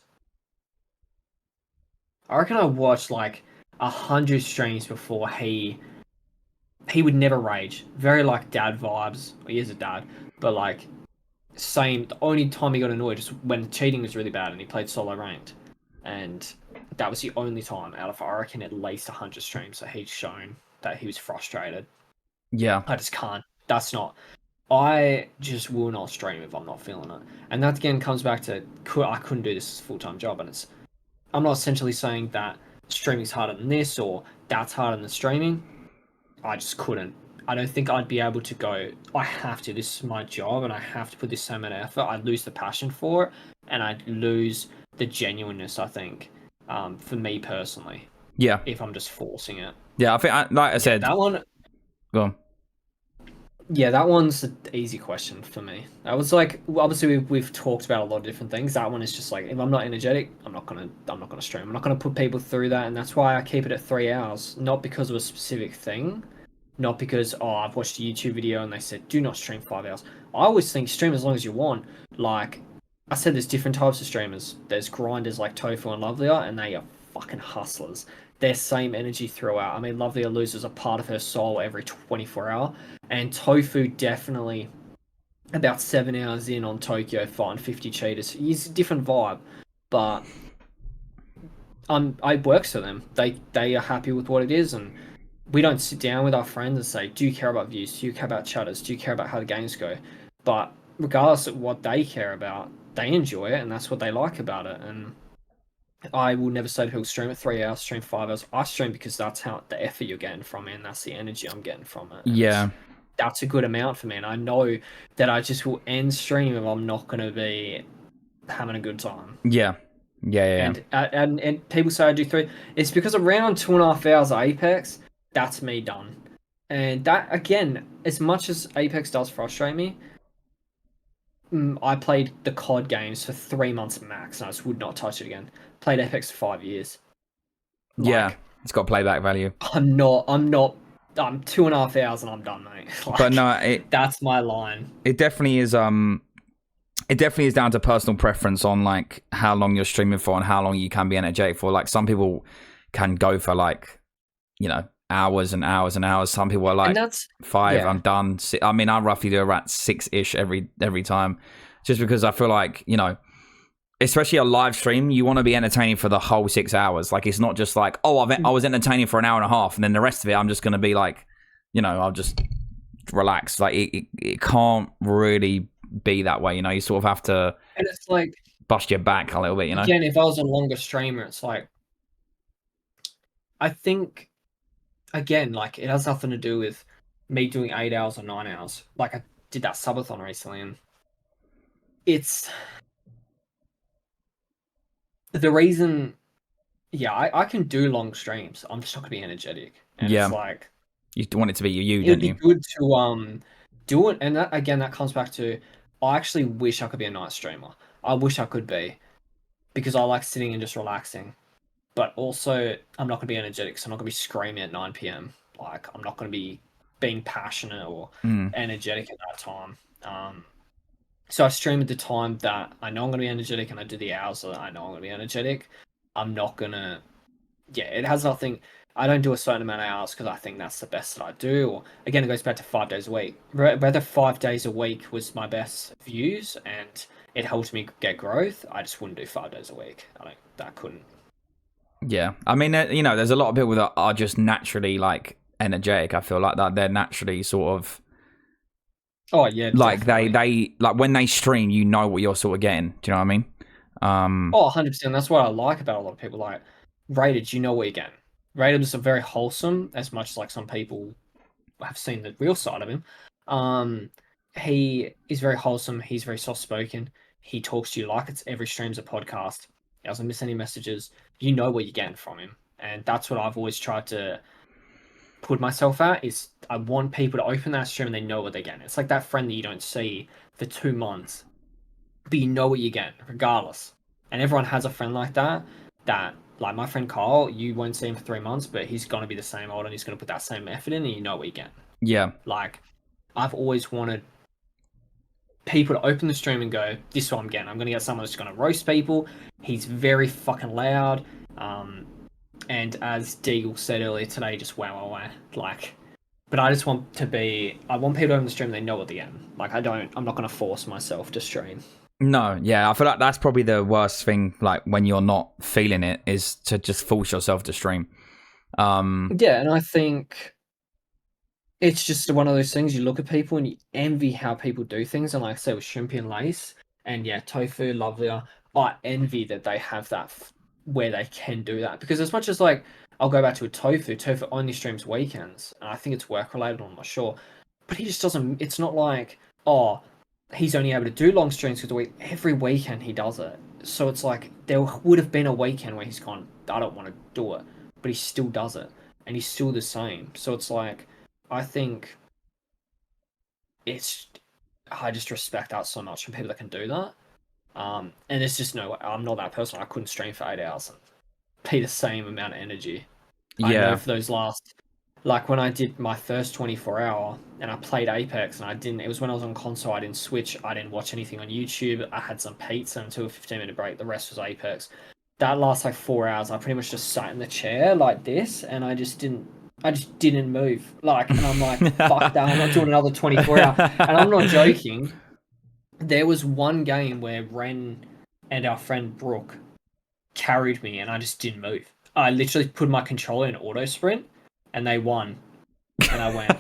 like 100 streams before he would never rage. Very like dad vibes. He is a dad, but like same. The only time he got annoyed is when cheating was really bad and he played solo ranked, and that was the only time out of I reckon at least 100 streams that he'd shown that he was frustrated. yeah, I just can't. That's not. I just will not stream if I'm not feeling it, and that again comes back to I couldn't do this as a full time job, and it's. I'm not essentially saying that streaming's harder than this or that's harder than streaming. I just couldn't. I don't think I'd be able to go, I have to, this is my job and I have to put this same amount of effort. I'd lose the passion for it and I'd lose the genuineness, I think, for me personally, yeah, if I'm just forcing it. yeah. I think, like I Yeah, said, that one, go on. yeah, that one's an easy question for me. That was like, obviously we've talked about a lot of different things. That one is just like, if I'm not energetic, I'm not gonna stream. I'm not gonna put people through that, and that's why I keep it at 3 hours, not because of a specific thing. Not because, oh, I've watched a YouTube video and they said, do not stream 5 hours. I always think stream as long as you want. Like, I said, there's different types of streamers. There's grinders like Tofu and Lovelier, and they are fucking hustlers. Their same energy throughout. I mean, Lovelier loses a part of her soul every 24 hour, and Tofu definitely about 7 hours in on Tokyo fighting 50 cheaters. He's a different vibe, but I works for them. They are happy with what it is, and we don't sit down with our friends and say, do you care about views? Do you care about chatters? Do you care about how the games go? But regardless of what they care about, they enjoy it and that's what they like about it. And I will never say to people, stream at 3 hours, stream 5 hours. I stream because that's how the effort you're getting from it and that's the energy I'm getting from it. And Yeah, that's a good amount for me. And I know that I just will end stream if I'm not going to be having a good time. yeah, yeah, yeah, And people say I do 3. It's because around 2.5 hours of Apex, that's me done. And that again, as much as Apex does frustrate me, I played the COD games for 3 months max, and I just would not touch it again. Played Apex for 5 years. yeah. Like It's got playback value, I'm 2.5 hours and I'm done, mate. but Like no, that's my line. it definitely is. It definitely is down to personal preference on like how long you're streaming for and how long you can be energetic for. Like some people can go for like, you know, hours and hours and hours. Some people are And like that's 5, yeah. I'm done. I mean, I roughly do around 6-ish every time, just because I feel like, you know, especially a live stream, you want to be entertaining for the whole 6 hours. Like it's not just like, oh, I was entertaining for an hour and a half, and then the rest of it, I'm just going to be like, you know, I'll just relax. Like it can't really be that way. You know, you sort of have to And it's like bust your back a little bit. You know. again, if I was a longer streamer, it's like I think again, like it has nothing to do with me doing 8 hours or 9 hours. Like I did that subathon recently, and it's the reason. Yeah, I can do long streams. I'm just not gonna be energetic, and it's Yeah, like you want it to be you, it would don't be you? good to do it. And that again, that comes back to I actually wish I could be a night streamer. I wish I could be because I like sitting and just relaxing. But also, I'm not gonna be energetic, so I'm not gonna be screaming at 9 p.m. Like I'm not gonna be being passionate or Mm. energetic at that time. So I stream at the time that I know I'm gonna be energetic, and I do the hours that I know I'm gonna be energetic. I'm not gonna yeah, it has nothing. I don't do a certain amount of hours because I think that's the best that I do. Or again, it goes back to 5 days a week. Whether 5 days a week was my best views and it helped me get growth, I just wouldn't do 5 days a week. I couldn't. Yeah, I mean, you know, there's a lot of people that are just naturally like energetic. I feel like that they're naturally sort of Oh yeah, like definitely. they like when they stream, you know what you're sort of getting. Do you know what I mean? Oh, 100%. That's what I like about a lot of people. Like Rated, you know what you're getting. Rated are very wholesome, as much as like some people have seen the real side of him. Um, he is very wholesome. He's very soft spoken. He talks to you like it's every stream's a podcast. He doesn't miss any messages. You know what you're getting from him, and that's what I've always tried to put myself at. Is I want people to open that stream and they know what they're getting. It's like that friend that you don't see for 2 months, but you know what you're getting regardless. And everyone has a friend like that. That like my friend Kyle, you won't see him for 3 months, but he's gonna be the same old and he's gonna put that same effort in, and you know what you're getting. Yeah, Like, I've always wanted people to open the stream and go, "This is what I'm getting. I'm gonna get someone that's gonna roast people." He's very fucking loud, and as Deagle said earlier today, just wow. Like, but I just want to be. I want people to open the stream. They know what they're getting. Like, I'm not gonna force myself to stream. no, yeah, I feel like that's probably the worst thing. Like when you're not feeling it, is to just force yourself to stream. Yeah, and I think it's just one of those things you look at people and you envy how people do things. And like I say with Shrimpy and Lace, and yeah, Tofu, Lovelier, I envy that they have that where they can do that. Because as much as like, I'll go back to a Tofu only streams weekends, and I think it's work related, I'm not sure. But he just doesn't, it's not like, oh, he's only able to do long streams for the week. Every weekend he does it. So it's like, there would have been a weekend where he's gone, I don't want to do it. But he still does it. And he's still the same. So it's like, I think it's I just respect that so much from people that can do that. And it's just no, I'm not that person. I couldn't stream for 8 hours and pay the same amount of energy. I know yeah, for those last, like when I did my first 24 hour and I played Apex and I didn't, it was when I was on console, I didn't switch, I didn't watch anything on YouTube, I had some pizza until a 15-minute break, the rest was Apex. That last like 4 hours, I pretty much just sat in the chair like this and I just didn't move. Like, and I'm like, fuck that, I'm not doing another 24 hour. And I'm not joking. There was one game where Ren and our friend Brooke carried me and I just didn't move. I literally put my controller in auto sprint and they won. And I went,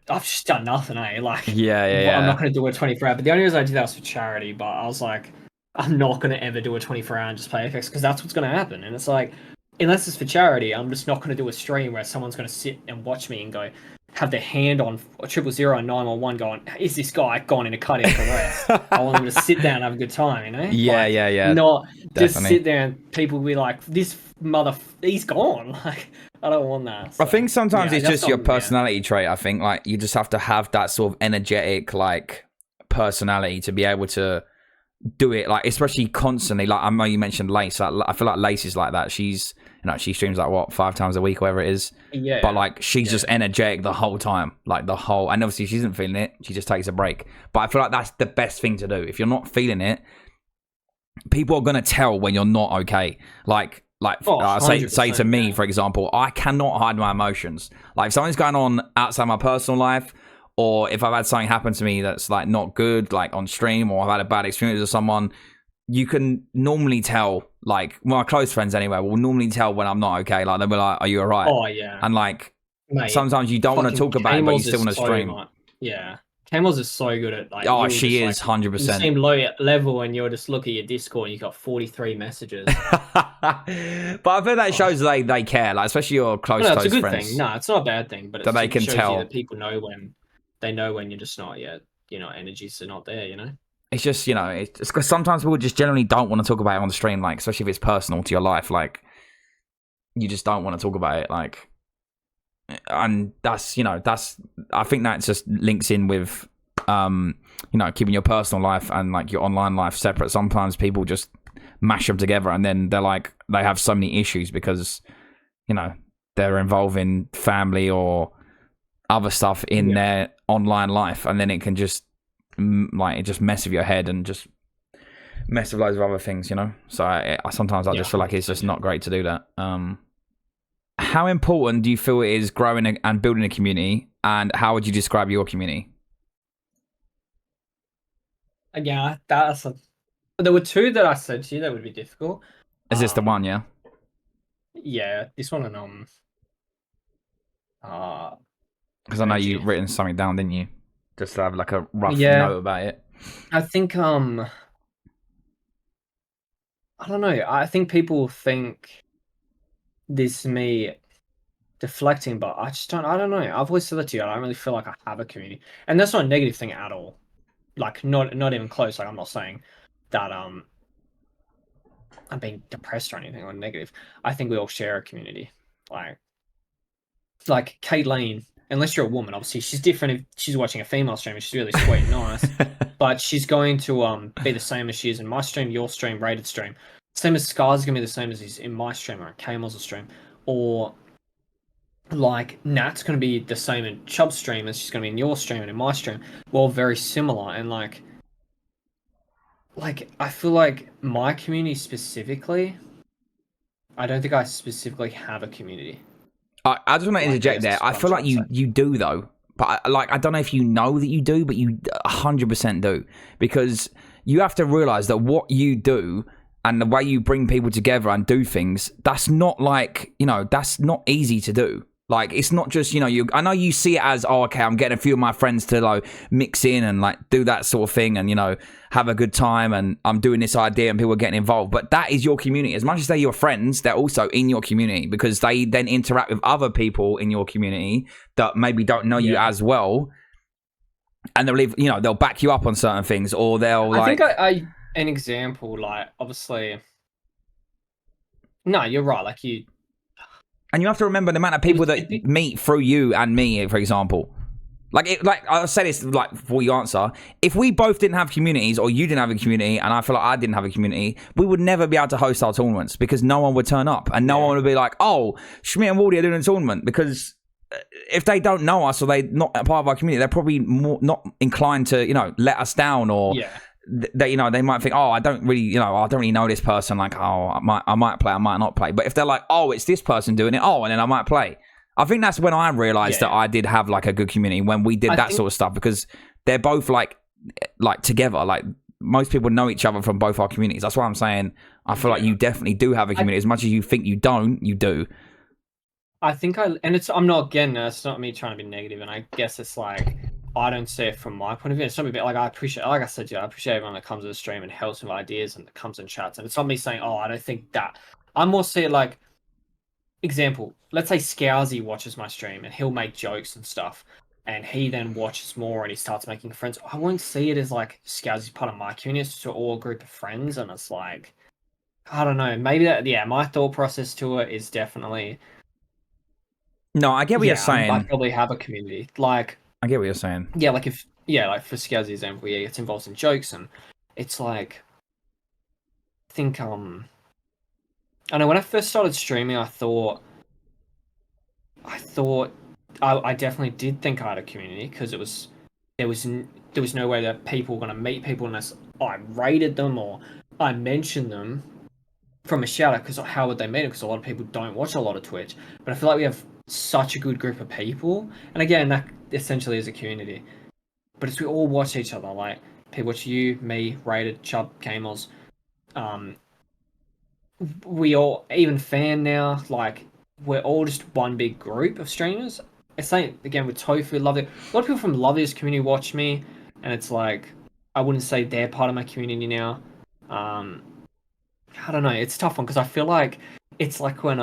I've just done nothing, eh? Like, yeah, I'm yeah. not going to do a 24 hour. But the only reason I did that was for charity. But I was like, I'm not going to ever do a 24 hour and just play Apex because that's what's going to happen. And it's like, unless it's for charity, I'm just not going to do a stream where someone's going to sit and watch me and go, have their hand on 000 and 911 going, is this guy gone in a cut-in for rest? I want them to sit down and have a good time, you know? Yeah, Like, yeah, not just definitely. sit there and people be like, this he's gone. Like, I don't want that. I So, think sometimes yeah, it's that's just your not, yeah. personality trait. I think like you just have to have that sort of energetic like personality to be able to do it, like especially constantly. Like I know you mentioned Lace. Like, I feel like Lace is like that. She's, you know, she streams like what 5 times a week, whatever it is. But Yeah. like she's just Yeah. energetic the whole time, like the whole. And obviously she isn't feeling it. She just takes a break. But I feel like that's the best thing to do. If you're not feeling it, people are gonna tell when you're not okay. Like Oh, say to 100%, me, yeah. for example, I cannot hide my emotions. Like if something's going on outside my personal life, or if I've had something happen to me that's like not good, like on stream, or I've had a bad experience with someone, you can normally tell. Like my close friends anyway will normally tell when I'm not okay. Like they'll be like, "Are you alright?" Oh, yeah. And like Mate, sometimes you don't want to fucking talk about it, but you Kamos still is want to so stream. much. Yeah. Kamos is so good at, like, Oh, you'll she just, like, is 100%. seem low level and you'll just look at your Discord and you've got 43 messages. But I feel that shows they care, like especially your No, it's a close good thing. friends, No, it's not a bad thing, but that they it can shows you tell. that people know when they know when you're just not yet, energies are not there, you know? It's just, you know, it's because sometimes people just generally don't want to talk about it on the stream, like especially if it's personal to your life, like you just don't want to talk about it, like, and that's, you know, that's, I think that just links in with you know, keeping your personal life and like your online life separate. Sometimes people just mash them together and then they're like, they have so many issues because, you know, they're involving family or other stuff in Yeah. their online life, and then it can just like it just mess with your head and just mess with loads of other things, you know. So sometimes I just feel like it's just not great to do that. How important do you feel it is growing and building a community, and how would you describe your community? Yeah, there were two that I said to you that would be difficult. Is this the one? Yeah. Yeah, this one and Because I know you've written something down, didn't you? Just to have like a rough note about it. I think I don't know. I think people think this is me deflecting, but I just don't. I don't know. I've always said that to you. I don't really feel like I have a community, and that's not a negative thing at all. Like not even close. Like I'm not saying that I'm being depressed or anything or negative. I think we all share a community. Like Kayleen, unless you're a woman, obviously she's different if she's watching a female stream and she's really sweet and nice. But she's going to be the same as she is in my stream, your stream, rated stream. Same as Scar's gonna be the same as he's in my stream or in Kamel's stream. Or like Nat's gonna be the same in Chubb's stream as she's gonna be in your stream and in my stream. We're all very similar, and like I feel like my community specifically, I don't think I specifically have a community. I just want to interject there. I feel like you do though, but I don't know if you know that you do, but you 100% do, because you have to realize that what you do and the way you bring people together and do things, that's not like, you know, that's not easy to do. Like, it's not just, you know, I know you see it as, oh, okay, I'm getting a few of my friends to like mix in and like do that sort of thing and, you know, have a good time, and I'm doing this idea and people are getting involved. But that is your community. As much as they're your friends, they're also in your community, because they then interact with other people in your community that maybe don't know you as well. And they'll back you up on certain things, or they'll I think an example, like, obviously, no, you're right. Like and you have to remember the amount of people that meet through you and me, for example. Like I'll say this, like, before you answer. If we both didn't have communities, or you didn't have a community, and I feel like I didn't have a community, we would never be able to host our tournaments, because no one would turn up, and no one would be like, oh, Schmit and Wardy are doing a tournament, because if they don't know us or they're not a part of our community, they're probably not inclined to, you know, let us down, or that, you know, they might think, oh, I don't really know this person, like, oh, I might play, I might not play. But if they're like, oh, it's this person doing it, oh, and then I might play. I think that's when I realized that I did have like a good community, when we did that sort of stuff, because they're both like together. Like, most people know each other from both our communities. That's why I'm saying I feel like you definitely do have a community. As much as you think you don't, you do. I think I'm not, again, it's not me trying to be negative, and I guess it's like, I don't see it from my point of view. It's not a bit like, I appreciate, like I said to you, I appreciate everyone that comes to the stream and helps with ideas and that comes and chats. And it's not me saying, oh, I don't think that. I more see it like, example, let's say Scousy watches my stream and he'll make jokes and stuff, and he then watches more and he starts making friends. I won't see it as like Scousy's part of my community. It's just all a group of friends, and it's like, I don't know, maybe that, my thought process to it is definitely. No, I get what you're saying. I probably have a community. Like, I get what you're saying. Yeah, like like for Scousy's example, he gets involved in jokes, and it's like, I think, I know when I first started streaming, I definitely did think I had a community, because there was no way that people were going to meet people unless I rated them or I mentioned them from a shout out, because how would they meet them? Because a lot of people don't watch a lot of Twitch. But I feel like we have such a good group of people, and again, that essentially is a community. But it's we all watch each other. Like, people watch you, me, Rated, Chubb, Kamels. We all, even Fan now, like, we're all just one big group of streamers. It's same again with Tofu, Lovely. A lot of people from Lovely's community watch me, and it's like, I wouldn't say they're part of my community now. I don't know, it's a tough one, because I feel like it's like when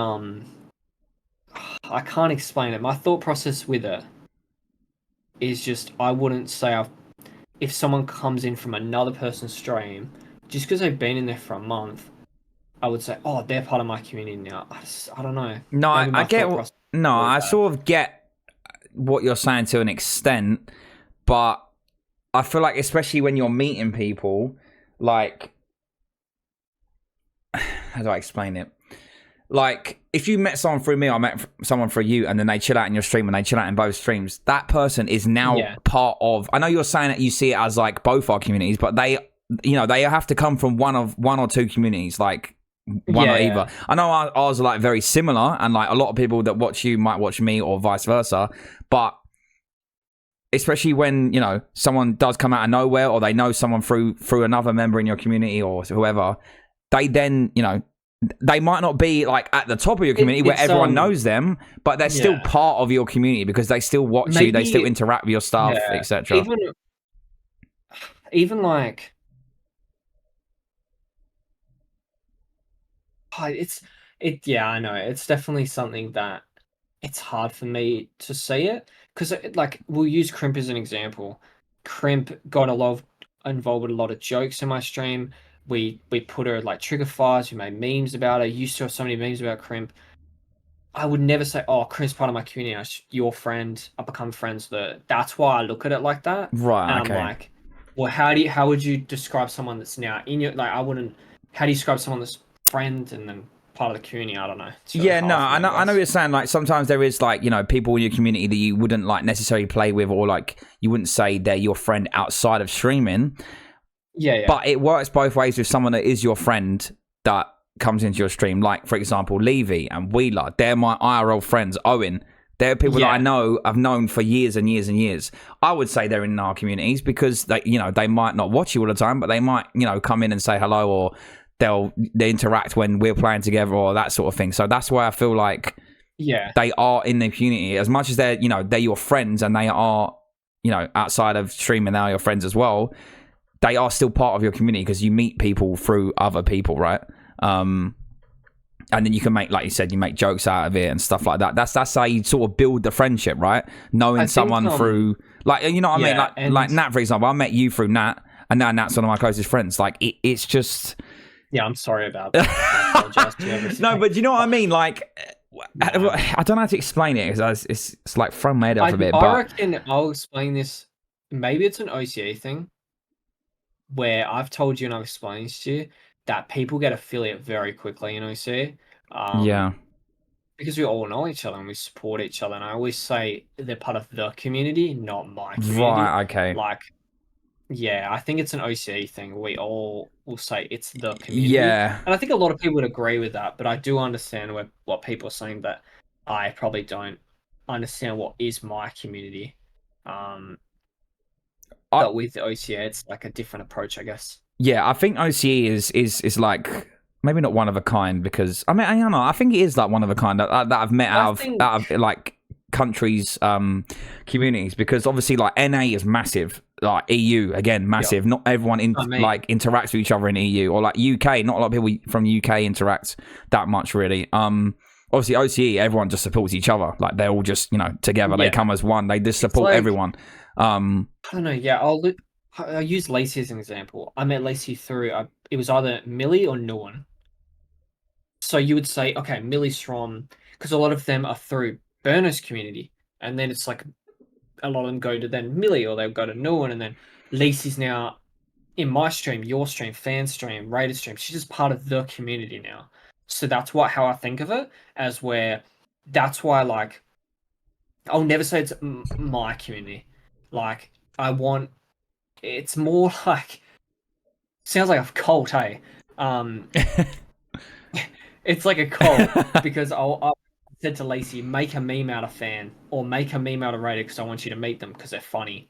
I can't explain it. My thought process with it is just, I wouldn't say if someone comes in from another person's stream, just because they've been in there for a month, I would say, oh, they're part of my community now. I don't know. No, I get. No, I sort of get what you're saying to an extent, but I feel like, especially when you're meeting people, like, how do I explain it? Like, if you met someone through me, or met someone through you, and then they chill out in your stream and they chill out in both streams, that person is now part of. I know you're saying that you see it as like both our communities, but they they have to come from one or two communities, like one or either. I know ours are like very similar, and like a lot of people that watch you might watch me or vice versa, but especially when someone does come out of nowhere, or they know someone through another member in your community or whoever, they then they might not be like at the top of your community where everyone knows them, but they're still part of your community because they still watch you, they still interact with your stuff, etc. Even like, I know it's definitely something that it's hard for me to see it, because like, we'll use Crimp as an example. Crimp got involved with a lot of jokes in my stream. We put her like trigger fires. We made memes about her. Used to have so many memes about Crimp. I would never say, "Oh, Crimp's part of my community. Your friend. I become friends with her." That's why I look at it like that. Right. And okay. I'm like, well, how would you describe someone that's now in your, like, I wouldn't. How do you describe someone that's friend and then part of the community? I don't know. I know what you're saying. Like, sometimes there is like people in your community that you wouldn't like necessarily play with, or like you wouldn't say they're your friend outside of streaming. Yeah. But it works both ways with someone that is your friend that comes into your stream. Like, for example, Levy and Wheeler, they're my IRL friends. Owen, they're people that I know, I've known for years and years and years. I would say they're in our communities because they might not watch you all the time, but they might come in and say hello, or they interact when we're playing together, or that sort of thing. So that's why I feel like they are in the community as much as they're your friends, and they are outside of streaming, they are your friends as well. They are still part of your community because you meet people through other people, right? And then you can make, like you said, you make jokes out of it and stuff like that. That's how you sort of build the friendship, right? Knowing someone through, like, what I mean? Like Nat, for example. I met you through Nat, and now Nat's one of my closest friends. Like, it's just... Yeah, I'm sorry about that. I apologize to everything. No, but you know what I mean? Like, I don't know how to explain it, because it's like thrown my head off a bit. I reckon I'll explain this. Maybe it's an OCA thing, where I've told you and I've explained this to you, that people get affiliate very quickly in OCA. Because we all know each other and we support each other. And I always say they're part of the community, not my community. Right, okay. Like, yeah, I think it's an OCA thing. We all will say it's the community. Yeah. And I think a lot of people would agree with that, but I do understand what people are saying, that I probably don't understand what is my community. But with OCA, it's like a different approach, I guess. Yeah, I think OCE is like maybe not one of a kind, because I mean, I don't know. I think it is like one of a kind that I've met out of like countries, communities, because obviously like NA is massive, like EU again massive. Not everyone like interacts with each other in EU, or like UK. Not a lot of people from UK interact that much, really. Obviously OCE, everyone just supports each other. Like, they're all just together. They come as one. They just support everyone. I don't know. Yeah, I'll use Lacey as an example. I met Lacey through, it was either Millie or Nguyen. So you would say, okay, Millie's from, because a lot of them are through Burner's community, and then it's like a lot of them go to then Millie, or they'll go to Nguyen, and then Lacey's now in my stream, your stream, fan stream, Raider stream. She's just part of the community now. So that's how I think of it, as where that's why, like, I'll never say it's my community. Like, it's more like, sounds like a cult, hey? It's like a cult, because I said to Lacey, make a meme out of fan, or make a meme out of Raider, because I want you to meet them because they're funny.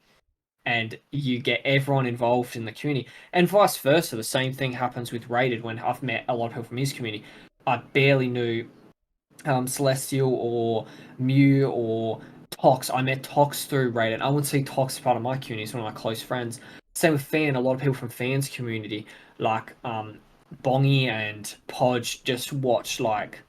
And you get everyone involved in the community. And vice versa, the same thing happens with Rated. When I've met a lot of people from his community, I barely knew Celestial or Mew or Tox. I met Tox through Rated. I wouldn't say Tox is part of my community. He's one of my close friends. Same with Fan. A lot of people from Fan's community, like Bongy and Podge, just watch, like,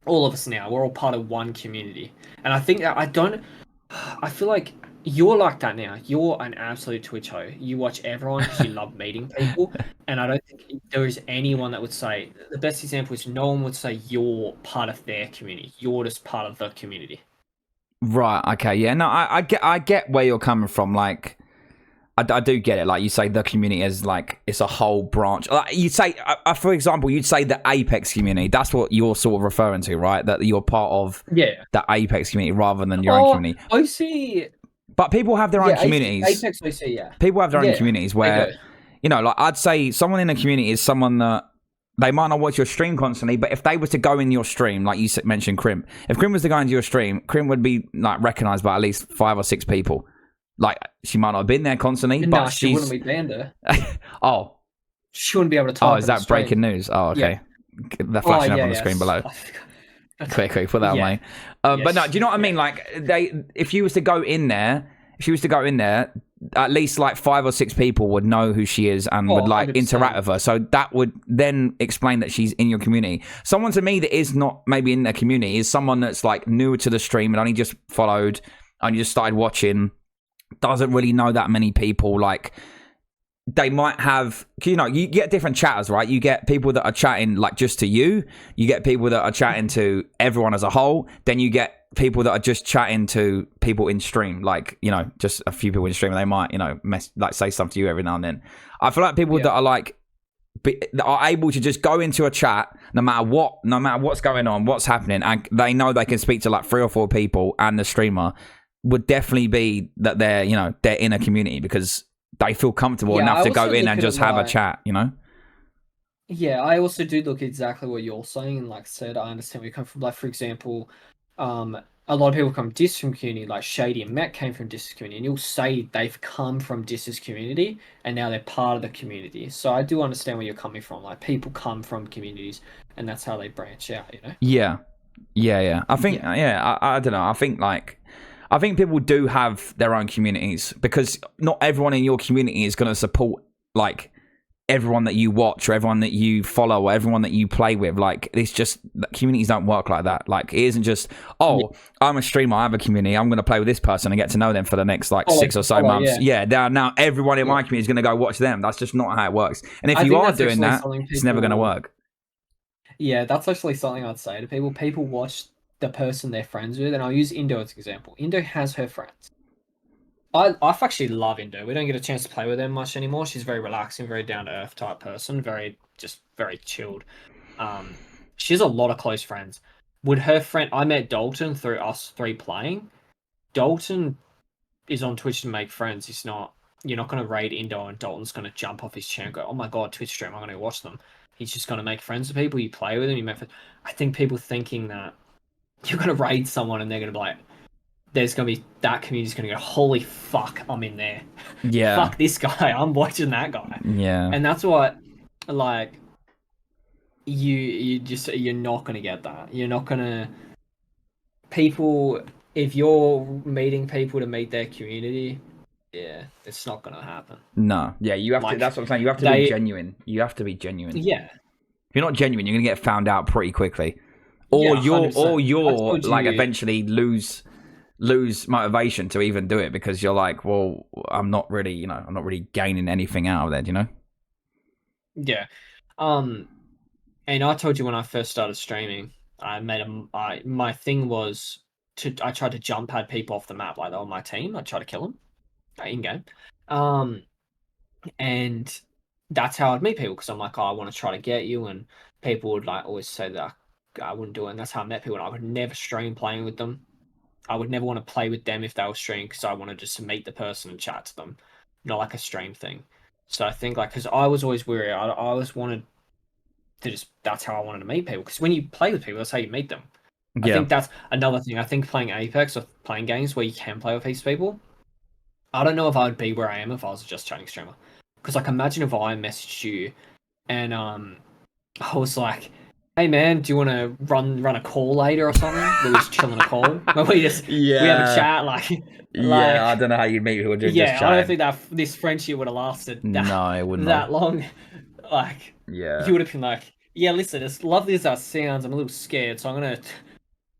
all of us now. We're all part of one community. And I think that I feel like you're like that now. You're an absolute Twitch hoe. You watch everyone because you love meeting people. And I don't think there is anyone that would say, the best example is no one would say you're part of their community. You're just part of the community. Right. Okay. Yeah. No, I get where you're coming from. Like, I do get it. Like, you say the community is like, it's a whole branch. Like, you'd say, for example, you'd say the Apex community. That's what you're sort of referring to, right? That you're part of the Apex community rather than your own community. OC. But people have their own communities. Apex OC, yeah. People have their own communities where, you know, like I'd say someone in a community is someone that they might not watch your stream constantly, but if they were to go in your stream, like you mentioned, Crim, if Crim was to go into your stream, Crim would be like recognized by at least 5 or 6 people. Like she might not have been there constantly, but she wouldn't be banned her. Oh, she wouldn't be able to type. Oh, is that breaking news? Oh, okay. They're flashing up on the screen below. Quick, put that away. But no, do you know what I mean? Like if she was to go in there, at least like 5 or 6 people would know who she is and would like 100%. Interact with her. So that would then explain that she's in your community. Someone to me that is not maybe in the community is someone that's like newer to the stream and only just followed, only just started watching, doesn't really know that many people. Like they might have, you know, you get different chatters, right? You get people that are chatting like just to you. You get people that are chatting to everyone as a whole. Then you get people that are just chatting to people in stream, like, you know, just a few people in stream. They might, you know, say stuff to you every now and then. I feel like people that are like that are able to just go into a chat no matter what's going on, what's happening, and they know they can speak to like 3 or 4 people and the streamer would definitely be that they're, you know, they're in a community because they feel comfortable enough to go in and just have a chat, you know. Yeah, I also do look at exactly what you're saying, and like I said, I understand where you come from. Like, for example, a lot of people come Dis from community, like Shady and Matt came from Dis community, and you'll say they've come from Dis's community and now they're part of the community. So I do understand where you're coming from. Like people come from communities and that's how they branch out, you know? Yeah. I think, I don't know. I think people do have their own communities because not everyone in your community is going to support like everyone that you watch or everyone that you follow or everyone that you play with. Like it's just communities don't work like that. Like it isn't just I'm a streamer, I have a community, I'm going to play with this person and get to know them for the next like 6 or so months. Now everyone in my community is going to go watch them. That's just not how it works. And if you are doing that, it's never going to work. Yeah, that's actually something I'd say to people. People watch the person they're friends with, and I'll use Indo as an example. Indo has her friends. I actually love Indo. We don't get a chance to play with her much anymore. She's very relaxing, very down to earth type person, very chilled. She has a lot of close friends. Would her friend? I met Dalton through us 3 playing. Dalton is on Twitch to make friends. He's not. You're not going to raid Indo and Dalton's going to jump off his chair and go, "Oh my god, Twitch stream! I'm going to watch them." He's just going to make friends with people. You play with them. You make friends. I think people thinking that you're going to raid someone and they're going to be like, there's going to be, that community's going to go, holy fuck, I'm in there. Yeah. Fuck this guy, I'm watching that guy. Yeah. And that's what, like, you're not going to get that. You're not going to, people, if you're meeting people to meet their community, yeah, it's not going to happen. No. Yeah, you have to, that's what I'm saying, you have to be genuine. You have to be genuine. Yeah. If you're not genuine, you're going to get found out pretty quickly. Or you're like eventually lose motivation to even do it because you're like, well, I'm not really gaining anything out of that, you know? Yeah. And I told you when I first started streaming, my thing was I tried to jump pad people off the map, like they were on my team. I tried to kill them in game. And that's how I'd meet people because I'm like, oh, I want to try to get you, and people would like always say that I wouldn't do it, and that's how I met people. And I would never stream playing with them. I would never want to play with them if they were streaming because I wanted just to meet the person and chat to them, not like a stream thing. So I think like, because I was always weary, I always wanted to just, that's how I wanted to meet people. Because when you play with people, that's how you meet them. I think that's another thing. I think playing Apex or playing games where you can play with these people, I don't know if I would be where I am if I was a just chatting streamer. Because like, imagine if I messaged you and I was like, hey man, do you want to run a call later or something? We're just chilling a call. We just we have a chat like I don't know how you meet people doing just chatting. I don't think that this friendship would have lasted that long. Like you would have been like, yeah, listen, as lovely as that sounds, I'm a little scared, so I'm gonna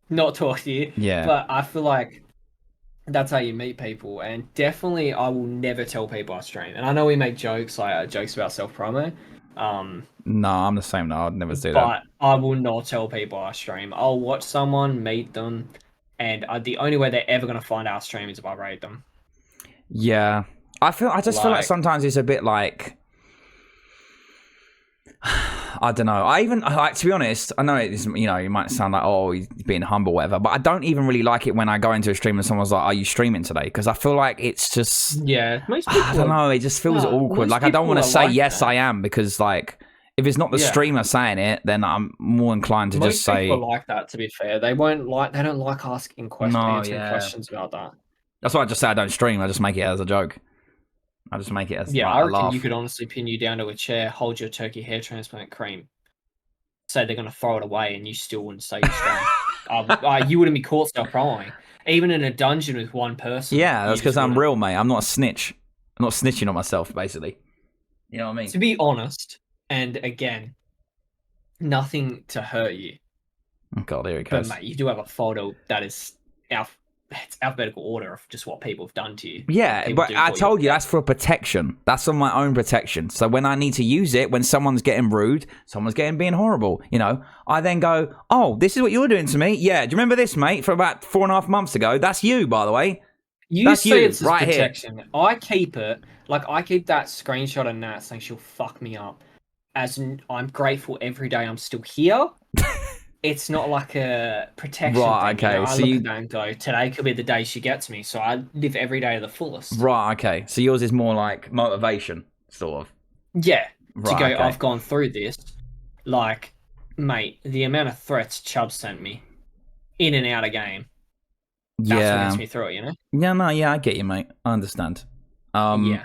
not talk to you. Yeah. But I feel like that's how you meet people, and definitely I will never tell people I stream. And I know we make jokes jokes about self promo. No, I'm the same. No, I'd never do that. But I will not tell people I stream. I'll watch someone, meet them, and the only way they're ever going to find our stream is if I raid them. Yeah. I just feel like sometimes it's a bit like, I I don't know. I even like, to be honest, I know it's, you know, you might sound like, oh, he's being humble, or whatever, but I don't even really like it when I go into a stream and someone's like, "Are you streaming today?" Because I feel like it's just, Yeah, most I people don't are. know. It just feels No, awkward. most Like I don't people want to are say like yes, that. I am, because like if it's not the Yeah. streamer saying it, then I'm more inclined to Most just say people are like that. To be fair, they don't like asking questions, no. answering Yeah, questions about that. that's why I just say I don't stream. I just make it as a joke. I just make it as Yeah, like I a reckon you laugh. could honestly pin you down to a chair, hold your turkey hair transplant cream, say they're gonna throw it away, and you still wouldn't say you're streaming. You wouldn't be caught self-promoting. Even in a dungeon with one person, Yeah, you that's because just I'm wouldn't. real, mate. I'm not a snitch. I'm not snitching on myself, basically. You know what I mean? To be honest, and again, nothing to hurt you, Oh God, here it but goes. mate, you do have a photo that is it's alphabetical order of just what people have done to you. Yeah, People but do I call you told you a that's for protection. That's on my own protection. So when I need to use it, when someone's getting rude, someone's being horrible, you know, I then go, "Oh, this is what you're doing to me." Yeah, do you remember this, mate? From about 4.5 months ago. That's you, by the way. You That's say you it's as right here. protection. I keep it like I keep that screenshot of Nat saying she'll fuck me up. I'm grateful every day I'm still here. It's not like a protection Right. thing, you know. Okay. I So look at you. that and go, today could be the day she gets me. So I live every day to the fullest. Right. Okay. So yours is more like motivation, sort of. Yeah, to Right. go. Okay. I've gone through this. Like, mate, the amount of threats Chubb sent me in and out of game. That's what Yeah. gets me through it, you know. Yeah. No. Yeah. I get you, mate. I understand. Yeah.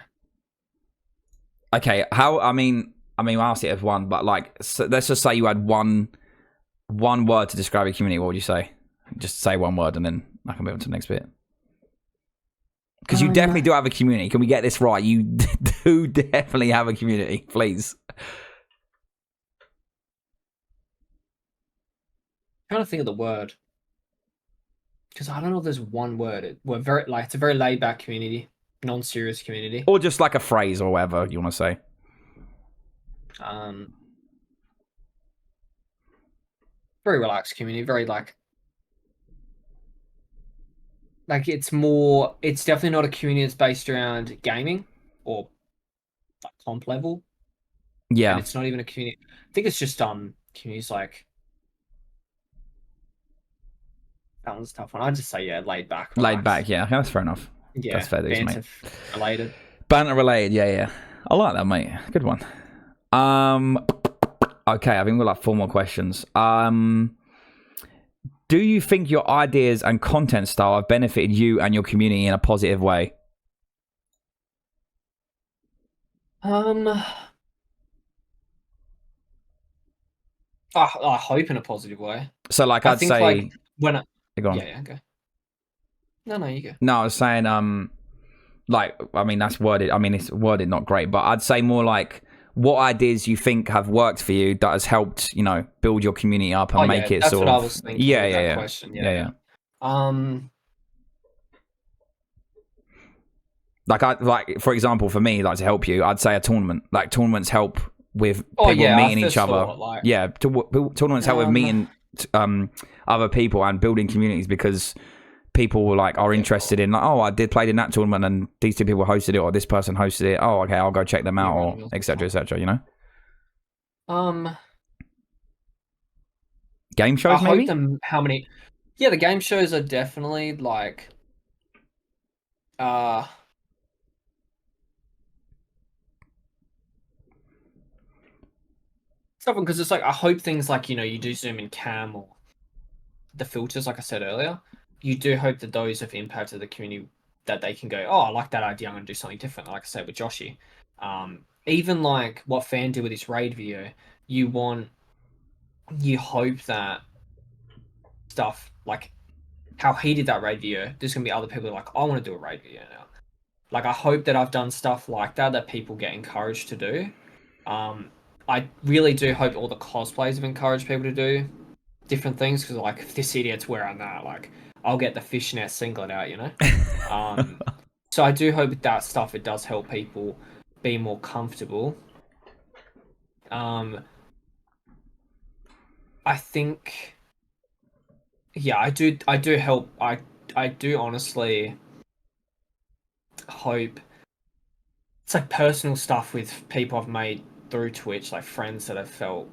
Okay. How? I'll see it as one, but like, so let's just say you had one word to describe your community. What would you say? Just say one word, and then I can move on to the next bit. Because you definitely do have a community. Can we get this right? You do definitely have a community, please. Trying to think of the word. Because I don't know if there's one word. We're very like it's a very laid back community, non-serious community. Or just like a phrase or whatever you want to say. Very relaxed community. Very like it's more. It's definitely not a community that's based around gaming or like comp level, and Yeah. it's not even a community. I think it's just communities like that one's a tough one. I'd just say yeah, laid back, Laid relaxed. back, yeah. That's fair enough. Yeah, That's fair dues, mate. banter related. Banter related, yeah. I like that, mate. Good one. Okay, I think we've got like 4 more questions. Do you think your ideas and content style have benefited you and your community in a positive way? I hope in a positive way. So, like, I I'd think say, like when I go on. yeah, go. No, you go. No, I was saying, like, I mean, that's worded. I mean, it's worded not great, but I'd say more like what ideas you think have worked for you that has helped, you know, build your community up and make it that's sort what of. I was thinking. Yeah, With that yeah. question. Yeah. Um, Like for example, for me, like to help you, I'd say a tournament. Like tournaments help with Oh people yeah, meeting I each first other. thought, like, Yeah, tournaments help with meeting other people and building communities because people like are interested in like, oh, I did played in that tournament and these 2 people hosted it or this person hosted it. Oh, okay, I'll go check them out or etc. etc. You know, game I shows hope maybe. how many. Yeah, the game shows are definitely like, something because it's like I hope things like you do zoom in cam or the filters, like I said earlier. You do hope that those have impacted the community that they can go, oh, I like that idea. I'm gonna do something different. Like I said with Joshy, even like what Fan did with his raid video. You hope that stuff like how he did that raid video. There's gonna be other people who are like, I want to do a raid video now. Like I hope that I've done stuff like that people get encouraged to do. I really do hope all the cosplays have encouraged people to do different things because like if this idiot's wearing that, like I'll get the fishnet singlet out, you know. So I do hope that stuff it does help people be more comfortable. I think, yeah, I do help. I do honestly hope it's like personal stuff with people I've made through Twitch, like friends that have felt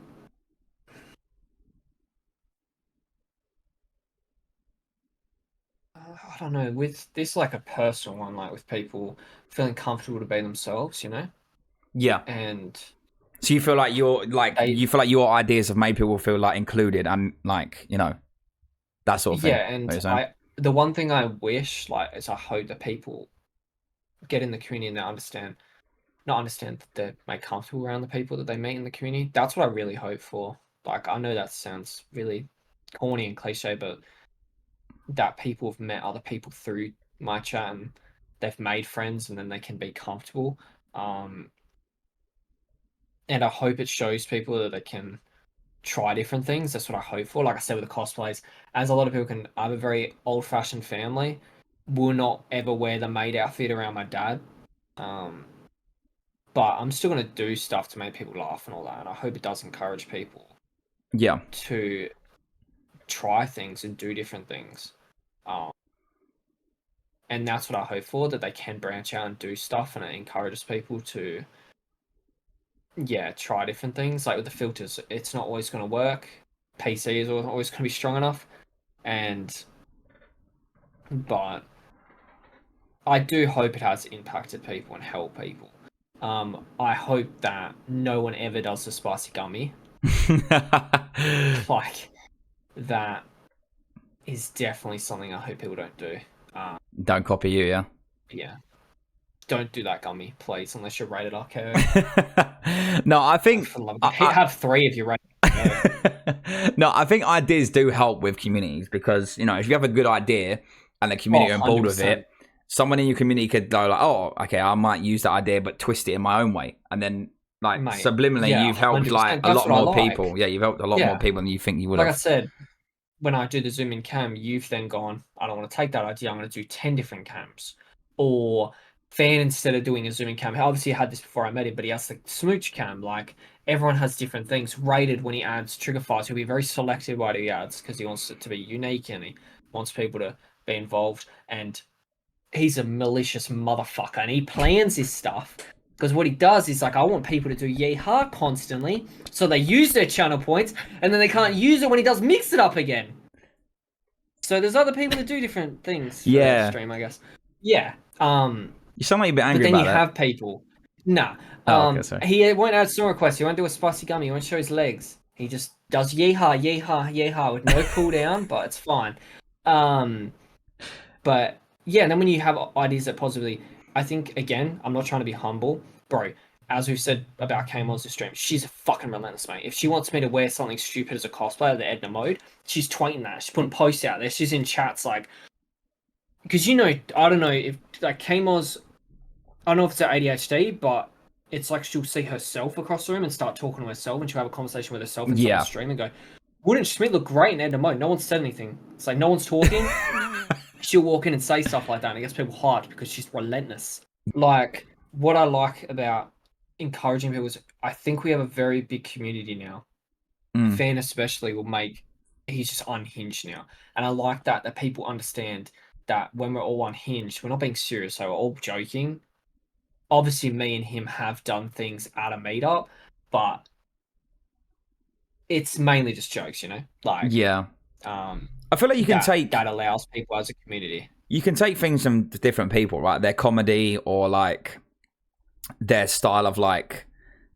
I don't know, with this like a personal one, like with people feeling comfortable to be themselves, you know, Yeah. and So you feel like they, you feel like your ideas have made people feel like included and like, you know, that sort of thing. yeah, What and you're saying? the one thing I wish, like, is I hope that people get in the community and they understand, not understand that they're made comfortable around the people that they meet in the community. That's what I really hope for. Like, I know that sounds really corny and cliche, but that people have met other people through my chat and they've made friends and then they can be comfortable. Um, and I hope it shows people that they can try different things. That's what I hope for. Like I said with the cosplays, as a lot of people can, I have a very old-fashioned family. Will not ever wear the maid outfit around my dad. Um, but I'm still gonna do stuff to make people laugh and all that. And I hope it does encourage people Yeah. to try things and do different things. Um, and that's what I hope for, that they can branch out and do stuff, and it encourages people to, yeah, try different things. Like with the filters, it's not always going to work. PC is always going to be strong enough, and but I do hope it has impacted people and helped people. I hope that no one ever does the spicy gummy. Like that is definitely something I hope people don't do. Um, Don't copy you, yeah. yeah, don't do that gummy, please, unless you're rated RKO. No, I think For the love of God, have three if you're rated RKO. no, I think ideas do help with communities because, you know, if you have a good idea and the Oh, community are on board with 100%. it, someone in your community could go like, oh, okay, I might use that idea but twist it in my own way. And then like Mate, subliminally yeah, you've helped like 100%. a That's lot what I more like. people. Yeah, you've helped a lot more Yeah, people than you think you would like I have. said, when I do the zoom in cam, you've then gone, I don't want to take that idea, I'm going to do 10 different cams. Or Fan, instead of doing a zoom in cam, obviously he had this before I met him, but he has the smooch cam. Like, everyone has different things. Rated, when he adds trigger files, he'll be very selective what he adds because he wants it to be unique and he wants people to be involved. And he's a malicious motherfucker and he plans his stuff. Because what he does is like, I want people to do yeehaw constantly, so they use their channel points, and then they can't use it when he does mix it up again. So there's other people that do different things for their Yeah. stream, I guess. Yeah. You sound like you're a bit But angry then you about that. have people. Nah. Oh, okay, sorry. He won't add song requests. He won't do a spicy gummy. He won't show his legs. He just does yeehaw, yeehaw, yeehaw with no cooldown, but it's fine. But yeah, and then when you have ideas that positively, I think again, I'm not trying to be humble, bro. As we've said about K Monster stream, she's a fucking relentless, mate. If she wants me to wear something stupid as a cosplayer, the Edna mode, she's tweeting that. She's putting posts out there. She's in chats like, because you know, I don't know if like K-Moz, I don't know if it's her ADHD, but it's like she'll see herself across the room and start talking to herself, and she'll have a conversation with herself in someone's Yeah. stream and go, "Wouldn't Schmit look great in Edna mode?" No one said anything. It's like no one's talking. She'll walk in and say stuff like that, and it gets people hyped because she's relentless. Like, what I like about encouraging people is I think we have a very big community now. Mm. Fan especially will make, he's just unhinged now. And I like that people understand that when we're all unhinged, we're not being serious, so we're all joking. Obviously, me and him have done things at a meetup, but it's mainly just jokes, you know? Like, Yeah. um, I feel like that allows people as a community. you can take things from different people, right? Their comedy or like their style of like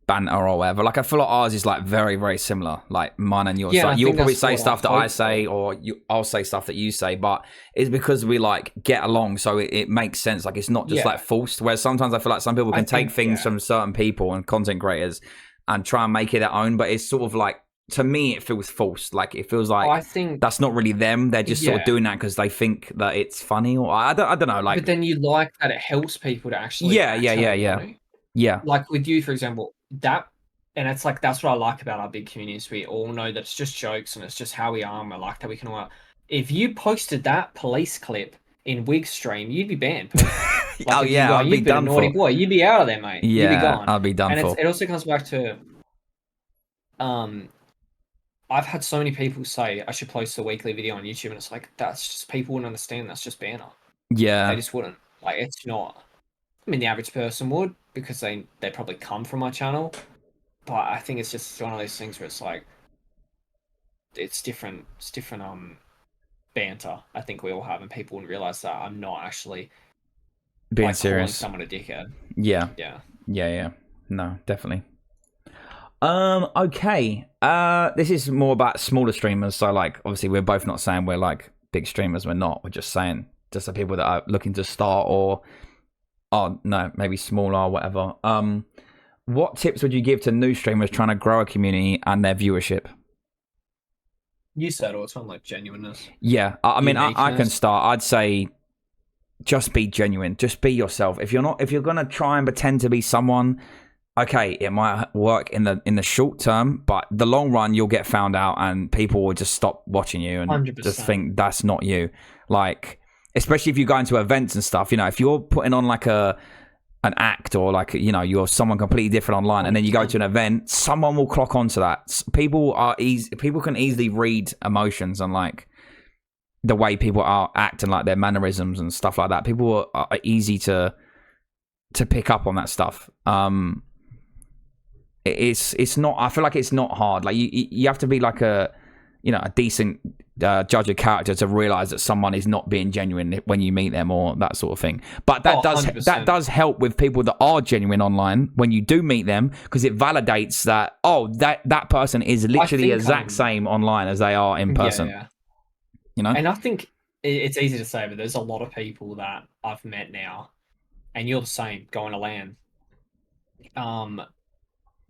banter or whatever. Like I feel like ours is like very, very similar. Like mine and yours. Yeah, Like I you'll think probably that's say what stuff that I I hope say, for. or I'll say stuff that you say. But it's because we like get along, so it makes sense. Like it's not just Yeah, like forced. Whereas sometimes I feel like some people I can take think, things yeah. from certain people and content creators and try and make it their own. But it's sort of like, to me, it feels forced. Like it feels I like think, that's not really them. They're just sort of yeah. doing that because they think that it's funny, or I don't know. But Like then you like that it helps people to actually yeah, act yeah, how yeah, they want yeah, to. yeah, Like with you, for example, that, and it's like that's what I like about our big communities. We all know that it's just jokes and it's just how we are, and we like that we can all. If you posted that police clip in Wig stream, you'd be banned permanently. Like oh if you yeah, go, I'd be you've been a done naughty for. boy, you'd be out of there, mate. You'd be Yeah, gone. I'd be done And for. it also comes back to um I've had so many people say I should post a weekly video on YouTube, and it's like that's just people wouldn't understand. That's just banner. They Yeah, just wouldn't. Like it's not. I mean, the average person would because they probably come from my channel, but I think it's just one of those things where it's like it's different. It's different. banter. I think we all have, and people wouldn't realize that I'm not actually Being like calling serious. someone a dickhead. Yeah. Yeah. Yeah. No, definitely. Okay. This is more about smaller streamers. So, like, obviously, we're both not saying we're like big streamers. We're not. We're just saying just the people that are looking to start or, oh no, maybe smaller or whatever. What tips would you give to new streamers trying to grow a community and their viewership? You said it's on like genuineness. Yeah, I mean, I can Uniqueness. start. I'd say just be genuine. Just be yourself. If you're gonna try and pretend to be someone, okay, it might work in the short term, but the long run you'll get found out and people will just stop watching you and 100%. just think that's not you. Like, especially if you go into events and stuff, if you're putting on like an act or like, you're someone completely different online 100%. And then you go to an event, someone will clock onto that. People can easily read emotions and like the way people are acting, like their mannerisms and stuff like that. People are easy to pick up on that stuff. It's not. I feel like it's not hard. Like you have to be like a decent judge of character to realize that someone is not being genuine when you meet them or that sort of thing. But that 100%. does help with people that are genuine online when you do meet them, because it validates that that person is literally the exact same online as they are in person. Yeah. And I think it's easy to say, but there's a lot of people that I've met now, and you're the same going to LAN.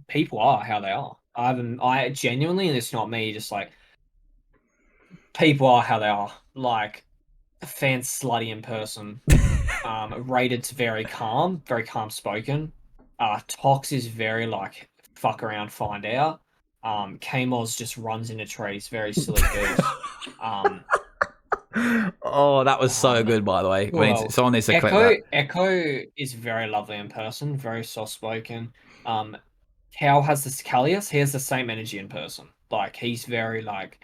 People are how they are. I genuinely, and it's not me, just like people are how they are. Like fan slutty in person. Rated very calm spoken. Tox is very like fuck around, find out. Kmoz just runs into trees, very silly goose. Oh, that was so good, by the way. Well, someone needs to clip that. Echo is very lovely in person, very soft spoken. Cal has this Callius, he has the same energy in person. Like he's very like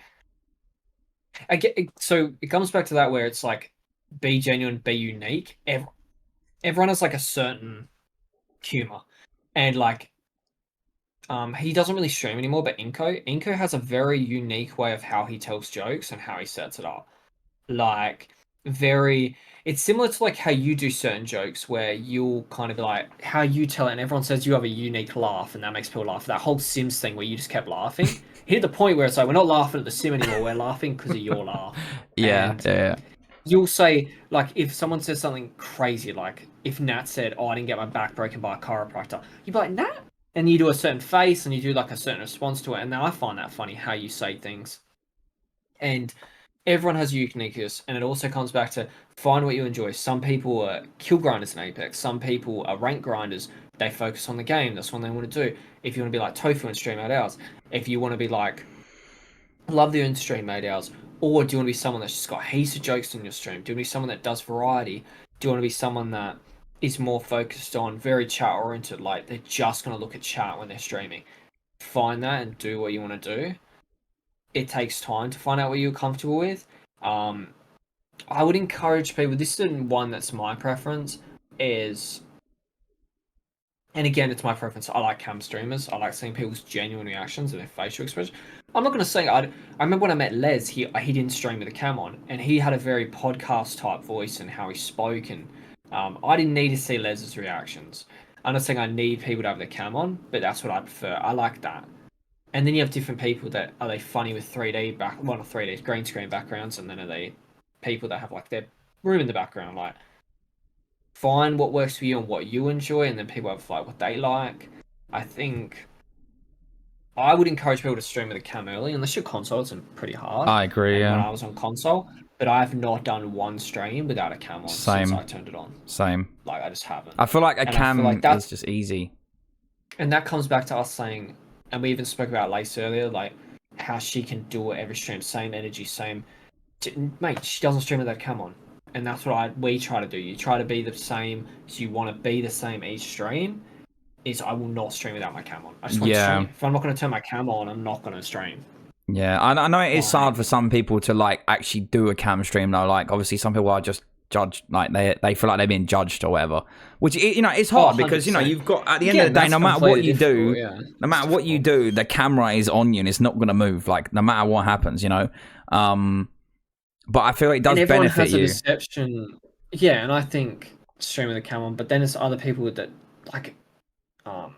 so it comes back to that where it's like be genuine, be unique. Everyone has like a certain humor. And like he doesn't really stream anymore, but Inko has a very unique way of how he tells jokes and how he sets it up. Like it's similar to like how you do certain jokes where you'll kind of like how you tell it and everyone says you have a unique laugh and that makes people laugh. That whole Sims thing where you just kept laughing. Hit the point where it's like we're not laughing at the sim anymore, we're laughing because of your laugh. Yeah. You'll say, like, if someone says something crazy, like if Nat said, "Oh, I didn't get my back broken by a chiropractor," you'd be like, "Nat," and you do a certain face and you do like a certain response to it. And now I find that funny how you say things. And everyone has uniqueness, and it also comes back to find what you enjoy. Some people are kill grinders in Apex. Some people are rank grinders. They focus on the game. That's what they want to do. If you want to be like Tofu and stream 8 hours, if you want to be like love the and stream 8 hours, or do you want to be someone that's just got heaps of jokes in your stream? Do you want to be someone that does variety? Do you want to be someone that is more focused on very chat oriented, like they're just going to look at chat when they're streaming? Find that and do what you want to do. It takes time to find out what you're comfortable with. I would encourage people, this is one that's my preference, and again, it's my preference. I like cam streamers. I like seeing people's genuine reactions and their facial expression. I'm not going to say, I remember when I met Les, he didn't stream with a cam on, and he had a very podcast type voice and how he spoke, and I didn't need to see Les's reactions. I'm not saying I need people to have their cam on, but that's what I prefer. I like that. And then you have different people that are they funny with 3D not 3D, green screen backgrounds, and then are they people that have like their room in the background. Like, find what works for you and what you enjoy, and then people have like what they like. I think I would encourage people to stream with a cam early, unless your console is pretty hard. I agree. When I was on console, but I have not done one stream without a cam on since I turned it on. Same. Like I just haven't. I feel like a cam is just easy. And that comes back to us saying, and we even spoke about Lace earlier, like how she can do it every stream, same energy, same. Mate, she doesn't stream with that cam on, and that's what we try to do. You try to be the same, so you want to be the same each stream. I will not stream without my cam on. I just want to stream. If I'm not going to turn my cam on, I'm not going to stream. Yeah, I know it is hard for some people to like actually do a cam stream though. Like obviously some people are just judged, like they feel like they're being judged or whatever. Which it's hard because you've got at the end of the day, no matter what you do, no matter what you do, the camera is on you and it's not going to move. Like no matter what happens, But I feel like it does and everyone benefit has a you. perception. Yeah, and I think stream with a camera, but then it's other people that like um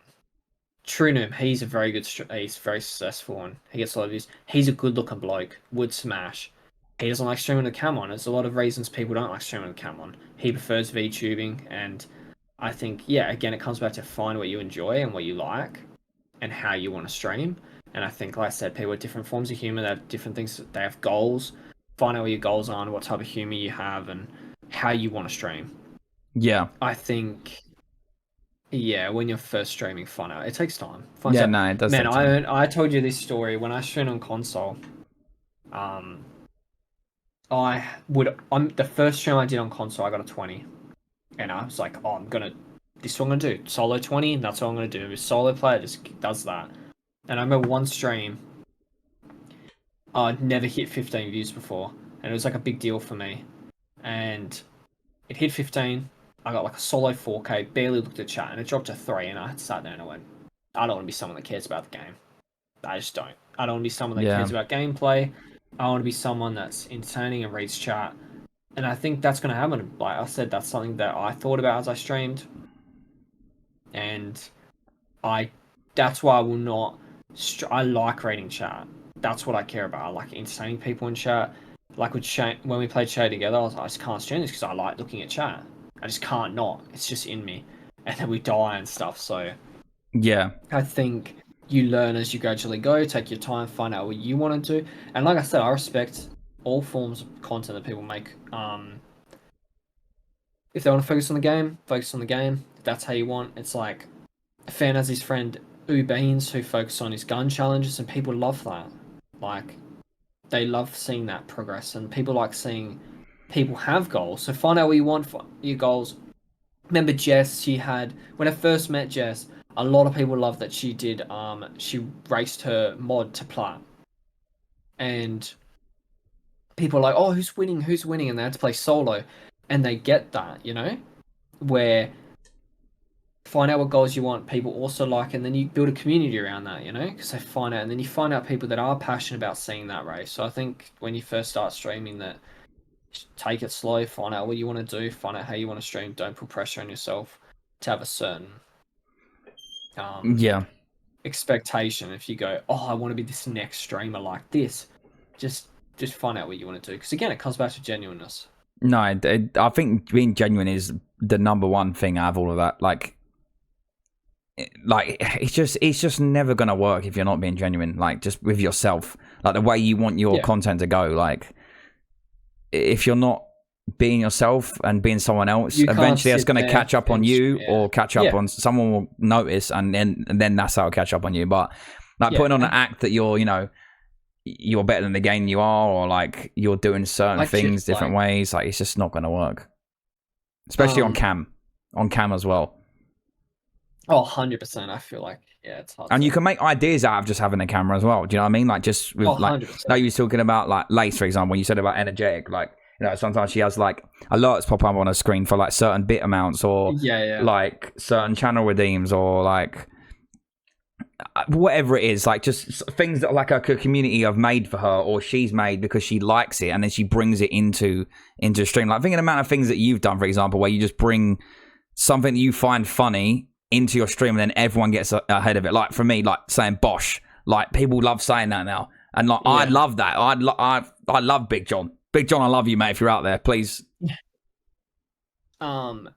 Trunum. He's a very good. He's very successful and he gets a lot of views. He's a good looking bloke. Would smash. He doesn't like streaming with a cam on. There's a lot of reasons people don't like streaming with a cam on. He prefers VTubing, and I think again it comes back to find what you enjoy and what you like, and how you want to stream. And I think, like I said, people have different forms of humor. They have different things. They have goals. Find out what your goals are, and what type of humor you have, and how you want to stream. Yeah. I think, when you're first streaming, find out. It takes time. No, it does take time. I told you this story when I streamed on console. The first stream I did on console, I got a 20, and I was like, oh, this is what I'm gonna do. Solo 20, and that's what I'm gonna do. If solo player just does that. And I remember one stream, I'd never hit 15 views before, and it was like a big deal for me. And it hit 15. I got like a solo 4K, barely looked at chat, and it dropped to 3. And I sat there and I went, I don't want to be someone that cares about the game. I just don't. I don't want to be someone that cares about gameplay. I want to be someone that's entertaining and reads chat. And I think that's going to happen. Like I said, that's something that I thought about as I streamed. And that's why I will not. I like reading chat. That's what I care about. I like entertaining people in chat. Like with Shane, when we played Shay together, I was like, I just can't stream this because I like looking at chat. I just can't not. It's just in me. And then we die and stuff. So yeah, I think you learn as you gradually go. Take your time, find out what you want to do. And like I said, I respect all forms of content that people make. If they want to focus on the game, focus on the game. If that's how you want. It's like a fan has his friend Beans who focuses on his gun challenges, and people love that. Like, they love seeing that progress, and people like seeing people have goals. So find out what you want for your goals. Remember Jess, when I first met Jess, a lot of people loved that she did, she raced her mod to plat. And people are like, oh, who's winning? And they had to play solo. And they get that, where find out what goals you want, people also like, and then you build a community around that, because they find out, and then you find out people that are passionate about seeing that race. So I think when you first start streaming, that take it slow, find out what you want to do, find out how you want to stream. Don't put pressure on yourself to have a certain expectation. If you go, oh, I want to be this next streamer like this, just find out what you want to do, because again, it comes back to genuineness. No, I think being genuine is the number one thing out of all of that. Like it's just never gonna work if you're not being genuine. Like, just with yourself, like the way you want your content to go. Like, if you're not being yourself and being someone else, eventually that's gonna catch up on you, or catch up on someone will notice, and then that's how it'll catch up on you. But like putting on an act that you're better than the game you are, or like you're doing certain things different ways, like it's just not gonna work. Especially on cam as well. Oh, 100%. I feel like, it's hard. And you can make ideas out of just having a camera as well. Do you know what I mean? Like, just with, like you were talking about, like, Lace, for example, when you said about energetic, like, sometimes she has, like, alerts pop up on her screen for, like, certain bit amounts, or, like, certain channel redeems, or, like, whatever it is, like, just things that, like, a community have made for her, or she's made because she likes it, and then she brings it into a stream. Like, think of the amount of things that you've done, for example, where you just bring something that you find funny into your stream, and then everyone gets ahead of it. Like, for me, like saying Bosch, like people love saying that now, and like I love that. I love Big John. Big John, I love you, mate. If you're out there, please. Having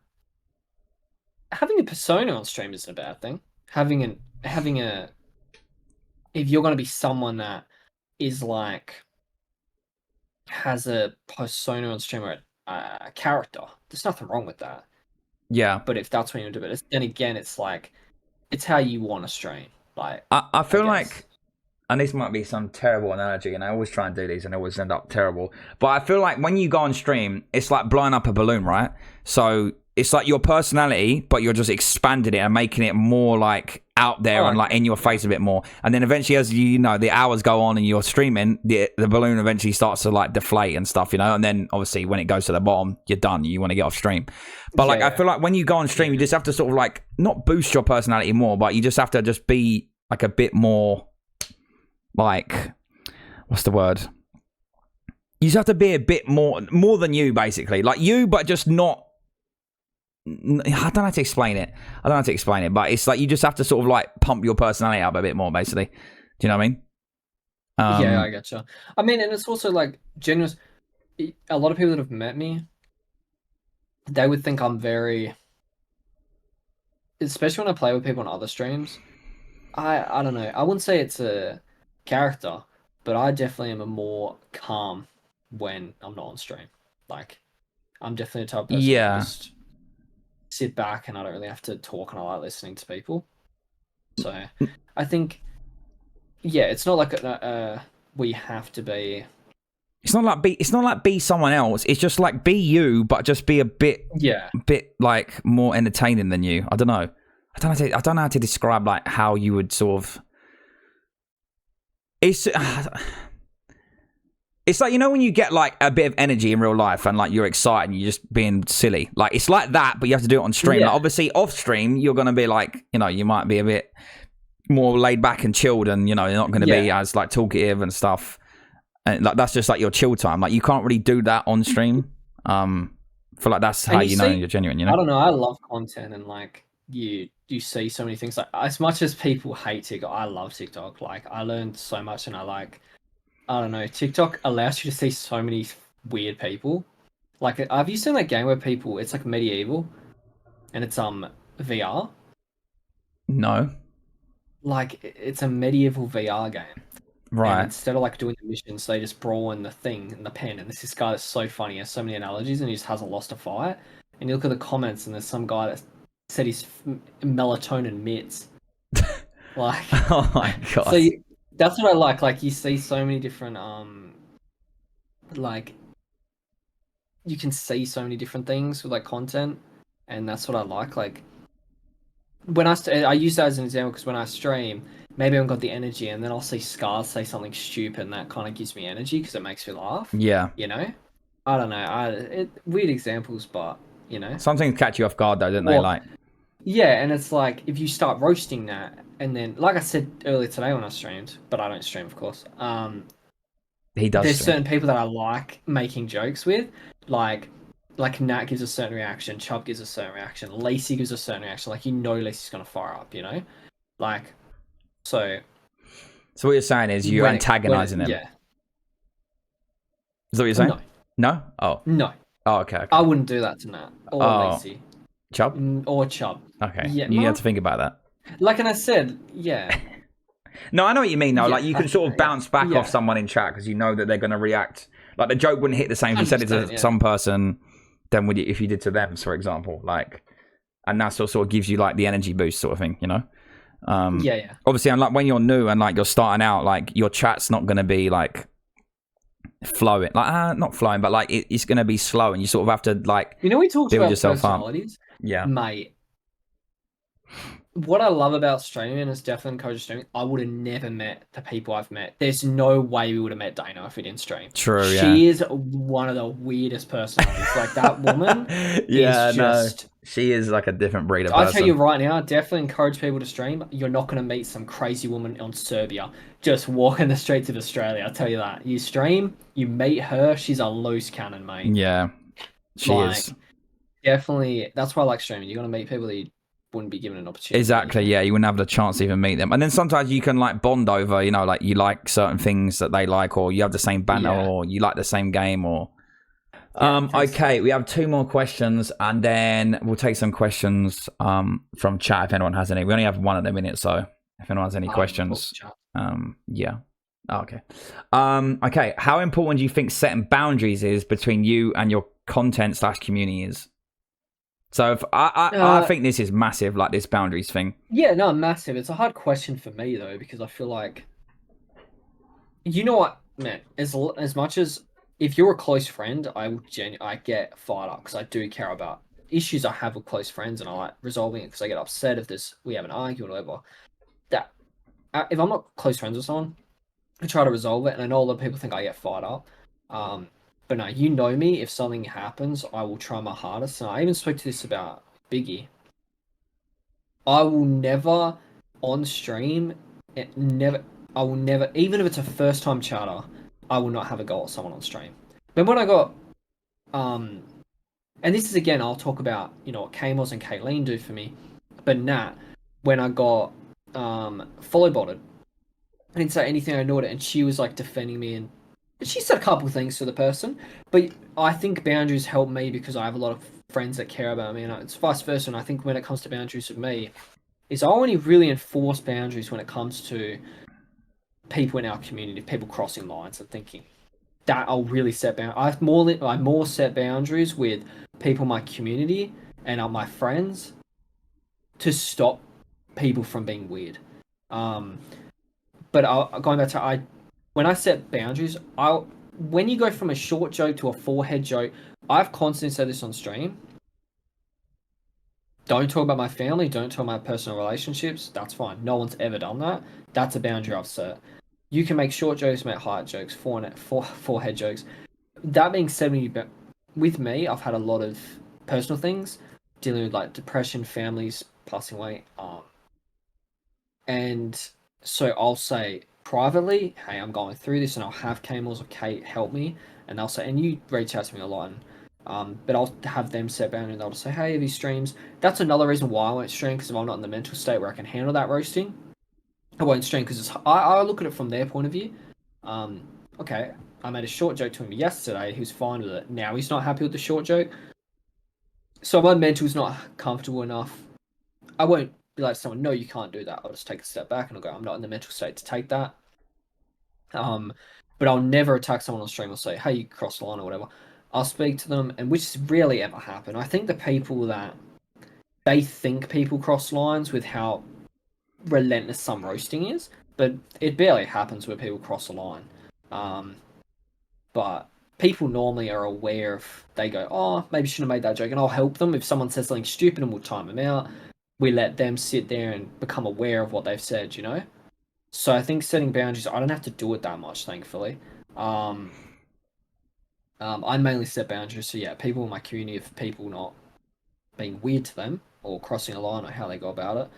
a persona on stream isn't a bad thing. Having a if you're going to be someone that is like has a persona on stream, or a character, there's nothing wrong with that. Yeah, but if that's what you do it, then again, it's like, it's how you want to stream. Like, I feel like, and this might be some terrible analogy, and I always try and do these and I always end up terrible, but I feel like when you go on stream, it's like blowing up a balloon, right? So it's like your personality, but you're just expanding it and making it more like out there and like in your face a bit more. And then eventually, as the hours go on and you're streaming, the balloon eventually starts to like deflate and stuff, and then obviously when it goes to the bottom, you're done. You want to get off stream. But like, I feel like when you go on stream, you just have to sort of like not boost your personality more, but you just have to just be like a bit more like, what's the word? You just have to be a bit more than you, basically. Like you, but just not. I don't know how to explain it. But it's like you just have to sort of like pump your personality up a bit more, basically. Do you know what I mean? Yeah, I getcha. I mean, and it's also like generous. A lot of people that have met me, they would think I'm very, especially when I play with people on other streams. I don't know. I wouldn't say it's a character, but I definitely am a more calm when I'm not on stream. Like, I'm definitely the type of person that can Yeah. just sit back and I don't really have to talk and I like listening to people. So I think, yeah, it's not like we have to be. It's not like be someone else. It's just like be you, but just be a bit like more entertaining than you. I don't know. I don't know how to describe like how you would sort of. It's like, you know, when you get like a bit of energy in real life and like you're excited and you're just being silly. Like it's like that, but you have to do it on stream. Yeah. Like, obviously off stream, you're gonna be like, you know, you might be a bit more laid back and chilled, and you know, you're not gonna be as like talkative and stuff. And like that's just like your chill time. Like you can't really do that on stream. Feel like that's how you know you're genuine. You know. I don't know. I love content, and like you see so many things. Like as much as people hate TikTok, I love TikTok. Like I learned so much, and I don't know. TikTok allows you to see so many weird people. Like have you seen that game where people? It's like medieval, and it's VR. No. Like it's a medieval VR game. Right. And instead of like doing the missions, they just brawl in the thing in the pen. And this guy that's so funny. He has so many analogies, and he just hasn't lost a fight. And you look at the comments, and there's some guy that said he's melatonin mitts. Like, oh my god. So that's what I like. Like you see so many different like you can see so many different things with like content, and that's what I like. Like when I use that as an example because when I stream, maybe I've got the energy, and then I'll see Scars say something stupid, and that kind of gives me energy because it makes me laugh. Yeah. You know, I don't know. Weird examples, but you know, some things catch you off guard though, don't they? Like, yeah, and it's like if you start roasting that, and then like I said earlier today when I streamed, but I don't stream, of course. He does. There's certain people that I like making jokes with, like Nat gives a certain reaction, Chubb gives a certain reaction, Lacey gives a certain reaction. Like you know, Lacey's gonna fire up. You know, like so. So what you're saying is you're antagonizing them. Yeah. Is that what you're saying? No. No? Oh. No. Oh, okay. I wouldn't do that to Nat or Lacey. Chubb? Or Chubb. Okay. Yeah, you have to think about that. Like, and I said, yeah. No, I know what you mean, though. Yeah, like, you can sort of bounce back off someone in chat because you know that they're going to react. Like, the joke wouldn't hit the same if you said it to some person than if you did to them, for example. Like, and that sort of gives you, like, the energy boost sort of thing, you know? Yeah. Obviously, and like when you're new and like you're starting out, like your chat's not going to be like flowing, like not flowing, but like it's going to be slow, and you sort of have to like we talked build about yourself personalities. Up. Yeah, mate. What I love about streaming, and it's definitely encouraged streaming, I would have never met the people I've met. There's no way we would have met Dana if we didn't stream. True, She is one of the weirdest personalities. Like that woman is just... She is like a different breed of person. I tell you right now, definitely encourage people to stream. You're not going to meet some crazy woman on Serbia just walking the streets of Australia. I'll tell you that. You stream, you meet her, she's a loose cannon, mate. Yeah, she is. Definitely, that's why I like streaming. You're going to meet people that you wouldn't be given an opportunity. Exactly, yeah. You wouldn't have the chance to even meet them. And then sometimes you can like bond over, you know, like you like certain things that they like, or you have the same banner, or you like the same game, or... okay, we have 2 more questions, and then we'll take some questions from chat if anyone has any. We only have 1 at the minute, so if anyone has any questions, yeah. Okay. Okay. How important do you think setting boundaries is between you and your content / community is? So if I think this is massive, like this boundaries thing. Yeah, no, massive. It's a hard question for me though, because I feel like, you know what, man, as much as if you're a close friend, I get fired up because I do care about issues I have with close friends, and I like resolving it because I get upset if we have an argument or whatever. That if I'm not close friends with someone, I try to resolve it, and I know a lot of people think I get fired up. But no, you know me. If something happens, I will try my hardest. And I even spoke to this about Biggie. I will never on stream. I will never, even if it's a first time chatter, I will not have a go at someone on stream. Then when I got um, and this is again, I'll talk about what Kamos and Kayleen do for me, but Nat, when I got follow botted, I didn't say anything. I ignored it, and she was like defending me, and she said a couple of things to the person. But I think boundaries help me because I have a lot of friends that care about me, and it's vice versa. And I think when it comes to boundaries with me, is I only really enforce boundaries when it comes to people in our community, people crossing lines and thinking that I'll really set boundaries. I more set boundaries with people in my community and my friends to stop people from being weird. Um, but going back to when I set boundaries, when you go from a short joke to a forehead joke, I've constantly said this on stream. Don't talk about my family. Don't talk about my personal relationships. That's fine. No one's ever done that. That's a boundary I've set. You can make short jokes, make height jokes, forehead jokes. That being said, with me, I've had a lot of personal things dealing with like depression, families passing away, and so I'll say privately, "Hey, I'm going through this," and I'll have Camels or Kate help me, and they'll say, and you reach out to me a lot, and but I'll have them set boundaries, and they'll just say, "Hey, have you streams?" That's another reason why I won't stream because if I'm not in the mental state where I can handle that roasting, I won't stream because I look at it from their point of view. Um, okay, I made a short joke to him yesterday. He was fine with it. Now he's not happy with the short joke. So my mental's not comfortable enough. I won't be like someone, no, you can't do that. I'll just take a step back and I'll go, I'm not in the mental state to take that. But I'll never attack someone on stream or say, hey, you crossed the line or whatever. I'll speak to them, and which rarely ever happen. I think the people that they think people cross lines with how relentless some roasting is, but it barely happens where people cross the line. But people normally are aware of, they go, oh, maybe shouldn't have made that joke, and I'll help them. If someone says something stupid and we'll time them out, we let them sit there and become aware of what they've said, you know? So I think setting boundaries, I don't have to do it that much, thankfully. I mainly set boundaries, so yeah, people in my community, if people not being weird to them or crossing a line or how they go about it.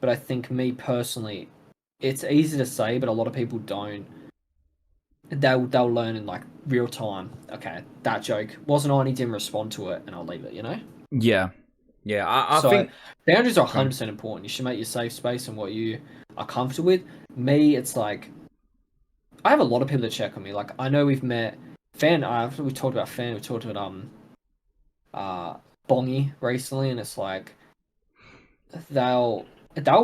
But I think me personally, it's easy to say, but a lot of people don't. They'll learn in like real time. Okay, that joke wasn't on. He didn't respond to it, and I'll leave it. You know. Yeah, yeah. I So think boundaries are 100% important. You should make your safe space and what you are comfortable with. Me, it's like I have a lot of people that check on me. Like I know we've met Fan. After we talked about Fan, we talked about Bongy recently, and it's like they'll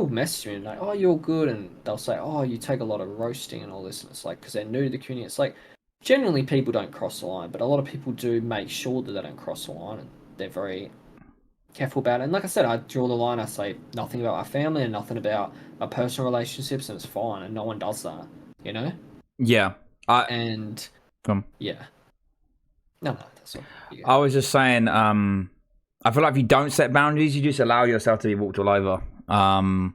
message me and like, oh, you're good, and they'll say, oh, you take a lot of roasting and all this, and it's like because they're new to the community. It's like generally people don't cross the line, but a lot of people do make sure that they don't cross the line, and they're very careful about it. And like I said, I draw the line. I say nothing about my family and nothing about my personal relationships, and it's fine. And no one does that, you know. yeah. And Come. yeah, no, that's all. I was just saying. I feel like if you don't set boundaries, you just allow yourself to be walked all over. Oh,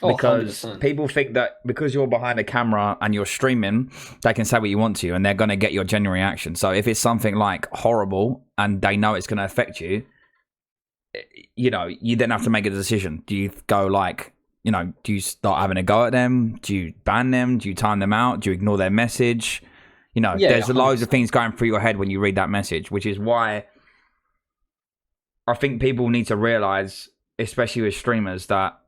Because 100%. people think that because you're behind a camera and you're streaming, they can say what you want to, and they're going to get your genuine reaction. So if it's something like horrible and they know it's going to affect you, you know, you then have to make a decision. Do you go like, you know, do you start having a go at them? Do you ban them? Do you time them out? Do you ignore their message? You know, Yeah, there's loads of 100%. things going through your head when you read that message, which is why I think people need to realize, especially with streamers, that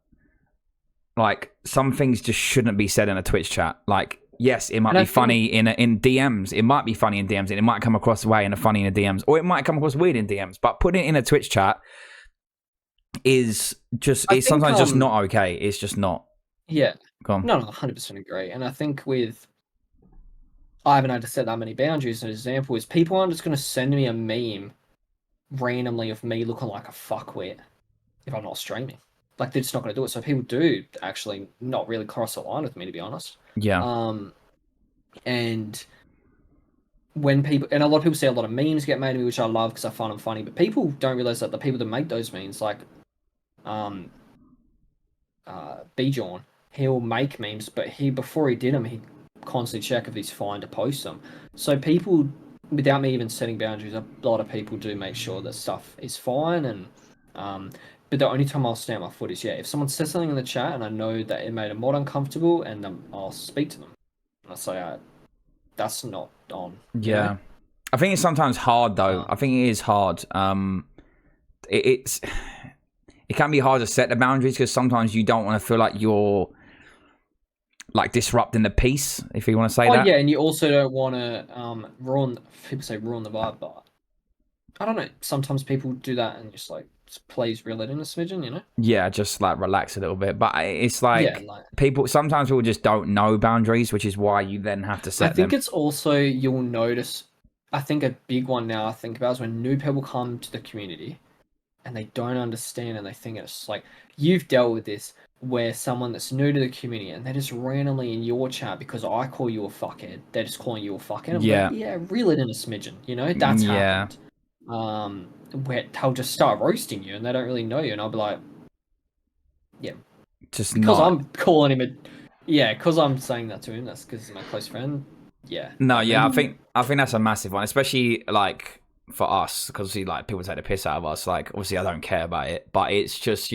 like some things just shouldn't be said in a Twitch chat. Like, yes, it might be funny in DMs. It might be funny in DMs, and it might come across way in a funny in the DMs, or it might come across weird in DMs. But putting it in a Twitch chat is just it's sometimes just not okay. It's just not. Yeah. Go on. No, 100% agree. And I think with I haven't had to set that many boundaries. An example is people aren't just going to send me a meme randomly of me looking like a fuckwit if I'm not streaming. Like they're just not going to do it. So people do actually not really cross the line with me, to be honest. Yeah. And when people and a lot of people see a lot of memes get made of me, which I love because I find them funny. But people don't realize that the people that make those memes, like Bjorn, he'll make memes, but before he did them, he constantly check if he's fine to post them. So people, without me even setting boundaries, a lot of people do make sure that stuff is fine. And but the only time I'll stand my foot is if someone says something in the chat and I know that it made a mod uncomfortable, and I'll speak to them. And I say, that's not on. You know. Yeah. I think it's sometimes hard though. I think it is hard. It's it can be hard to set the boundaries because sometimes you don't want to feel like you're like disrupting the peace, if you want to say Oh that. yeah, and you also don't want to ruin. People say ruin the vibe, but I don't know. Sometimes people do that and just please reel it in a smidgen, you know? Yeah, just like relax a little bit. But it's Yeah, like like sometimes people just don't know boundaries, which is why you then have to I set think them. it's also you'll notice. I think a big one now I think about is when new people come to the community and they don't understand and they think it's like you've dealt with this where someone that's new to the community and they're just randomly in your chat because I call you a fuckhead, they're just calling you a fuckhead. I'm like, Yeah. yeah, reel it in a smidgen, you know, that's Yeah. happened. Where they'll just start roasting you and they don't really know you, and I'll be like, yeah, Just because not. I'm calling him a, yeah, because I'm saying that to him. That's because he's my close friend. Yeah, No, like yeah, maybe. I think that's a massive one, especially like for us, because see, like people take the piss out of us. Like, obviously, I don't care about it, but it's just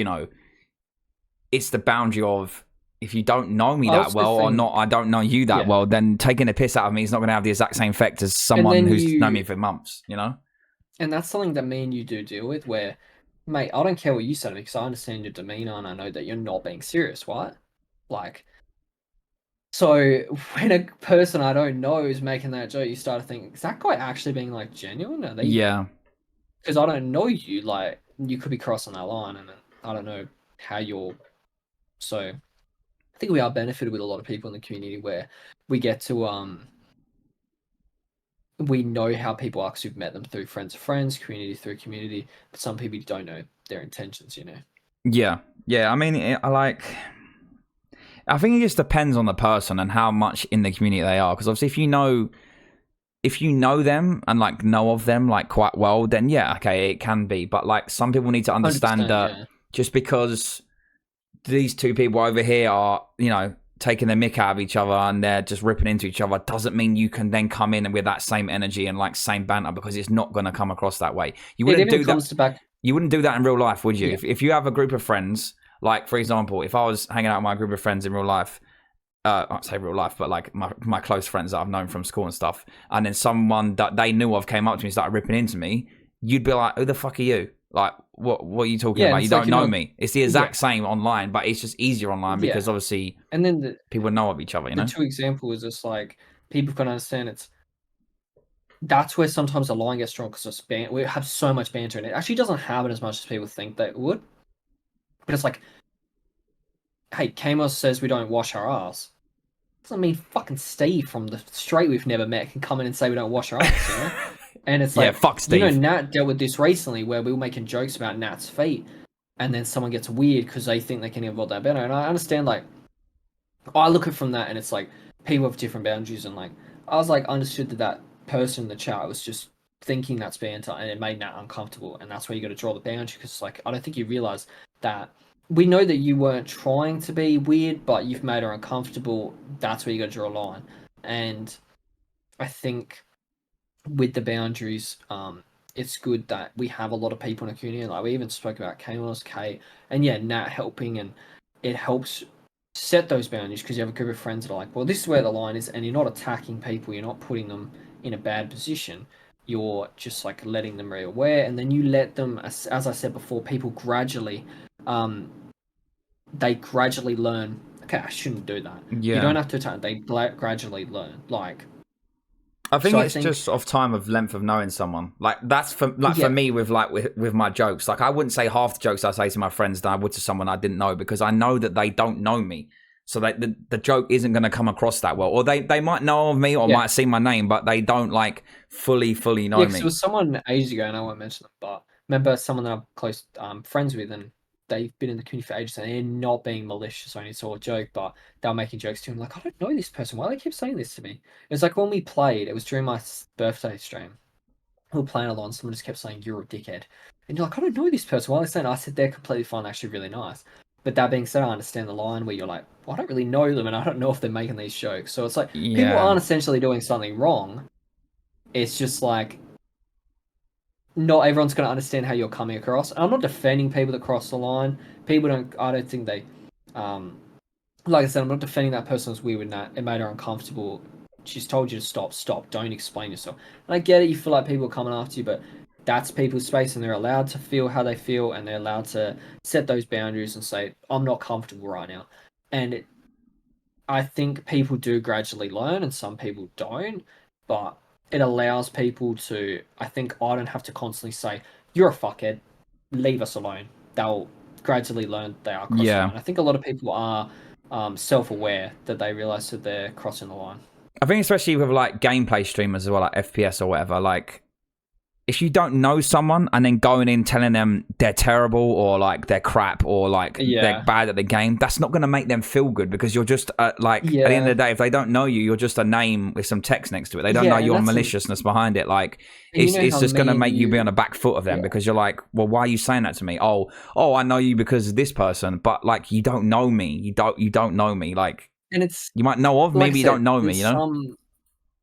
it's the boundary of if you don't know me I that also well or not, think, I don't know you that yeah, well, then taking the piss out of me is not going to have the exact same effect as and someone then who's known me for months. and that's something that me and you do deal with. Where, mate, I don't care what you say to me because I understand your demeanor and I know that you're not being serious, right? Like, so when a person I don't know is making that joke, you start to think, is that guy actually being like genuine? Are they? Yeah, Because I don't know you. Like, you could be crossing that line, and I don't know how you're. So I think we are benefited with a lot of people in the community where we get to we know how people are because we've met them through friends of friends, community through community, but some people don't know their intentions, you know. yeah, yeah. I mean, I think it just depends on the person and how much in the community they are. Because obviously, if you know them and like know of them like quite well, then yeah, okay, it can be. But like some people need to understand 100%, that yeah. just because these two people over here are, taking the mick out of each other and they're just ripping into each other doesn't mean you can then come in with that same energy and like same banter because it's not going to come across that way. You It wouldn't even do that. comes to back, You wouldn't do that in real life, would you? yeah. If you have a group of friends, like for example, if I was hanging out with my group of friends in real life, I'd say real life, but like my close friends that I've known from school and stuff, and then someone that they knew of came up to me and started ripping into me, you'd be like, who the fuck are you? Like, what are you talking Yeah, and about? You it's like don't you're know not, me. It's the yeah, exact same online, but it's just easier online yeah. because obviously And then the, people know of each other, the two examples is just like people can understand that's where sometimes the line gets strong because we have so much banter and it actually doesn't happen as much as people think that it would. But it's like, hey, Kamos says we don't wash our ass. Doesn't mean fucking Steve from the straight we've never met can come in and say we don't wash our ass, you know? And it's Yeah, like, fuck Steve. Nat dealt with this recently where we were making jokes about Nat's feet, and then someone gets weird because they think they can evolve that better. And I understand, like, I look at it from that, and it's like people have different boundaries, and like I was like understood that person in the chat was just thinking that's banter, and it made Nat uncomfortable, and that's where you got to draw the boundary because like I don't think you realize that we know that you weren't trying to be weird, but you've made her uncomfortable. That's where you got to draw a line, and I think with the boundaries, it's good that we have a lot of people in the community. Like we even spoke about Kamos, Kate, and yeah, Nat helping, and it helps set those boundaries because you have a group of friends that are like, well, this is where the line is, and you're not attacking people, you're not putting them in a bad position. You're just like letting them be aware, and then you let them, as I said before, people gradually, um, they gradually learn. Okay, I shouldn't do that. You Yeah. don't have to attack. They gradually learn. Like, I think so I it's think, just of time of length of knowing someone. Like that's for yeah, me with with my jokes. Like I wouldn't say half the jokes I say to my friends than I would to someone I didn't know because I know that they don't know me. So that the joke isn't going to come across that well. Or they might know of me or yeah. might see my name, but they don't like fully Yeah, know because it me. was someone ages ago, and I won't mention them, but remember someone that I'm close friends with, and they've been in the community for ages, and they're not being malicious or any sort of joke, but they were making jokes to him, like, I don't know this person. Why do they keep saying this to me? It was like when we played, it was during my birthday stream. We were playing along, someone just kept saying, you're a dickhead. And you're like, I don't know this person. Why are they saying? I said, they're completely fine, actually really nice. But that being said, I understand the line where you're like, well, I don't really know them, and I don't know if they're making these jokes. So it's like, people Yeah, aren't essentially doing something wrong. It's just like, not everyone's going to understand how you're coming across. And I'm not defending people that cross the line. People don't. I don't think they. Um, like I said, I'm not defending that person was weird with that. It made her uncomfortable. she's told you to stop. Don't explain yourself. And I get it. You feel like people are coming after you, but that's people's space, and they're allowed to feel how they feel, and they're allowed to set those boundaries and say, "I'm not comfortable right now." And I think people do gradually learn, and some people don't. But it allows people to. I think I don't have to constantly say, "You're a fuckhead. Leave us alone." They'll gradually learn they are crossing the Yeah. line. I think a lot of people are self-aware that they realize that they're crossing the line. I think especially with like gameplay streamers as well, like FPS or whatever, like if you don't know someone and then going in telling them they're terrible or like they're crap or like they're bad at the game, that's not going to make them feel good because you're just like at the end of the day, if they don't know you, you're just a name with some text next to it. They don't know your maliciousness behind it. Like it's just going to make you be on the back foot of them because you're like, well, why are you saying that to me? Oh, I know you because of this person, but like you don't know me. You don't know me. Like, and it's you might know of, maybe you don't know me. You know.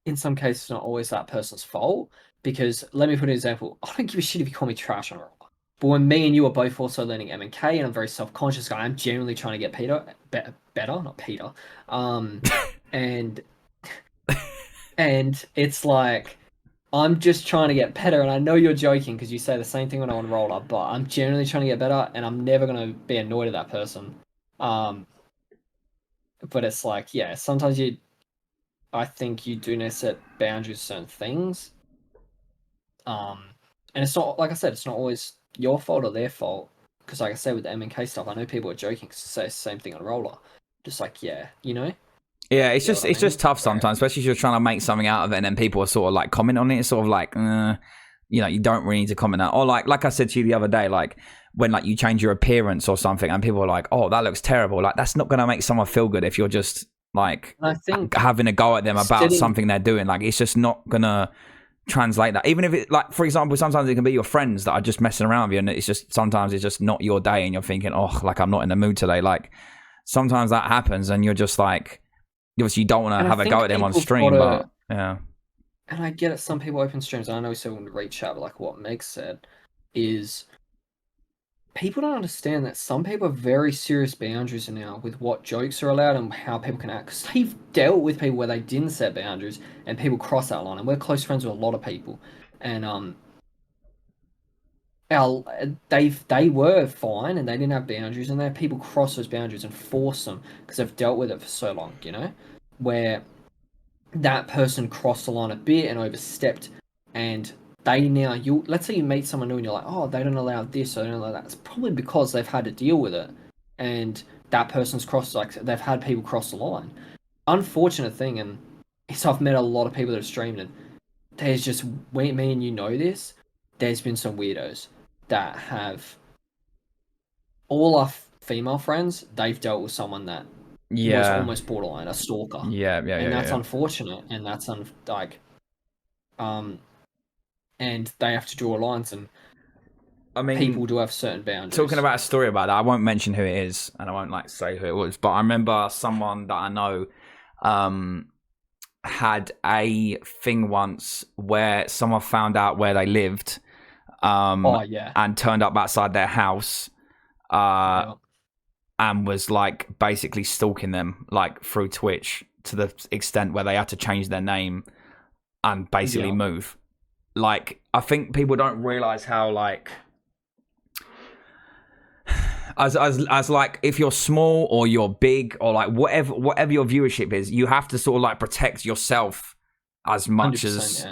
In some cases, it's not always that person's fault. Because let me put an example. I don't give a shit if you call me trash on a roller. But when me and you are both also learning M&K, and I'm a very self-conscious guy, I'm genuinely trying to get better, not Peter. And it's like I'm just trying to get better, and I know you're joking because you say the same thing when I'm on roller, but I'm genuinely trying to get better, and I'm never gonna be annoyed at that person. But it's like, yeah, sometimes I think you do need to set boundaries for certain things. And it's not, like I said, it's not always your fault or their fault. Because, like I said, with the M&K stuff, I know people are joking because they say the same thing on roller. Just like, yeah, you know? Yeah, it's just tough sometimes, especially if you're trying to make something out of it and then people are sort of like comment on it. It's sort of like, you know, you don't really need to comment out. Or like I said to you the other day, like when like you change your appearance or something and people are like, oh, that looks terrible. Like that's not going to make someone feel good if you're just like I think having a go at them about something they're doing. Like it's just not going to translate that. Even if it, like, for example, sometimes it can be your friends that are just messing around with you and it's just, sometimes it's just not your day and you're thinking, oh, like I'm not in the mood today. Like sometimes that happens and you're just like, obviously you don't want to have a go at them on stream, but yeah. And I get it, some people open streams, and I know we said when we read chat, but like what Meg said is people don't understand that some people have very serious boundaries now with what jokes are allowed and how people can act. Because they've dealt with people where they didn't set boundaries and people cross that line. And we're close friends with a lot of people, and they were fine and they didn't have boundaries, and there people cross those boundaries and force them because they've dealt with it for so long. You know, where that person crossed the line a bit and overstepped, and they now, let's say you meet someone new and you're like, oh, they don't allow this, or they don't allow that. It's probably because they've had to deal with it, and that person's crossed, like they've had people cross the line. Unfortunate thing, and so I've met a lot of people that have streamed, and there's just, me and you know this, there's been some weirdos that have, all our female friends, they've dealt with someone that was almost borderline, a stalker. And that's unfortunate, and that's and they have to draw lines, and I mean, people do have certain boundaries. Talking about a story about that, I won't mention who it is, and I won't like say who it was, but I remember someone that I know had a thing once where someone found out where they lived and turned up outside their house and was like basically stalking them like through Twitch to the extent where they had to change their name and basically move. Like, I think people don't realize how, like, as like, if you're small or you're big or like whatever your viewership is, you have to sort of like protect yourself as much as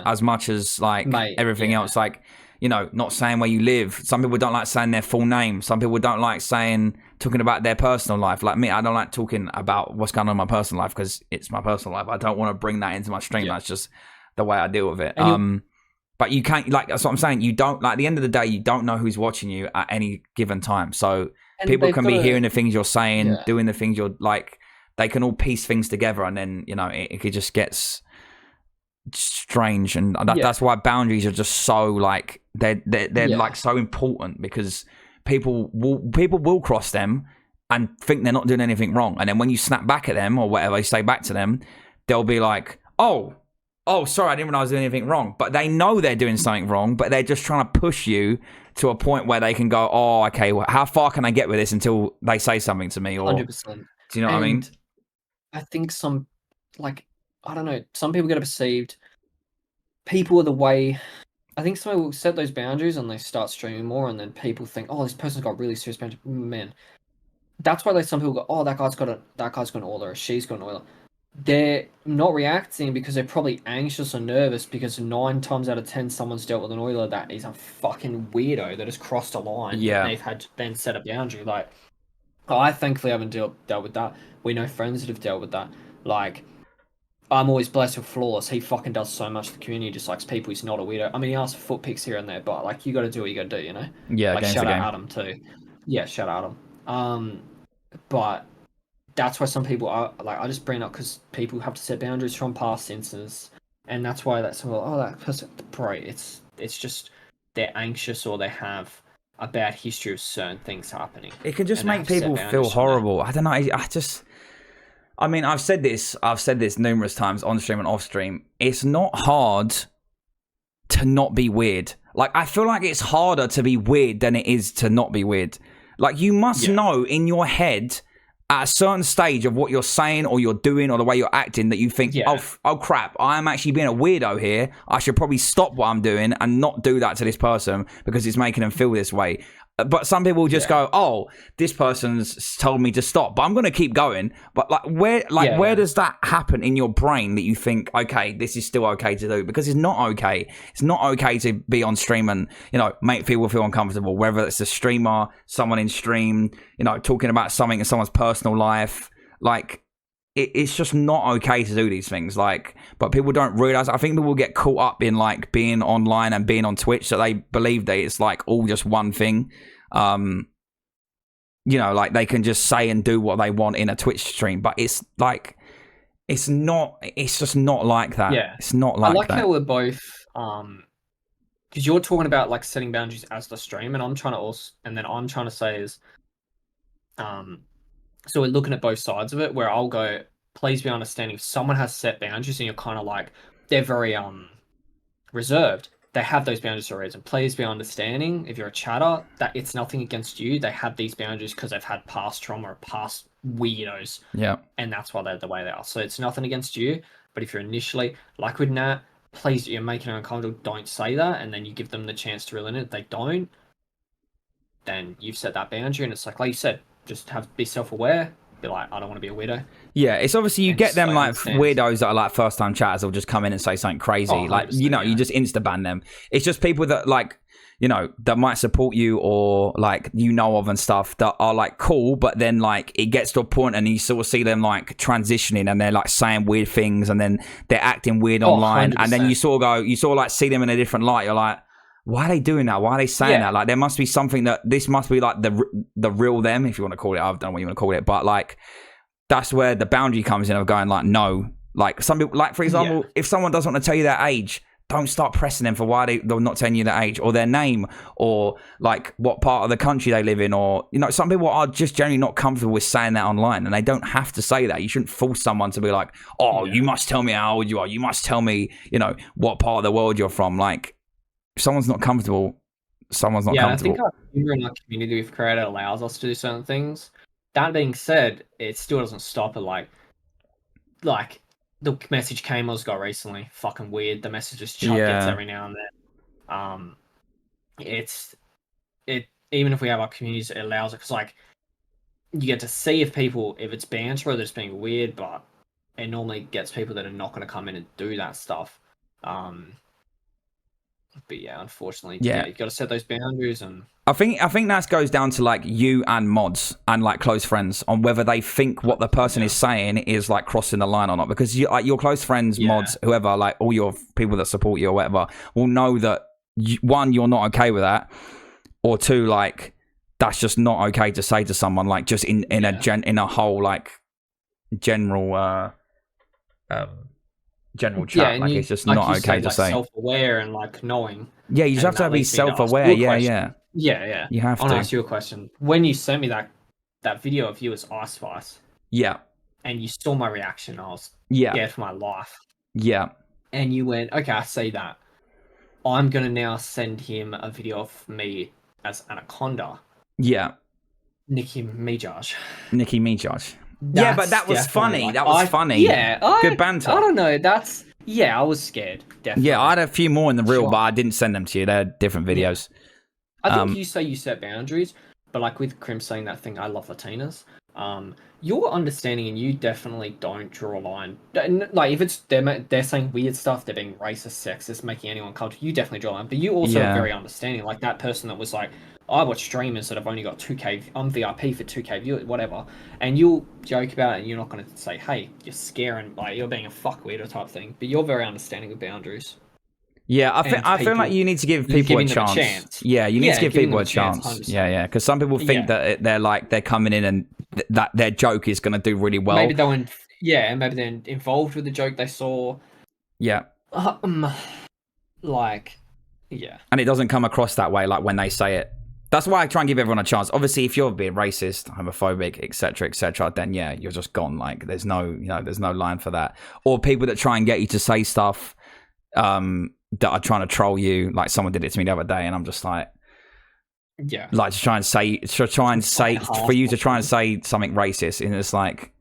like everything else. Like, you know, not saying where you live. Some people don't like saying their full name. Some people don't like talking about their personal life. Like me, I don't like talking about what's going on in my personal life because it's my personal life. I don't want to bring that into my stream. That's just the way I deal with it. But you can't, like, that's what I'm saying. You don't, like, at the end of the day, you don't know who's watching you at any given time. So people can be hearing the things you're saying, doing the things you're, like, they can all piece things together, and then, you know, it just gets strange. And that's why boundaries are just so, like, they're like, so important, because people will cross them and think they're not doing anything wrong. And then when you snap back at them or whatever, you say back to them, they'll be like, oh, sorry, I didn't realize I was doing anything wrong. But they know they're doing something wrong, but they're just trying to push you to a point where they can go, oh, okay, well, how far can I get with this until they say something to me? Or 100%. Do you know what I mean? I think some, like, I don't know. Some people get it perceived. People are the way. I think some people set those boundaries and they start streaming more, and then people think, "Oh, this person's got really serious boundaries." Man, that's why like some people go, "Oh, that guy's got an oiler, or she's got an oiler." They're not reacting because they're probably anxious or nervous because 9 times out of 10, someone's dealt with an oiler that is a fucking weirdo that has crossed a line that they've had to then set a boundary. Like, I thankfully haven't dealt with that. We know friends that have dealt with that. Like, I'm always blessed with Flawless. He fucking does so much for the community, just likes people. He's not a weirdo. I mean, he asks for foot pics here and there, but like, you got to do what you got to do, you know? Yeah, Like, game's shout a out game. Adam too. Yeah, shout out Adam. But that's why some people are like, I just bring it up because people have to set boundaries from past instances, and that's why that's that person, bro. It's just they're anxious or they have a bad history of certain things happening. It can just make people feel horrible. I don't know. I mean, I've said this numerous times on stream and off stream. It's not hard to not be weird. Like, I feel like it's harder to be weird than it is to not be weird. Like, you must know in your head at a certain stage of what you're saying or you're doing or the way you're acting that you think, oh crap, I am actually being a weirdo here. I should probably stop what I'm doing and not do that to this person because it's making them feel this way. But some people just go, oh, this person's told me to stop, but I'm going to keep going. But where does that happen in your brain that you think, okay, this is still okay to do? Because it's not okay. It's not okay to be on stream and, you know, make people feel uncomfortable, whether it's a streamer, someone in stream, you know, talking about something in someone's personal life. Like, it's just not okay to do these things. Like, but people don't realize. I think people get caught up in like being online and being on Twitch, so they believe that it's like all just one thing. You know, like they can just say and do what they want in a Twitch stream, but it's like it's not. It's just not like that. Yeah, it's not like that. I like how we're both because you're talking about like setting boundaries as the stream, and I'm trying to say is so we're looking at both sides of it, where I'll go, please be understanding if someone has set boundaries and you're kind of like, they're very reserved. They have those boundaries for a reason. Please be understanding if you're a chatter that it's nothing against you. They have these boundaries because they've had past trauma or past weirdos. Yeah. And that's why they're the way they are. So it's nothing against you. But if you're initially, like with Nat, please, you're making it uncomfortable, don't say that. And then you give them the chance to reel in it. If they don't, then you've set that boundary. And it's like you said, just be self-aware, be like, I don't want to be a weirdo. Yeah, it's obviously you get them like weirdos that are like first-time chatters will just come in and say something crazy. Like, you know, you just insta-ban them. It's just people that like, you know, that might support you or like you know of and stuff that are like cool, but then like it gets to a point and you sort of see them like transitioning and they're like saying weird things and then they're acting weird online 100%. And then you sort of like see them in a different light. You're like, why are they doing that? Why are they saying that? Like, there must be something that this must be like the real them, if you want to call it. I don't know what you want to call it, but like that's where the boundary comes in of going like, no. Like some people, like for example, if someone doesn't want to tell you their age, don't start pressing them for why they're not telling you their age or their name or like what part of the country they live in, or you know, some people are just generally not comfortable with saying that online and they don't have to say that. You shouldn't force someone to be like, oh, you must tell me how old you are. You must tell me, you know, what part of the world you're from. Like, if someone's not comfortable, someone's not comfortable. I think our humor in our community we've created allows us to do certain things. That being said, it still doesn't stop at like the message Kamos got recently, fucking weird. The messages Chuck gets every now and then. Even if we have our communities, it allows it because like you get to see if it's banter or that it's being weird, but it normally gets people that are not going to come in and do that stuff. But yeah, unfortunately, you've got to set those boundaries. And I think that goes down to like you and mods and like close friends on whether they think what the person is saying is like crossing the line or not. Because you, like your close friends, mods, whoever, like all your people that support you or whatever, will know that one, you're not okay with that, or two, like that's just not okay to say to someone. Like just in a whole like general chat, like it's just not okay to say. Self-aware and like knowing. Yeah, you just have to be self-aware. Yeah. You have to. I'll ask you a question. When you sent me that video of you as Ice Spice, and you saw my reaction, I was scared for my life. Yeah. And you went, okay, I see that. I'm gonna now send him a video of me as Anaconda. Yeah. Nicki Minaj. Yeah, but that was funny. That was funny. Yeah, good banter. I don't know. I was scared. Definitely. Yeah, I had a few more in the reel, but I didn't send them to you. They're different videos. I think you say you set boundaries, but like with Krim saying that thing, I love Latinas. Your understanding and you definitely don't draw a line. Like if it's they're saying weird stuff, they're being racist, sexist, making anyone culture, you definitely draw a line. But you also are very understanding. Like that person that was like, I watch streamers that have only got 2K. I'm VIP for 2K viewers, whatever. And you'll joke about it, and you're not going to say, "Hey, you're scaring," like you're being a fuckweirdo type thing. But you're very understanding of boundaries. Yeah, I feel like you need to give people a chance. Yeah, you need to give people a chance. 100%. Yeah, because some people think that they're coming in and that their joke is going to do really well. Maybe maybe they're involved with the joke they saw. Yeah. And it doesn't come across that way, like when they say it. That's why I try and give everyone a chance. Obviously, if you're being racist, homophobic, etc., then yeah, you're just gone. Like there's no line for that. Or people that try and get you to say stuff that are trying to troll you. Like someone did it to me the other day, and I'm just like, like to try and say for you to try and say something racist, and it's like,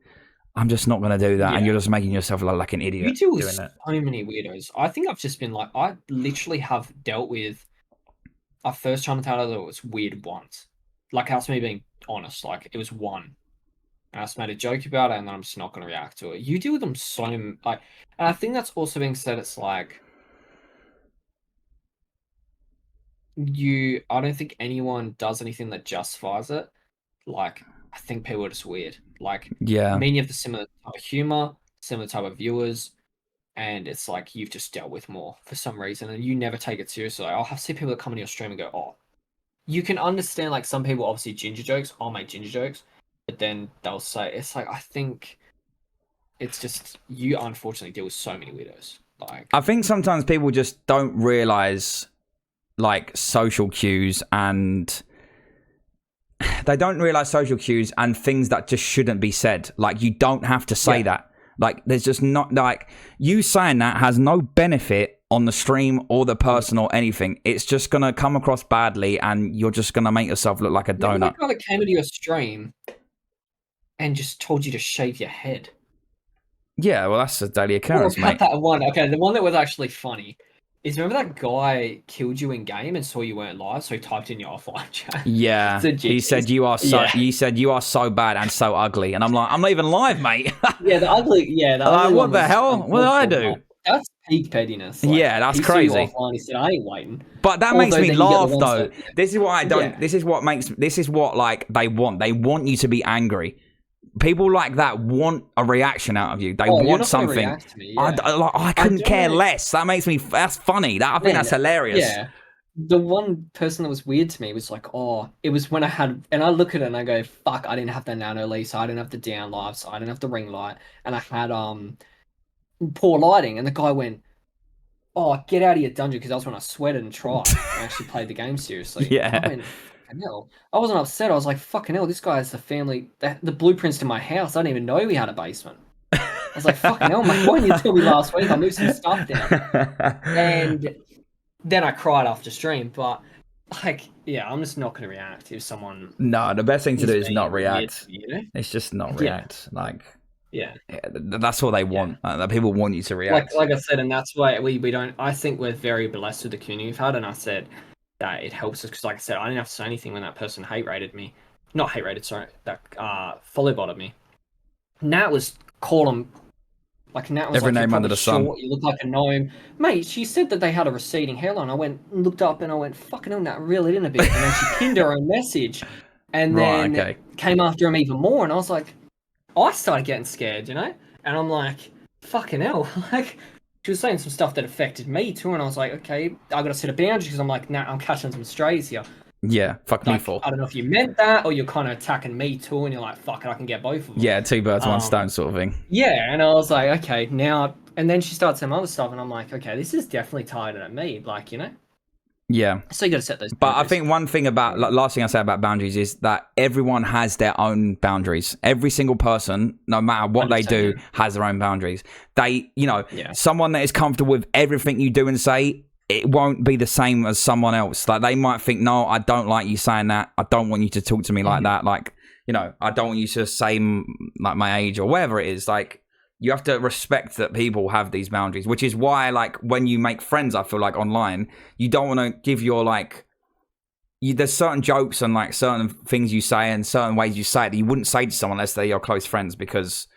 I'm just not going to do that, and you're just making yourself look like an idiot. You deal with so many weirdos. I think I've just been like, I literally have dealt with. Our first time that was weird once. Like, that's me being honest. Like, it was one. And I just made a joke about it, and then I'm just not going to react to it. You deal with them so, like... And I think that's also being said, it's like... I don't think anyone does anything that justifies it. Like, I think people are just weird. Like, many of the similar type of humor, similar type of viewers... And it's like you've just dealt with more for some reason, and you never take it seriously. I'll have people that come into your stream and go, "Oh, you can understand." Like some people, obviously, ginger jokes. I'll make ginger jokes, but then they'll say, "It's like I think it's just you." Unfortunately, deal with so many weirdos. Like I think sometimes people just don't realize like social cues, and they don't realize social cues and things that just shouldn't be said. Like you don't have to say that. Like, there's just not, like, you saying that has no benefit on the stream or the person or anything. It's just going to come across badly, and you're just going to make yourself look like a donut. That guy that came into your stream and just told you to shave your head. Yeah, well, that's a daily occurrence, mate. That one. Okay, the one that was actually funny is, remember that guy killed you in game and saw you weren't live, so he typed in your offline chat. Yeah, he said you are so. You said you are so bad and so ugly, and I'm like, I'm not even live, mate. The ugly. What the hell? What did I do? That's peak pettiness. Like, yeah, that's crazy. Saw you offline, he said, I ain't waiting. But that makes me laugh, though. This is what I don't. Yeah. This is what like they want. They want you to be angry. People like that want a reaction out of you. They want something. Me, I couldn't care less. That makes me. That's funny. I think that's hilarious. Yeah. The one person that was weird to me was like, it was when I had, and I look at it and I go, fuck, I didn't have the nano leaf, so I didn't have the down light, so I didn't have the ring light, and I had poor lighting, and the guy went, get out of your dungeon, because that was when I sweated and tried. I actually played the game seriously. Yeah. I went, hell. I wasn't upset. I was like, fucking hell, this guy has the family, the blueprints to my house. I didn't even know we had a basement. I was like, fucking hell, mate, why didn't you tell me last week? I moved some stuff down. And then I cried after stream, but like, I'm just not going to react if someone... No, the best thing to do is not react. Weird, you know? It's just not react. Like... Yeah, that's what they want. That people want you to react. Like I said, and that's why we don't... I think we're very blessed with the community we've had, and I said that it helps us, because like I said, I didn't have to say anything when that person follow botted me. Nat was calling... Like Nat was every name under the sun. You look like a gnome. Mate, she said that they had a receding hairline. I looked up and I went, fucking hell, Nat reeled in a bit. And then she pinned her own message. And then came after him even more. And I was like... I started getting scared, you know? And I'm like, fucking hell. Like, she was saying some stuff that affected me too, and I was like, okay, I gotta set a boundary, because I'm like, nah, I'm catching some strays here. Yeah, fuck me for. I don't know if you meant that, or you're kind of attacking me too, and you're like, fuck it, I can get both of them. Yeah, two birds, one stone sort of thing. Yeah, and I was like, okay, now... And then she started some other stuff, and I'm like, okay, this is definitely targeted at me, like, you know? Yeah. So you got to set those boundaries. But I think one thing about, last thing I say about boundaries is that everyone has their own boundaries. Every single person, no matter what they do, has their own boundaries. They, someone that is comfortable with everything you do and say, it won't be the same as someone else. Like, they might think, no, I don't like you saying that. I don't want you to talk to me like that. Like, you know, I don't want you to say like my age or whatever it is. Like, you have to respect that people have these boundaries, which is why, like, when you make friends, I feel like online, you don't want to give your like. There's certain jokes and like certain things you say and certain ways you say it that you wouldn't say to someone unless they're your close friends, because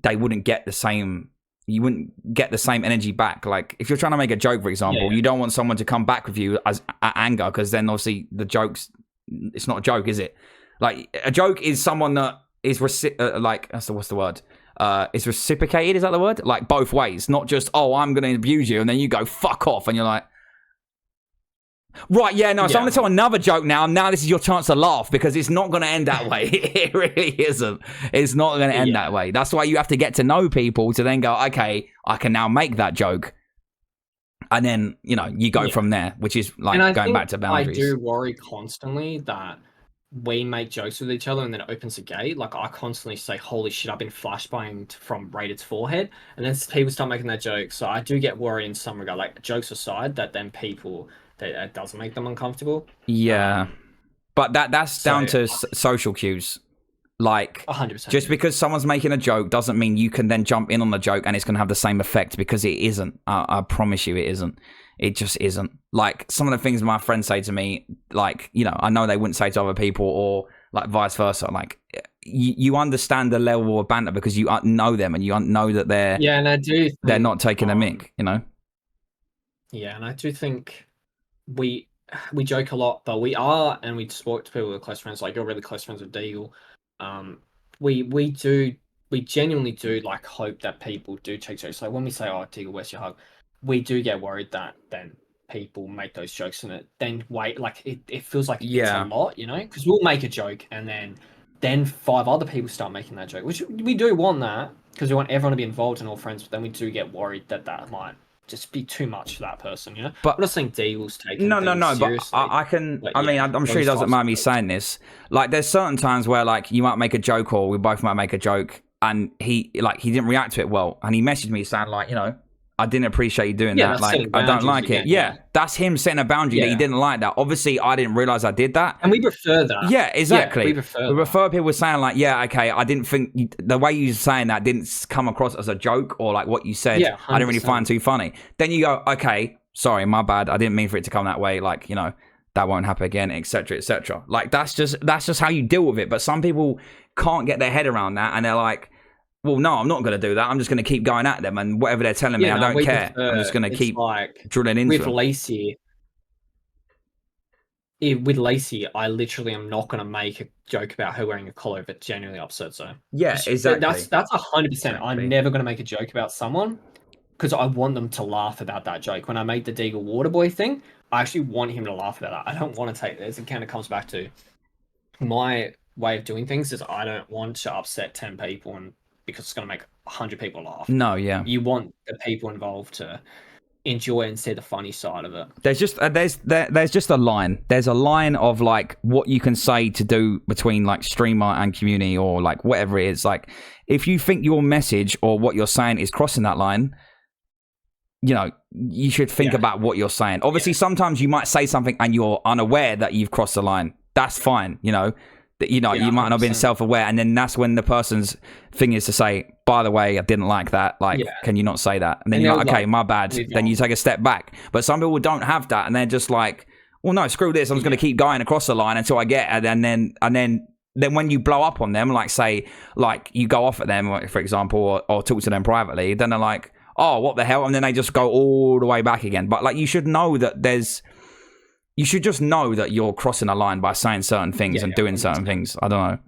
they wouldn't get the same. You wouldn't get the same energy back. Like, if you're trying to make a joke, for example, you don't want someone to come back with you as anger, because then obviously the joke's, it's not a joke, is it? Like, a joke is someone that is like, what's the word? Is reciprocated. Is that the word? Like, both ways, not just, oh, I'm going to abuse you and then you go fuck off and you're like, right, yeah, no, so I'm going to tell another joke now. Now this is your chance to laugh, because it's not going to end that way. It really isn't. It's not going to end that way. That's why you have to get to know people to then go, okay, I can now make that joke. And then, you know, you go from there, which is like going back to boundaries. I do worry constantly that we make jokes with each other and then it opens a gate. Like, I constantly say, holy shit, I've been flashbanged from Raided's forehead. And then people start making that joke. So I do get worried in some regard, like, jokes aside, that then people... that doesn't make them uncomfortable. Yeah. But that's down to social cues. Like, 100%. Just because someone's making a joke doesn't mean you can then jump in on the joke and it's going to have the same effect, because it isn't. I promise you it isn't. It just isn't. Like, some of the things my friends say to me, like, you know, I know they wouldn't say to other people, or like vice versa. Like, you understand the level of banter because you know them and you know that they're... Yeah, and I do think, they're not taking a mick, you know? Yeah, and I do think... we joke a lot, but we are, and we spoke to people who are close friends, like you're really close friends with Deagle. We genuinely do like hope that people do take jokes. Like, when we say, oh, Deagle, where's your hug? We do get worried that then people make those jokes and it then it feels like it's a lot, you know, because we'll make a joke and then 5 other people start making that joke, which we do want that, because we want everyone to be involved and all friends, but then we do get worried that might just be too much for that person, you know. But I'm not saying Deagle's taking no, seriously, but I can. Like, I mean, I'm sure he doesn't mind me saying this. Like, there's certain times where like you might make a joke, or we both might make a joke, and he didn't react to it well, and he messaged me saying like, you know, I didn't appreciate you doing that. Like, I don't like it. Yeah, that's him setting a boundary that he didn't like that. Obviously, I didn't realize I did that. And we prefer that. Yeah, exactly. Yeah, we prefer people saying like, yeah, okay, I didn't think the way you were saying that didn't come across as a joke, or like what you said, I didn't really find too funny. Then you go, okay, sorry, my bad. I didn't mean for it to come that way. Like, you know, that won't happen again, etc., etc. Like, that's just how you deal with it. But some people can't get their head around that, and they're like, well, no, I'm not going to do that. I'm just going to keep going at them, and whatever they're telling me, I don't care. I'm just going to keep drilling into with them. With Lacey, I literally am not going to make a joke about her wearing a collar if it genuinely upsets her. Yeah, exactly. That's 100%. I'm never going to make a joke about someone because I want them to laugh about that joke. When I made the Deagle Waterboy thing, I actually want him to laugh about that. I don't want to take this. It kind of comes back to my way of doing things is I don't want to upset 10 people and because it's going to make 100 people laugh. No, yeah. You want the people involved to enjoy and see the funny side of it. There's just there's just a line. There's a line of like what you can say to do between like streamer and community, or like whatever it is. Like, if you think your message or what you're saying is crossing that line, you know, you should think about what you're saying. Obviously, sometimes you might say something and you're unaware that you've crossed the line. That's fine, you know. You know, you might not have been self-aware, and then that's when the person's thing is to say, by the way, I didn't like that. Like, can you not say that? And then you're like, okay, my bad. Then you take a step back. But some people don't have that, and they're just like, well, no, screw this. I'm just going to keep going across the line until I get it. And then when you blow up on them, like say, like you go off at them, for example, or talk to them privately, then they're like, oh, what the hell? And then they just go all the way back again. But like, you should know that you should just know that you're crossing a line by saying certain things and doing certain things. I don't know.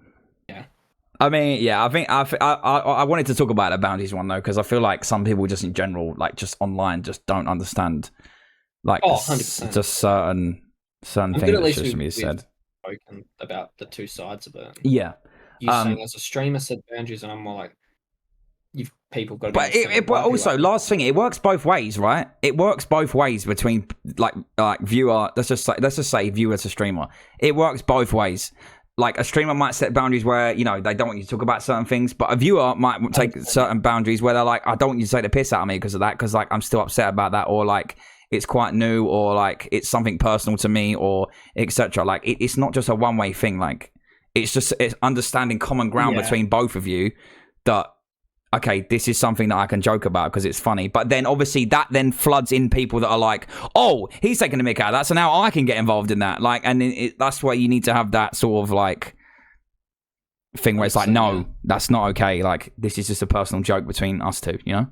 Yeah. I mean, I think I wanted to talk about the boundaries one though, because I feel like some people just in general, like just online, just don't understand, like just certain things that should be said. Spoken about the two sides of it. Yeah. You saying as a streamer set boundaries, and I'm more like, people got to but also like, last thing, it works both ways, right? It works both ways between like viewer, let's just say viewer to streamer. It works both ways. Like, a streamer might set boundaries where, you know, they don't want you to talk about certain things, but a viewer might take certain boundaries where they're like, I don't want you to take the piss out of me because of that, because like I'm still upset about that, or like it's quite new, or like it's something personal to me, or etc. Like, it's not just a one-way thing. Like, it's understanding common ground between both of you that, okay, this is something that I can joke about because it's funny. But then obviously that then floods in people that are like, oh, he's taking a mick out of that, so now I can get involved in that. Like, and that's why you need to have that sort of like thing where it's like, no, that's not okay. Like, this is just a personal joke between us two, you know?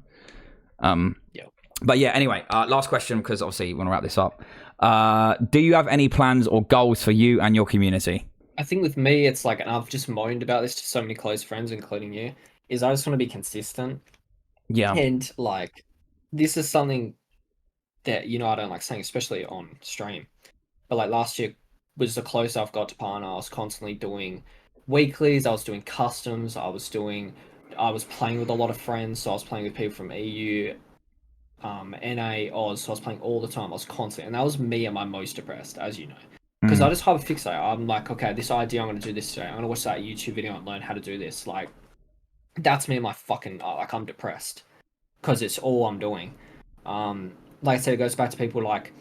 But yeah, anyway, last question, because obviously we want to wrap this up. Do you have any plans or goals for you and your community? I think with me, it's like, and I've just moaned about this to so many close friends, including you, is I just want to be consistent. Yeah. And like, this is something that, you know, I don't like saying, especially on stream. But like last year was the closest I've got to partner. I was constantly doing weeklies, I was doing customs, I was playing with a lot of friends, so I was playing with people from EU, NA, Oz, so I was playing all the time. I was constant, and that was me at my most depressed, as you know. Because I just hyperfixate. I'm like, okay, this idea, I'm going to do this today. I'm going to watch that YouTube video and learn how to do this. Like, that's me at my fucking, like, I'm depressed. Because it's all I'm doing. Like I said, it goes back to people like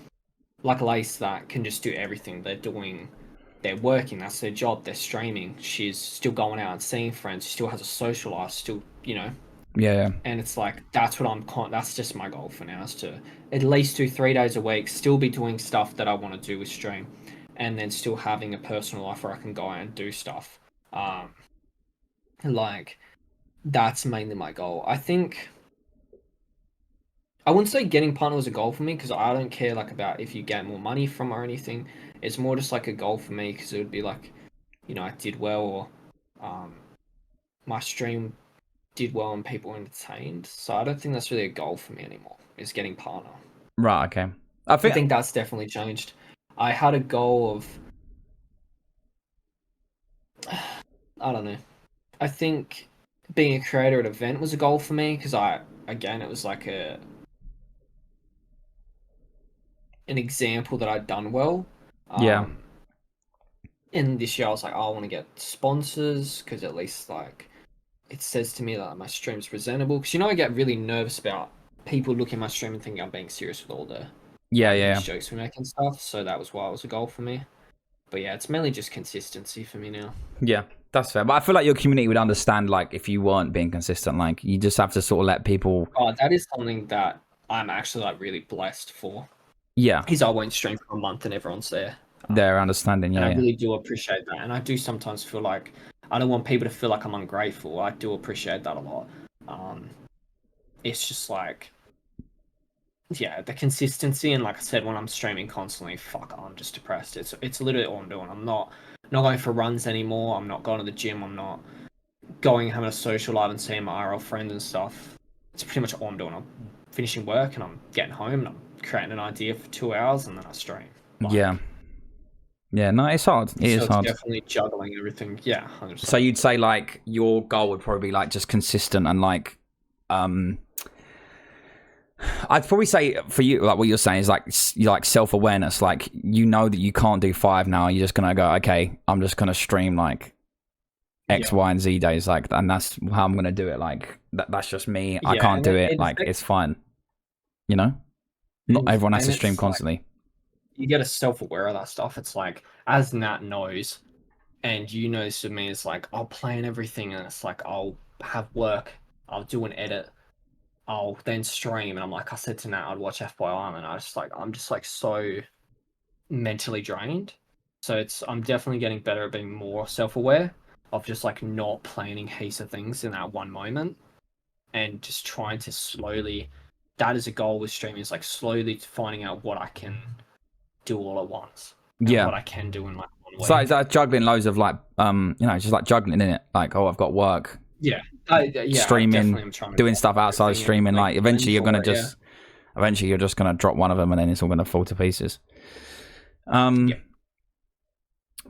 Lace that can just do everything. They're working, that's their job, they're streaming. She's still going out and seeing friends, she still has a social life, still, you know. Yeah. And it's like, that's just my goal for now, is to at least do 3 days a week, still be doing stuff that I want to do with stream, and then still having a personal life where I can go out and do stuff. Like, that's mainly my goal. I think I wouldn't say getting partner was a goal for me, because I don't care like about if you get more money from or anything. It's more just like a goal for me, because it would be like, you know, I did well, or my stream did well and people entertained. So I don't think that's really a goal for me anymore, is getting partner. Right, okay. I think that's definitely changed. I had a goal of, I don't know. I think being a creator at an event was a goal for me, because it was like an example that I'd done well. And this year I was like, I want to get sponsors, because at least like it says to me that my stream's presentable. Because, you know, I get really nervous about people looking at my stream and thinking I'm being serious with all the jokes we make and stuff. So that was why it was a goal for me. But yeah, it's mainly just consistency for me now. Yeah, that's fair. But I feel like your community would understand, like, if you weren't being consistent. Like, you just have to sort of let people... Oh, that is something that I'm actually, like, really blessed for. Yeah. I won't stream for a month and everyone's there. Their understanding, and I really do appreciate that. And I do sometimes feel like I don't want people to feel like I'm ungrateful. I do appreciate that a lot. It's just like, yeah, the consistency, and like I said, when I'm streaming constantly, I'm just depressed. It's literally all I'm doing. I'm not going for runs anymore. I'm not going to the gym. I'm not going having a social life and seeing my IRL friends and stuff. It's pretty much all I'm doing. I'm finishing work and I'm getting home and I'm creating an idea for 2 hours and then I stream. Like, yeah, no, it's hard. It's hard. Definitely juggling everything. Yeah, 100%. So you'd say like your goal would probably be like just consistent and like, I'd probably say for you, like what you're saying is like self-awareness. Like, you know that you can't do 5 now. You're just gonna go, okay, I'm just gonna stream like X, Y, and Z days, like, and that's how I'm gonna do it. Like that's just me. I can't do it. Like, it's fine. You know, not everyone has to stream constantly. Like, you get a self-aware of that stuff. It's like, as Nat knows, and you know this with me, it's like I'll plan everything, and it's like I'll have work, I'll do an edit, I'll then stream, and I'm like, I said to Nat, I'd watch FYI, and I'm just like so mentally drained. So I'm definitely getting better at being more self-aware of just like not planning heaps of things in that one moment, and just trying to slowly. That is a goal with streaming, is like slowly finding out what I can do all at once. What I can do in like 1 week. So it's like juggling loads of like, you know, just like juggling in it. Like, oh, I've got work. Yeah. Streaming, doing stuff outside of streaming. Like, eventually you're gonna eventually you're just gonna drop one of them, and then it's all gonna fall to pieces.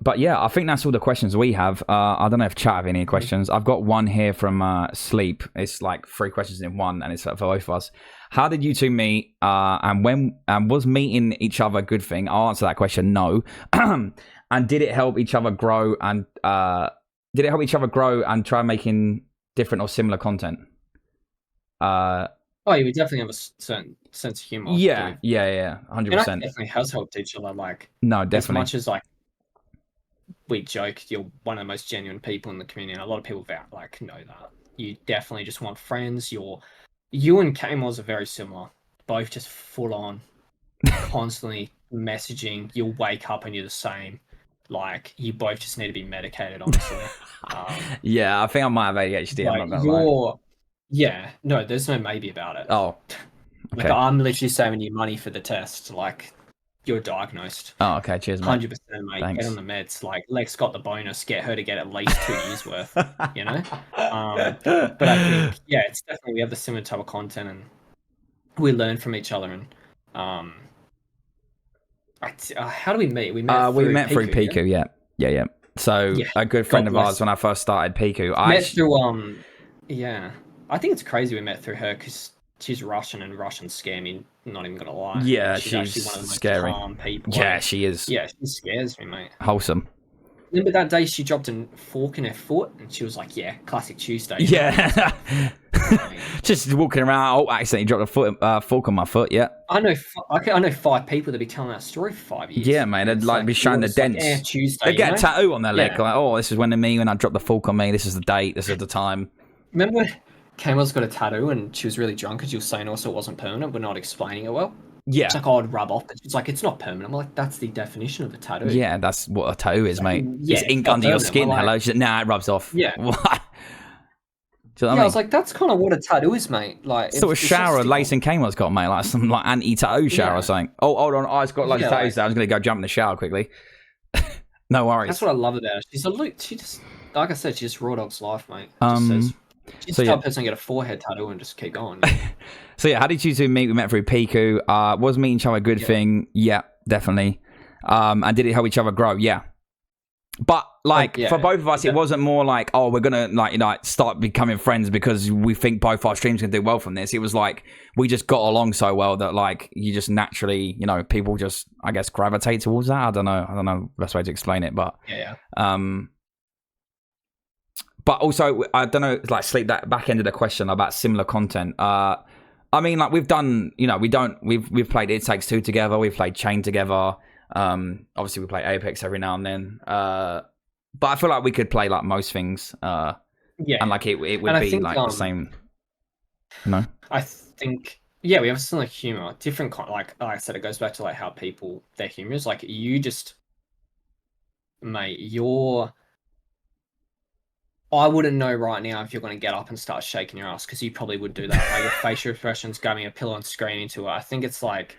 But yeah, I think that's all the questions we have. I don't know if chat have any questions. I've got one here from Sleep. It's like 3 questions in one, and it's for both of us. How did you two meet? And when was meeting each other a good thing? I'll answer that question. No. And did it help each other grow? And try making different or similar content? Oh, you would definitely have a certain sense of humor. Yeah, 100%. And that definitely has helped each other. Like, no, definitely. As much as like, we joke you're one of the most genuine people in the community, and a lot of people like know that. You definitely just want friends. You and Kamos are very similar. Both just full on, constantly messaging. You'll wake up and you're the same. Like, you both just need to be medicated, honestly. Yeah, I think I might have ADHD. I'm not gonna lie. Yeah, no, there's no maybe about it. Oh, okay. Like, I'm literally saving you money for the test. Like, you're diagnosed. Oh, okay. Cheers, mate. 100%, mate. Thanks. Get on the meds. Like, Lex got the bonus. Get her to get at least 2 years worth. You know. But I think, yeah, it's definitely, we have the similar type of content, and we learn from each other. And how do we meet? We met through Piku. Yeah. So a good friend of ours when I first started Piku. Met through yeah. I think it's crazy we met through her because she's Russian, and Russians scare me. Not even gonna lie. Yeah, she's actually one of the most scary. calm people. Yeah, she is. Yeah, she scares me, mate. Wholesome. Remember that day she dropped a fork in her foot, and she was like, "Yeah, classic Tuesday." Yeah. Just walking around. Oh, accidentally dropped a fork on my foot. Yeah. I know 5 people that be telling that story for 5 years. Yeah, man. They'd like be showing the dents. Like, Tuesday. They get a tattoo on their leg. Like, oh, this is when I dropped the fork on me. This is the date. This is the time. Remember when Kayla's got a tattoo and she was really drunk and she was saying also it wasn't permanent, but not explaining it well? Yeah. It's like, oh, I'd rub off. But she's like, it's not permanent. I'm like, that's the definition of a tattoo. Yeah, that's what a tattoo is, mate. Yeah, it's ink under your skin. Like, hello. She's like, nah, it rubs off. Yeah. What? I was like, that's kind of what a tattoo is, mate. Like, sort of shower Lace and Kamo's got, mate. Like some like anti-tattoo shower or something. Oh, hold on. I just got loads of tattoos there. I was going to go jump in the shower quickly. No worries. That's what I love about her. She's she just, like I said, she just raw dogs life, mate. She's the type of person to get a forehead tattoo and just keep going. So yeah, how did you two meet? We met through Piku. Was meeting each other a good thing? Yeah, definitely. And did it help each other grow? Yeah. But like for both of us, it wasn't more like, oh, we're gonna start becoming friends because we think both our streams can do well from this. It was like we just got along so well that like you just naturally, people just I guess gravitate towards that. I don't know the best way to explain it, but but also I don't know, like sleep that back end of the question about similar content. I mean, like we've done, we've played It Takes Two together. We've played Chain together. Obviously we play Apex every now and then. But I feel like we could play like most things. And like it would be like the same. No. I think we have a similar humor. Different like I said, it goes back to like how people their humor is. Like you just, mate, I wouldn't know right now if you're going to get up and start shaking your ass because you probably would do that. Like your facial expressions, grabbing a pillow and screaming into it. I think it's like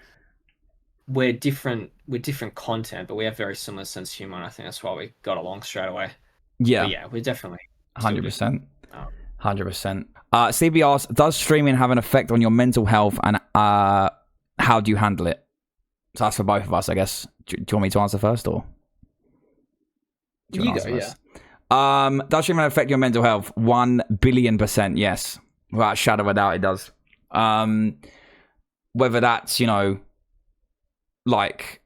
we're different content, but we have very similar sense of humor, and I think that's why we got along straight away. Yeah, but yeah, we're definitely 100%. 100%. CB asks, does streaming have an effect on your mental health, and how do you handle it? So that's for both of us, I guess. Do you want me to answer first, or you go? Yeah. Does streaming affect your mental health? 1 billion%, yes. Without a shadow of a doubt, it does. Whether that's, like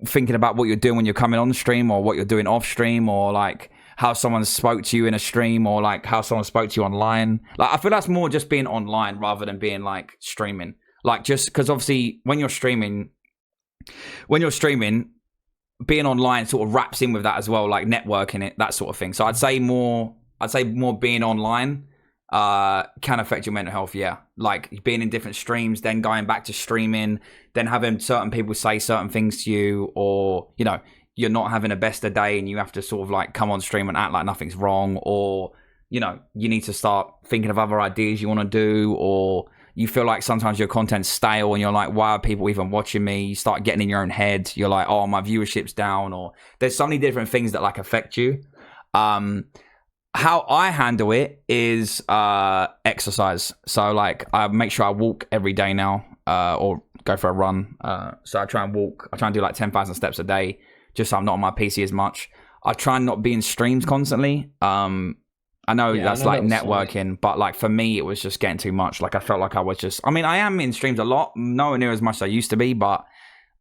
thinking about what you're doing when you're coming on the stream, or what you're doing off stream, or like how someone spoke to you in a stream, or like how someone spoke to you online. Like I feel that's more just being online rather than being like streaming. Like just because obviously when you're streaming, being online sort of wraps in with that as well, like networking it, that sort of thing. So I'd say more being online can affect your mental health. Yeah, like being in different streams, then going back to streaming, then having certain people say certain things to you, or you're not having a best of day and you have to sort of like come on stream and act like nothing's wrong, or you need to start thinking of other ideas you want to do, or you feel like sometimes your content's stale and you're like, why are people even watching me? You start getting in your own head. You're like, oh, my viewership's down, or there's so many different things that like affect you. How I handle it is exercise. So like I make sure I walk every day now, or go for a run. So I try and walk. I try and do like 10,000 steps a day, just so I'm not on my PC as much. I try and not be in streams constantly. I know that's like networking, but like for me, it was just getting too much. Like I felt like I was just, I mean, I am in streams a lot, nowhere near as much as I used to be, but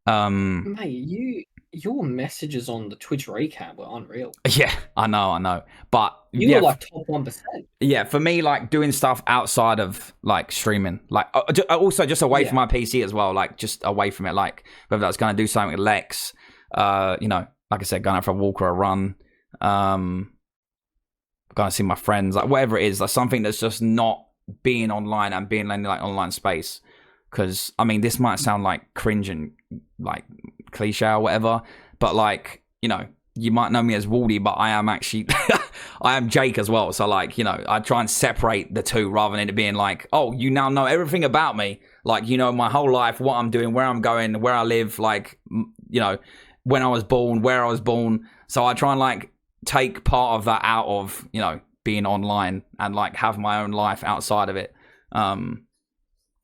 mate, your messages on the Twitch recap were unreal. Yeah, I know. But you were like top 1%. Yeah, for me, like doing stuff outside of like streaming, like also just away from my PC as well, like just away from it, like whether that's going to do something with Lex, like like I said, going out for a walk or a run, going to see my friends, like whatever it is, like something that's just not being online and being in like online space. Because I mean, this might sound like cringe and like cliche or whatever, but like, you know, you might know me as Waldy, but I am actually I am Jake as well. So like, you know, I try and separate the two rather than it being like, oh, you now know everything about me, like, you know, my whole life, what I'm doing, where I'm going, where I live, like, you know, when I was born, where I was born. So I try and like take part of that out of, you know, being online and like have my own life outside of it.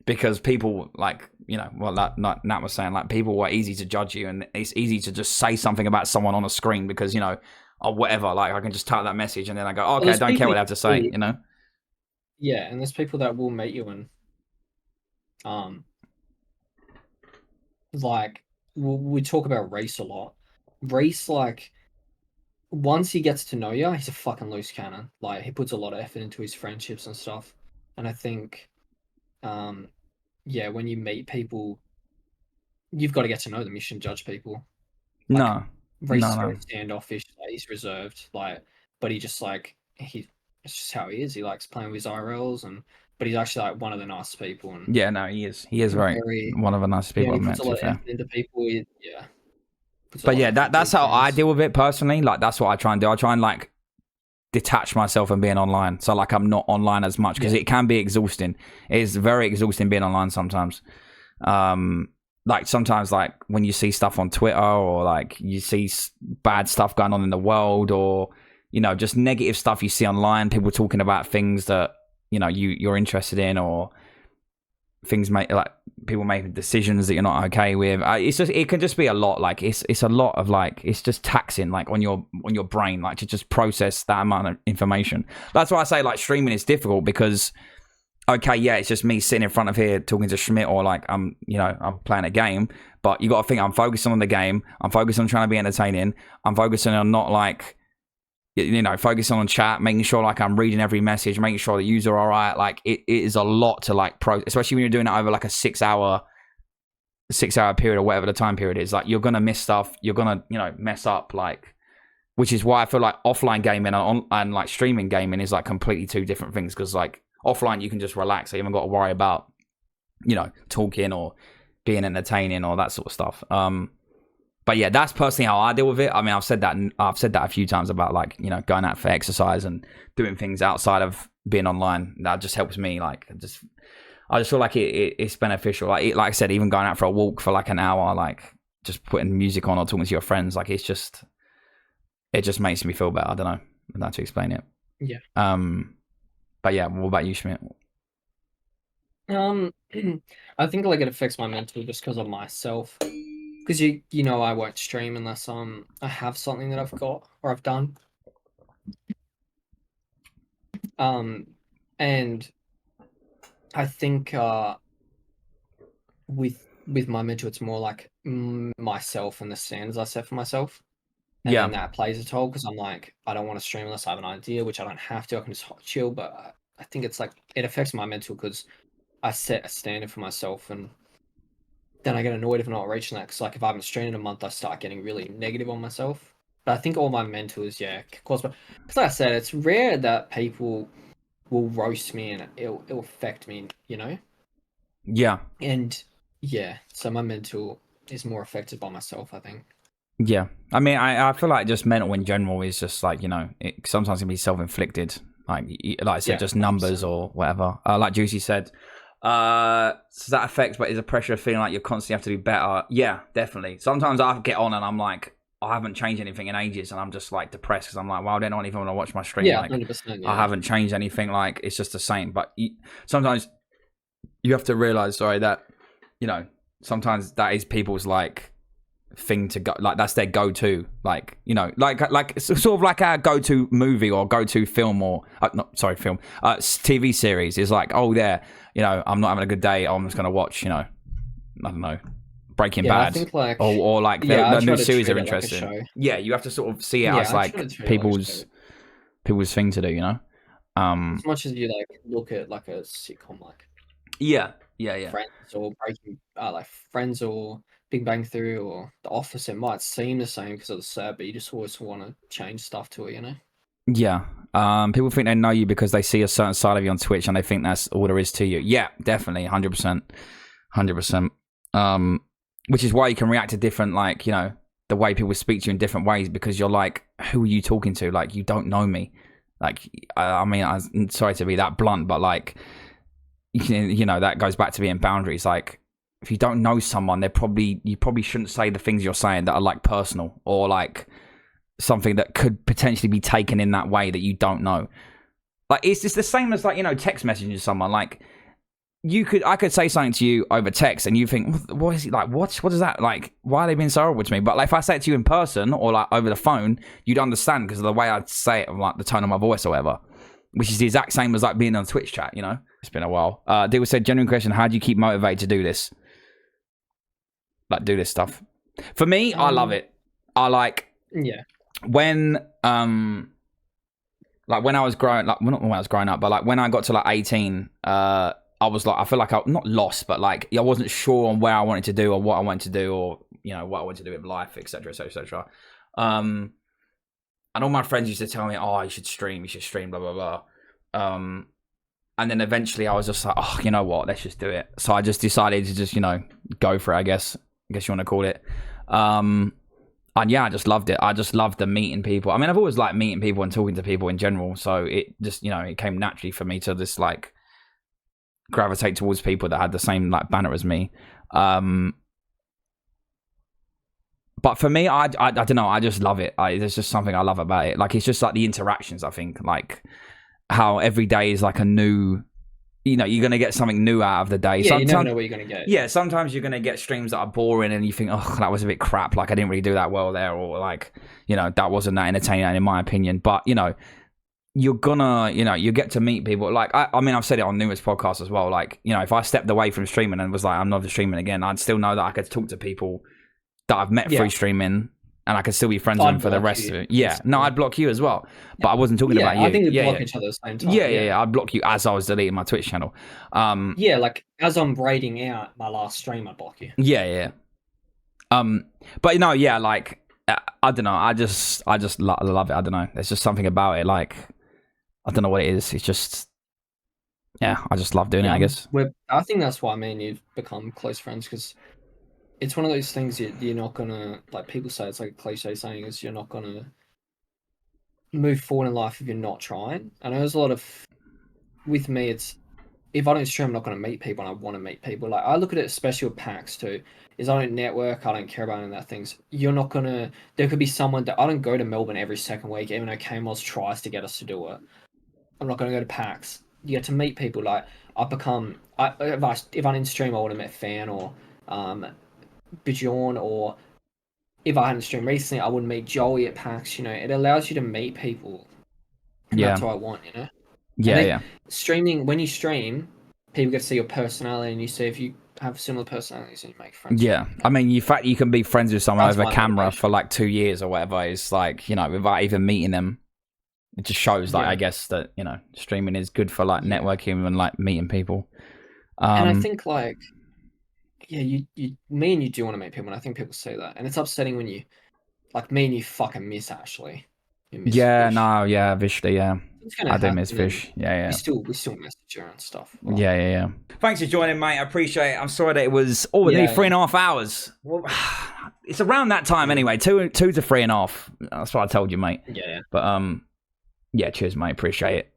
Because people like, you know, well, Nat was saying, like, people were easy to judge you, and it's easy to just say something about someone on a screen because, you know, or whatever, like I can just type that message and then I go, okay, I don't care what they have to say, you know. Yeah, and there's people that will meet you and like we talk about Reese a lot. Reese, like, once he gets to know you, he's a fucking loose cannon. Like, he puts a lot of effort into his friendships and stuff. And I think, yeah, when you meet people, you've got to get to know them. You shouldn't judge people. Like, Reese is very standoffish. Like, he's reserved. Like, but he just like it's just how he is. He likes playing with his IRLs, but he's actually like one of the nicest people. And yeah, no, he is very one of the nicest people I've met. He puts a lot of effort into people. Yeah. But yeah, that's how I deal with it personally. Like, that's what I try and do. I try and like detach myself from being online, so like I'm not online as much, because it can be exhausting. It is very exhausting being online sometimes. Like sometimes, like when you see stuff on Twitter, or like you see bad stuff going on in the world, or, you know, just negative stuff you see online, people talking about things that, you know, you're interested in, or things like people making decisions that you're not okay with. It's just, it can just be a lot. Like it's a lot of like, it's just taxing like on your brain, like to just process that amount of information. That's why I say like streaming is difficult, because okay, yeah, it's just me sitting in front of here talking to Schmit, or like I'm playing a game, but you got to think I'm focusing on the game, I'm focusing on trying to be entertaining, I'm focusing on not like, you know, focusing on chat, making sure like I'm reading every message, making sure the user are all right. Like it is a lot to like especially when you're doing it over like a 6 hour period, or whatever the time period is. Like, you're gonna miss stuff, you're gonna, you know, mess up, like, which is why I feel like offline gaming and like streaming gaming is like completely two different things. Because like offline you can just relax, so you haven't got to worry about, you know, talking or being entertaining or that sort of stuff. But yeah, that's personally how I deal with it. I mean, I've said that a few times about like, you know, going out for exercise and doing things outside of being online. That just helps me. Like, I just feel like it's beneficial. Like I said, even going out for a walk for like an hour, like just putting music on or talking to your friends, like it just makes me feel better. I don't know how to explain it. Yeah. But yeah, what about you, Schmidt? I think like it affects my mental just because of myself. Because you know, I won't stream unless I have something that I've got or I've done. And I think with my mental, it's more like myself and the standards I set for myself. And then that plays a toll, because I'm like, I don't want to stream unless I have an idea, which I don't have to. I can just chill. But I think it's like, it affects my mental because I set a standard for myself, and then I get annoyed if I'm not reaching that. Because like, if I haven't streamed in a month, I start getting really negative on myself. But I think all my mental is caused by, because like I said, it's rare that people will roast me and it'll affect me, you know. Yeah. And yeah, so my mental is more affected by myself, I think. Yeah, I mean, I feel like just mental in general is just like, you know, it sometimes can be self-inflicted, like I said, just numbers 100%. Or whatever. Like Juicy said, so that affects, but is a pressure of feeling like you constantly have to do better. Yeah, definitely. Sometimes I get on and I'm like, I haven't changed anything in ages, and I'm just like depressed because I'm like, well, they don't even want to watch my stream. Yeah, like, 100%. Yeah. I haven't changed anything. Like, it's just the same. But sometimes you have to realize, that, you know, sometimes that is people's like thing to go, like that's their go-to, like, you know, like sort of like our go-to movie or go-to film, or TV series is like, oh yeah, you know, I'm not having a good day, I'm just gonna watch, you know, I don't know, Breaking Bad, I think like, or like the new series they're interested in. Yeah, you have to sort of see it as like people's thing to do, you know. As much as you like look at like a sitcom, like yeah Friends or Friends or Big Bang Theory or The Office, it might seem the same because it's set, but you just always want to change stuff to it, you know? Yeah. People think they know you because they see a certain side of you on Twitch and they think that's all there is to you. Yeah, definitely. 100%. 100%. Which is why you can react to different, like, you know, the way people speak to you in different ways, because you're like, who are you talking to? Like, you don't know me. Like, I mean, I'm sorry to be that blunt, but like, you know, that goes back to being boundaries. Like, if you don't know someone, you probably shouldn't say the things you're saying that are like personal or like something that could potentially be taken in that way that you don't know. Like, it's just the same as, like, you know, text messaging to someone. Like, I could say something to you over text and you think, what is it like? What is that like? Why are they being so horrible to me? But like, if I say it to you in person or like over the phone, you'd understand because of the way I'd say it, like the tone of my voice or whatever, which is the exact same as like being on a Twitch chat, you know? It's been a while. Diggle said, genuine question, how do you keep motivated to do this? Like, do this stuff. For me, I love it. I like... Yeah. When like when I was growing, like, well, not when I was growing up, but like when I got to like 18, I was like, I feel like I'm not lost, but like I wasn't sure on where I wanted to do or what I wanted to do, or, you know, what I wanted to do with life, etc., etc., etc. And all my friends used to tell me, oh, you should stream, blah blah blah. And then eventually I was just like, oh, you know what, let's just do it. So I just decided to just, you know, go for it, I guess you want to call it. And yeah, I just loved it. I just loved the meeting people. I mean, I've always liked meeting people and talking to people in general. So it just, you know, it came naturally for me to just like gravitate towards people that had the same like banner as me. But for me, I don't know. I just love it. There's just something I love about it. Like, it's just like the interactions, I think. Like how every day is like a new... You know, you're going to get something new out of the day. Yeah, you never know what you're going to get. Yeah, sometimes you're going to get streams that are boring and you think, oh, that was a bit crap. Like, I didn't really do that well there. Or like, you know, that wasn't that entertaining in my opinion. But, you know, you're gonna, you know, you get to meet people. Like, I mean, I've said it on numerous podcasts as well. Like, you know, if I stepped away from streaming and was like, I'm not streaming again, I'd still know that I could talk to people that I've met through streaming. And I could still be friends with them for the rest of it. Yeah. No, I'd block you as well. But I wasn't talking about you. I think we'd block each other at the same time. Yeah. I'd block you as I was deleting my Twitch channel. Yeah, like as I'm raiding out my last stream, I'd block you. Yeah. But you know, yeah, like I don't know. I just love it. I don't know. There's just something about it. Like, I don't know what it is. It's just, yeah, I just love doing it, I guess. I think that's why me and you've become close friends, because it's one of those things you're not gonna, like people say, it's like a cliche saying, is you're not gonna move forward in life if you're not trying. I know there's a lot of, with me, it's, if I don't stream, I'm not gonna meet people, and I want to meet people. Like, I look at it, especially with packs too, is I don't network, I don't care about any of that things. You're not gonna, there could be someone that, I don't go to Melbourne every second week, even though K-Moz tries to get us to do it. I'm not gonna go to packs. You get to meet people. Like, if I didn't stream, I would have met Fan or Bjorn, or if I hadn't streamed recently, I would meet Joey at PAX. You know, it allows you to meet people. And that's what I want, you know? Yeah. Streaming, when you stream, people get to see your personality, and you see if you have similar personalities and you make friends. Yeah. I mean, the fact you can be friends with someone over camera for like 2 years or whatever is like, you know, without even meeting them, it just shows, like, I guess that, you know, streaming is good for like networking and like meeting people. And I think like, yeah, me and you do want to meet people, and I think people say that, and it's upsetting when you, like, me and you fucking miss Ashley. Fish. Vishly, yeah. I do miss Fish. Yeah. We still message her and stuff. Like, yeah. Thanks for joining, mate. I appreciate it. I'm sorry that it was nearly 3.5 hours. Well, it's around that time anyway. 2 to 3.5. That's what I told you, mate. Yeah. But yeah, cheers, mate. Appreciate it.